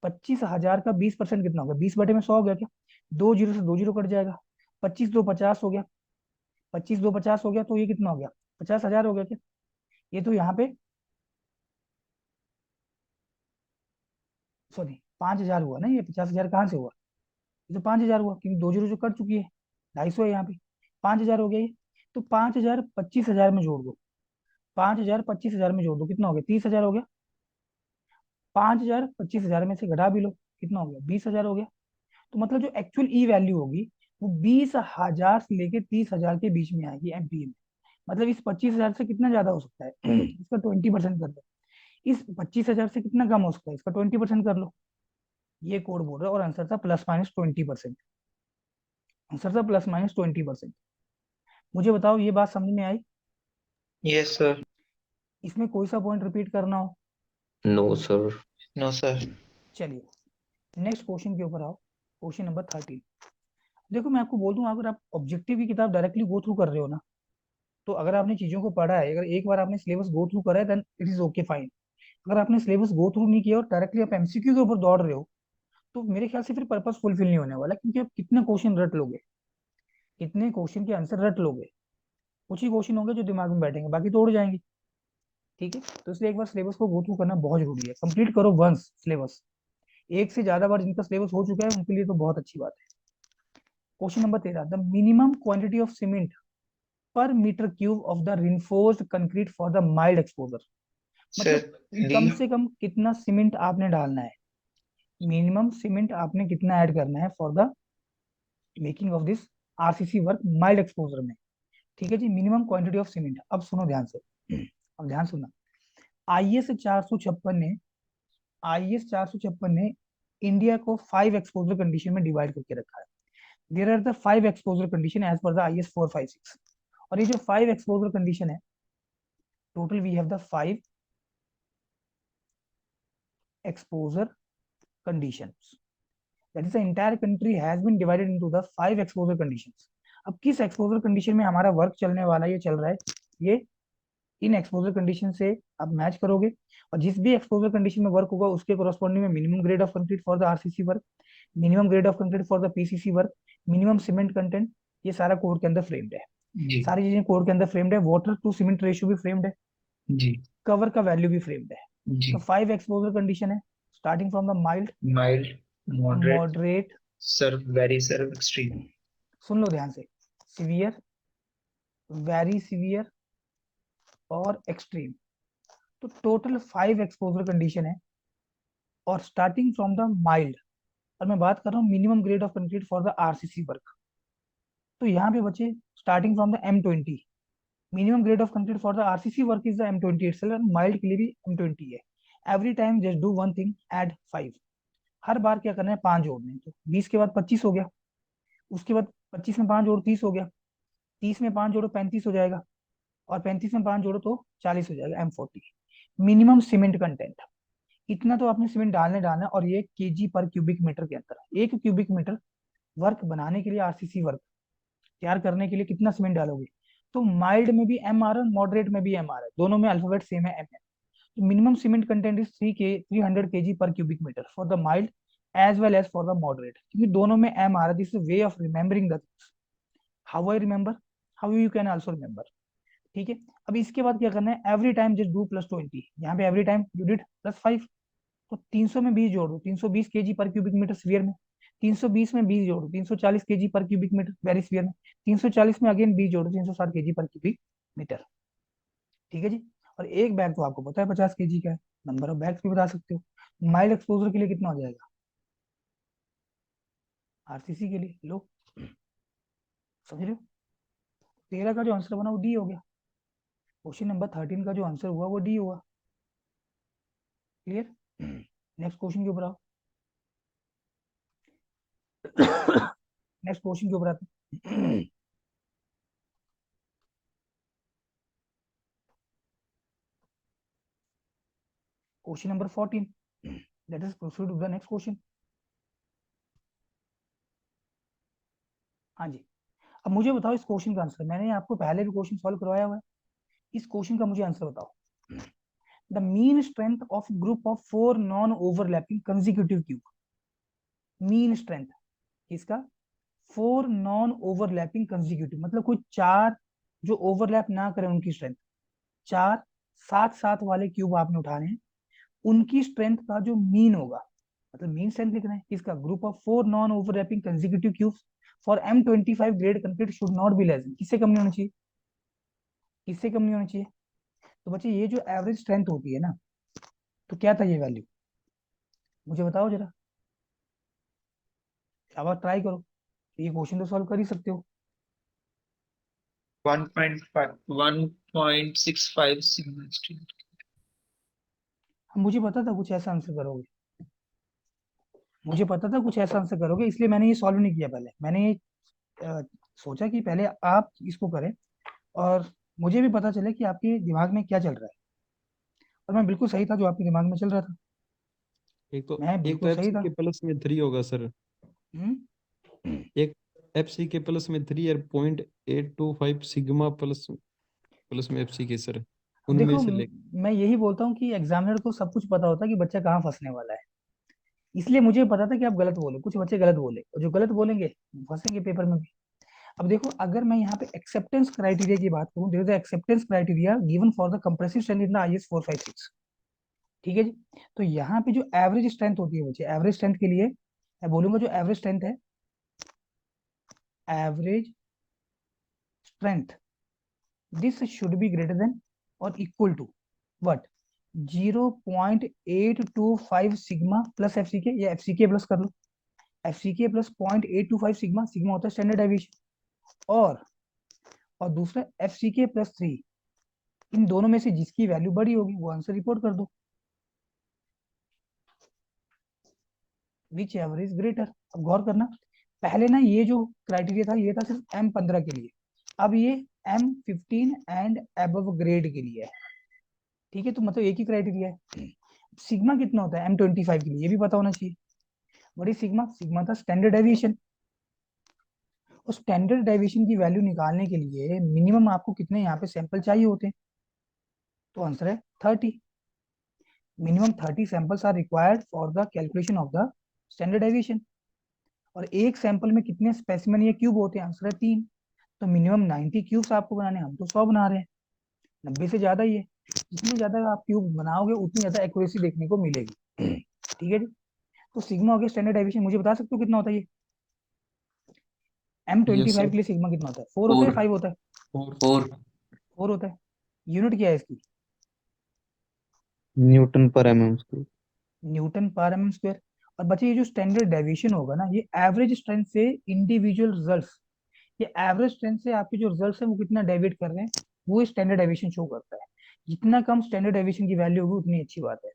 25,000 का 20% कितना होगा, 20/100 हो गया क्या, 2 जीरो से 2 जीरो कट जाएगा, 25 2 50 हो गया, 25 2 50 हो गया, तो ये कितना हो गया, 50,000 हो गया क्या। ये तो यहाँ पे सॉरी 5,000 हुआ ना, ये 50,000 कहाँ से हुआ, ये तो 5,000 हुआ, क्योंकि 2 जीरो जो कट चुकी है, 250 है यहाँ पे, 5,000 हो गया ये। तो 5,000 25,000 में जोड़ दो, 5,000 25,000 में जोड़ दो, कितना हो गया, 30,000 हो गया। 5,000 25,000 में से घटा भी लो, कितना हो गया, 20,000 हो गया। तो मतलब जो एक्चुअल ई वैल्यू होगी वो 20,000 से लेके 30,000 के बीच में आएगी एमपीए में। मतलब इस 25,000 से कितना ज्यादा हो सकता है इसका 20% कर लो, इस 25,000 से कितना कम हो सकता है, इसका 20% कर लो। ये कोड बोल रहा है, और आंसर था +-20%, आंसर था +-20%। मुझे बताओ ये बात समझ में आई, यस सर। इसमें कोई सा पॉइंट रिपीट करना हो। No sir. No sir. चलिए नेक्स्ट क्वेश्चन के ऊपर आओ, क्वेश्चन नंबर 13। देखो मैं आपको बोल दूं, अगर आप ऑब्जेक्टिव की किताब डायरेक्टली गो थ्रू कर रहे हो ना, तो अगर आपने चीजों को पढ़ा है, अगर एक बार आपने सिलेबस गो थ्रू करा है then it is okay fine. अगर आपने सिलेबस गो थ्रू नहीं किया और डायरेक्टली आप एमसीक्यू के ऊपर दौड़ रहे हो, तो मेरे ख्याल से फिर पर्पस फुलफिल नहीं होने वाला, क्योंकि आप कितने क्वेश्चन रट लोगे, कितने क्वेश्चन के आंसर रट लोगे, कुछ ही क्वेश्चन होंगे जो दिमाग में बैठेंगे, बाकी तो उड़ जाएंगे। ठीक है, तो इसलिए एक बार सिलेबस को गो थ्रू करना बहुत जरूरी है, कंप्लीट करो वंस सिलेबस। एक से ज्यादा बार जिनका सिलेबस हो चुका है उनके लिए तो बहुत अच्छी बात है। Question number 13, the minimum quantity of cement per metre cube of the reinforced concrete for the mild exposure, sir मतलब कम से कम कितना सीमेंट आपने डालना है, मिनिमम सीमेंट आपने कितना ऐड करना है for the making of this RCC work mild exposure में। ठीक है जी, मिनिमम क्वांटिटी ऑफ सीमेंट। अब सुनो ध्यान से, अब ध्यान सुनना, आईएस 456 ने आईएस 456 ने इंडिया को 5 एक्सपोजर कंडीशन में डिवाइड करके रखा है। There are the 5 exposure condition as per the IS 456, और ये जो 5 एक्सपोजर कंडीशन है, total we have the 5 exposure conditions, that is the entire country has been divided into the 5 exposure conditions। अब किस एक्सपोजर कंडीशन में हमारा work चलने वाला है, ये चल रहा है, ये इन एक्सपोजर कंडीशन से आप मैच करोगे, और जिस भी एक्सपोजर कंडीशन में वर्क होगा उसके कोरस्पॉन्डिंग में minimum grade of concrete for the RCC work, minimum grade of concrete for the PCC work, minimum cement content, ये सारा कोड के अंदर फ्रेम्ड है। जी सारी चीजें कोड के अंदर फ्रेम्ड है, वाटर टू सीमेंट रेशियो भी फ्रेम्ड है, जी कवर का वैल्यू भी फ्रेम्ड है। जी। तो 5 एक्सपोजर कंडीशन है, starting from the mild, mild, moderate, moderate, severe very severe extreme. सुन लो ध्यान से, सीवियर, वेरी सीवियर और एक्सट्रीम। तो टोटल 5 एक्सपोजर कंडीशन है, और स्टार्टिंग फ्रॉम द माइल्ड, और मैं बात कर रहा हूँ minimum grade of concrete for the RCC work. तो यहाँ पे बचे starting from the M20, minimum grade of concrete for the RCC work is the M20 itself, and mild के लिए भी M20 है। Every time just do one thing, add 5। हर बार क्या करना है, 5 जोड़ने हैं। तो 20 के बाद 25 हो गया, उसके बाद 25 में 5 जोड़ो 30 हो गया, 30 में 5 जोड़ो 35 हो जाएगा, और 35 में 5 जोड़ो तो 40 हो जाएगा, M40। मिनिमम सीमेंट कंटेंट, इतना तो आपने सीमेंट डालना है, और ये केजी पर क्यूबिक मीटर के अंदर। 1 क्यूबिक मीटर वर्क बनाने के लिए, आरसीसी वर्क तैयार करने के लिए कितना सीमेंट डालोगे? तो माइल्ड में भी एम आ रहा है, मॉडरेट में भी एम आ रहा है, दोनों में अल्फाबेट सेम है, एम है। तो minimum cement content is 300 kg per cubic metre for the mild as well as for the moderate, क्योंकि दोनों में एम आ रहा है। This is way of remembering the things, how I remember, how you can also remember. ठीक है, अब इसके बाद क्या करना है, एवरी टाइम जस्ट डू +20। यहाँ पे एवरी टाइम यू डिड +5, तो 300 में 20 जोड़ दो, 320 kg per cubic metre sphere में। 320 में 20 जोड़ो, 340 kg per cubic metre very sphere में। 340 में अगेन 20 जोड़ो, 360 kg पर क्यूबिक मीटर। ठीक है जी। और एक बैग तो आपको पता है 50 kg का है, नंबर ऑफ बैग्स भी बता सकते हो। माइल्ड एक्सपोजर के लिए कितना हो जाएगा, आरसीसी के लिए लो, समझ रहे हो? 13 का जो आंसर बना वो डी हो गया। क्वेश्चन नंबर 13 का जो आंसर हुआ वो डी हुआ। क्लियर? नेक्स्ट क्वेश्चन के ऊपर आओ। नेक्स्ट क्वेश्चन के ऊपर आते हैं। Question number 14, let us proceed to the next question. हाँ जी, अब मुझे बताओ इस क्वेश्चन का आंसर। मैंने आपको पहले भी क्वेश्चन सॉल्व करवाया हुआ है, इस क्वेश्चन का मुझे आंसर बताओ। The mean strength of group of 4 non overlapping consecutive cube. Mean strength इसका 4 नॉन ओवरलैपिंग कंसेक्यूटिव, मतलब कोई 4 जो ओवरलैप ना करें उनकी स्ट्रेंथ। 4 साथ साथ वाले क्यूब आपने उठाने हैं, उनकी स्ट्रेंथ का जो मीन होगा, मतलब मीन स्ट्रेंथ लिखना है इसका, group of 4 non overlapping consecutive cubes for M25 grade concrete should not be less. किससे कम नहीं होना चाहिए, किससे कम नहीं होना चाहिए? तो बच्चे ये जो एवरेज स्ट्रेंथ होती है ना, तो क्या था ये वैल्यू, मुझे बताओ जरा। अब आप ट्राई करो, ये क्वेश्चन तो सॉल्व कर ही सकते हो। 1.65 सिग्मा स्ट्रेंथ। मुझे पता था कुछ ऐसा आंसर करोगे, मुझे पता था कुछ ऐसा आंसर करोगे, इसलिए मैंने ये सॉल्व नहीं किया। पहले मैंने ये सोचा कि पहले आप इसको करें, और मुझे भी पता चले कि आपके दिमाग में क्या चल रहा है, और मैं बिल्कुल सही था जो आपके दिमाग में चल रहा था, मैं एक तो बिल्कुल सही एफसी था। के प्लस में 3 होगा सर। हम्म, एक एफसी के प्लस में 3 और 0.825 सिग्मा प्लस प्लस में एफसी के सर, अब उनमें देखो से ले। मैं यही बोलता हूँ कि एग्जामिनर को सब कुछ पता होता है कि बच्चा कहाँ फंसने वाला है, इसलिए मुझे पता था कि आप गलत बोले, कुछ बच्चे गलत बोले, और जो गलत बोलेंगे फंसेंगे पेपर में भी। अब देखो, अगर मैं यहाँ पे एक्सेप्टेंस क्राइटेरिया की बात करूँ, there is acceptance criteria given for the compressive strength in the IS 456। ठीक है जी। तो यहाँ पे जो एवरेज स्ट्रेंथ होती है बच्चे, एवरेज स्ट्रेंथ के लिए मैं बोलूंगा जो एवरेज स्ट्रेंथ है, average strength, this should be greater than और equal to what, 0.825 sigma plus FCK, या FCK प्लस कर लो, FCK प्लस 0.825 सिग्मा, सिग्मा होता है स्टैंडर्ड डेविएशन, और दूसरा FCK प्लस 3। इन दोनों में से जिसकी वैल्यू बड़ी होगी वो आंसर रिपोर्ट कर दो, विच एवरेज ग्रेटर। अब गौर करना, पहले ना ये जो क्राइटेरिया था ये था सिर्फ M15 के लिए, अब ये M15 एंड अबव ग्रेड के लिए है। ठीक है, तो मतलब एक ही क्राइटेरिया है। सिग्मा कितना होता है M25 के लिए, ये भी पता होना चाहिए। बड़ी सिग्मा, सिग्मा था स्टैंडर्ड डेविएशन, और स्टैंडर्ड डेविएशन की वैल्यू निकालने के लिए मिनिमम आपको कितने यहाँ पे सैंपल चाहिए होते हैं, तो आंसर है 30। Minimum 30 samples are required for the calculation of the standard deviation, और एक सैंपल में कितने स्पेसिमेन या क्यूब होते हैं, आंसर है 3। तो मिनिमम 90 क्यूब्स आपको बनाने, हम तो 100 बना रहे हैं, 90 से ज्यादा ही है। जितनी ज्यादा आप क्यूब बनाओगे उतनी ज्यादा एक्यूरेसी देखने को मिलेगी। ठीक है जी। तो सिग्मा हो गया स्टैंडर्ड डेविएशन, मुझे बता सकते हो कितना होता है ये? M25 Yes, sir. के लिए सिग्मा कितना होता है? 4 होता है, 5 होता है? 4 4 होता है। यूनिट क्या है इसकी? न्यूटन पर mm square. Newton per M square. और बच्चे ये जो स्टैंडर्ड डेविएशन होगा ना, ये एवरेज स्ट्रेंथ से इंडिविजुअल रिजल्ट्स, ये एवरेज स्ट्रेंथ से आपके जो रिजल्ट्स हैं वो कितना डेविएट कर रहे हैं, वो स्टैंडर्ड डेविएशन शो करता है। जितना कम स्टैंडर्ड डेविएशन की वैल्यू होगी उतनी अच्छी बात है।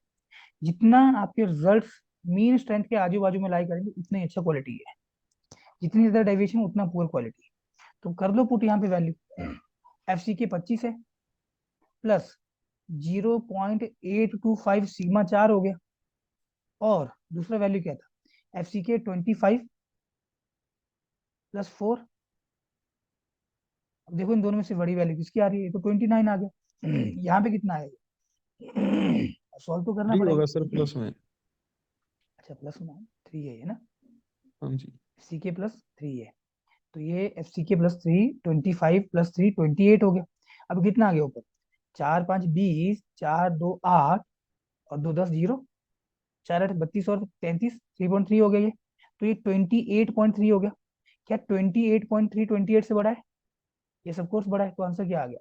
जितना आपके रिजल्ट्स मीन स्ट्रेंथ के आजू बाजू में लाई करेंगे उतनी अच्छा क्वालिटी है। जितनी ज्यादा डेविएशन उतना पुअर क्वालिटी। तो कर लो पुट यहाँ पे वैल्यू। FCK 25 है प्लस 0.825 सिग्मा 4 हो गया। और दूसरा वैल्यू क्या था? FCK 25 plus 4। अब देखो इन दोनों में से बड़ी वैल्यू किसकी आ रही है? तो 29 आ गया। यहाँ पे कितना आएगा? सॉल्व तो करना 3 पड़ेगा। होगा सर प्लस में। अच्छा प्लस में 3 है ये ना? हाँ जी। FCK प्लस 3 है। तो ये FCK प्लस 3 25 प्लस 3 28 हो गया। अब कितना आ गया ऊपर? 4 5 20, 4 2 8 और 2 10 0, 4 8 32 और 33, 3.3 हो गया ये। तो ये 28.3 हो गया। क्या 28.3 28 से बड़ा है? ये सब कोर्स बड़ा है। तो आंसर क्या आ गया?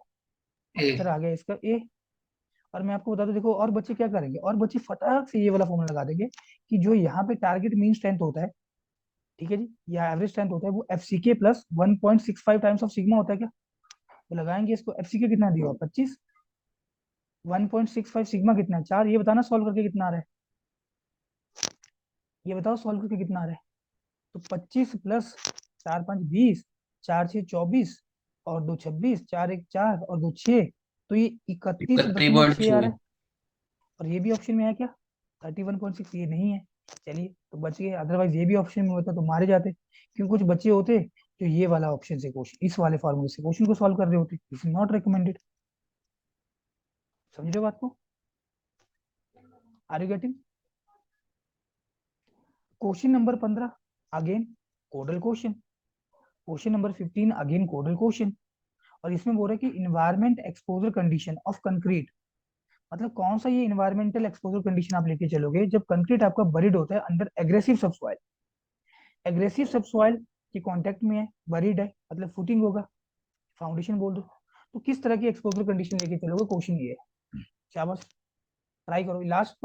Answer A. आ गया इसका ए। और मैं आपको बता दूं, देखो और बच्चे क्या करेंगे, और बच्चे फटाक से ये वाला फॉर्मूला लगा देंगे कि जो यहाँ पे टारगेट मीन स्ट्रेंथ होता है, ठीक है जी, या एवरेज स्ट्रेंथ होता है, वो FCK plus 1.65 times of sigma होता है क्या? तो लगाएंगे इसको। FCK कितना दिया हुआ? 25। 1.65 सिग्मा कितना है? 4। ये बताना सॉल्व करके कितना आ रहा है? ये बताओ सॉल्व करके कितना आ रहा है? तो 25 प्लस 4 5 20, 4 6 24 और 2 26, 4 1 4 और 2 6। तो ये 31.6 आ रहा 31.6 है। और ये भी ऑप्शन में है क्या? 31.6 ये नहीं है। चलिए तो बच गए, अदरवाइज ये भी ऑप्शन में होता तो मारे जाते। क्योंकि कुछ बच्चे होते जो ये वाला ऑप्शन से क्वेश्चन, इस वाले फॉर्मूले से क्वेश्चन को सॉल्व कर रहे होते। Is not recommended. समझ रहे हो बात को? Are you getting? Question number 15 again codal question. Question number 15 again codal question. और इसमें बोल रहा है कि environment exposure condition of concrete, मतलब कौन सा ये इन्वायरमेंटल एक्सपोजर कंडीशन आप लेके चलोगे जब कंक्रीट आपका बरीड होता है under aggressive subsoil. Aggressive subsoil के कांटेक्ट में है, बरीड है, मतलब फुटिंग होगा, फाउंडेशन बोल दो। तो किस तरह की एक्सपोजर कंडीशन लेके चलोगे? क्वेश्चन ये है। शाबाश, ट्राई करो। लास्ट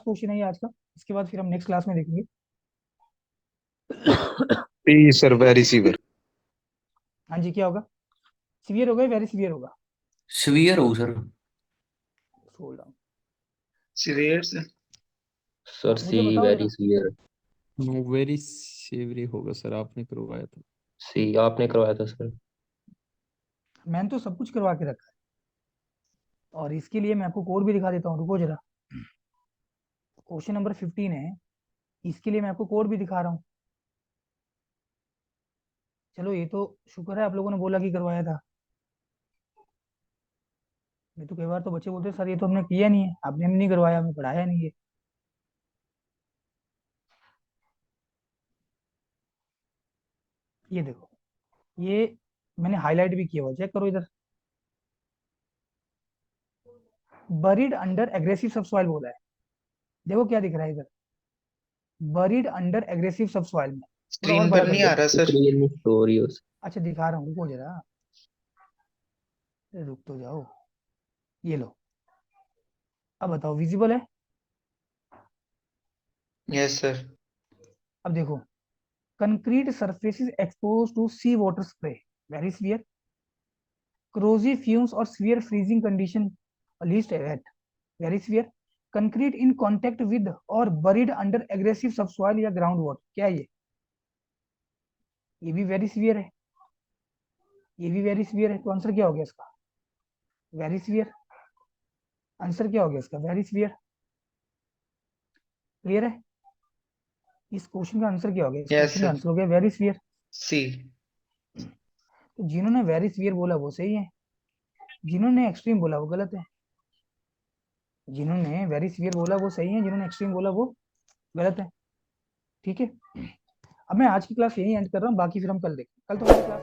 क्वेश्चन है ये आज का। इसके बाद फिर हम नेक्स्ट क्लास में देखेंगे। P sir, very severe. हाँ जी, क्या होगा? सीवियर होगा या वेरी सीवियर होगा? severe हो sir. Scroll down. Severe, sir. Sir, मुझे C बताओ very जरा। severe. नो वेरी सेवरी होगा सर, आपने करवाया था। C आपने करवाया था सर। मैंने तो सब कुछ करवा के रखा है। और इसके लिए मैं आपको कोड भी दिखा देता हूँ, रुको जरा। क्वेश्चन नंबर 15 है, इसके लिए मैं आपको कोड भी दिखा रहा हूँ। चलो ये तो शुक्र है आप लोगों ने बोला कि करवाया था। नहीं तो कई बार तो बच्चे बोलते हैं सर ये तो हमने किया नहीं है, आपने हमने नहीं करवाया, हमें पढ़ाया नहीं है। ये देखो, ये मैंने हाईलाइट भी किया हुआ, चेक करो इधर। बरीड अंडर एग्रेसिव सबसॉइल बोला है। देखो क्या दिख रहा है इधर, बरीड अंडर एग्रेसिव सबसॉइल में। थोड़ा और Screen बड़ा पर कर नहीं दो। आ रहा सर। Screen में show हो रही है उस। अच्छा दिखा रहा हूँ, रुको जरा। अरे रुक तो जाओ। ये लो, अब बताओ विजिबल है? Yes, sir. अब देखो, concrete surfaces exposed to sea water spray, very severe, corrosive fumes or severe freezing condition, least at very severe, concrete in contact with or buried under aggressive subsoil या ground water, क्या ये भी very severe है, ये भी very severe है। तो answer क्या हो गया इसका? Very severe. आंसर क्या हो गया इसका? Very severe. क्लियर है? इस क्वेश्चन का आंसर क्या हो गया? इस Yes, क्वेश्चन का sir. आंसर हो गया वेरी सीवियर। C. तो जिन्होंने वेरी सीवियर बोला वो सही है, जिन्होंने एक्सट्रीम बोला वो गलत है। जिन्होंने वेरी सीवियर बोला वो सही है, जिन्होंने एक्सट्रीम बोला वो गलत है। ठीक है, अब मैं आज की क्लास यही एंड कर रहा हूँ, बाकी फिर हम कल देखें। कल तो हमारी क्लास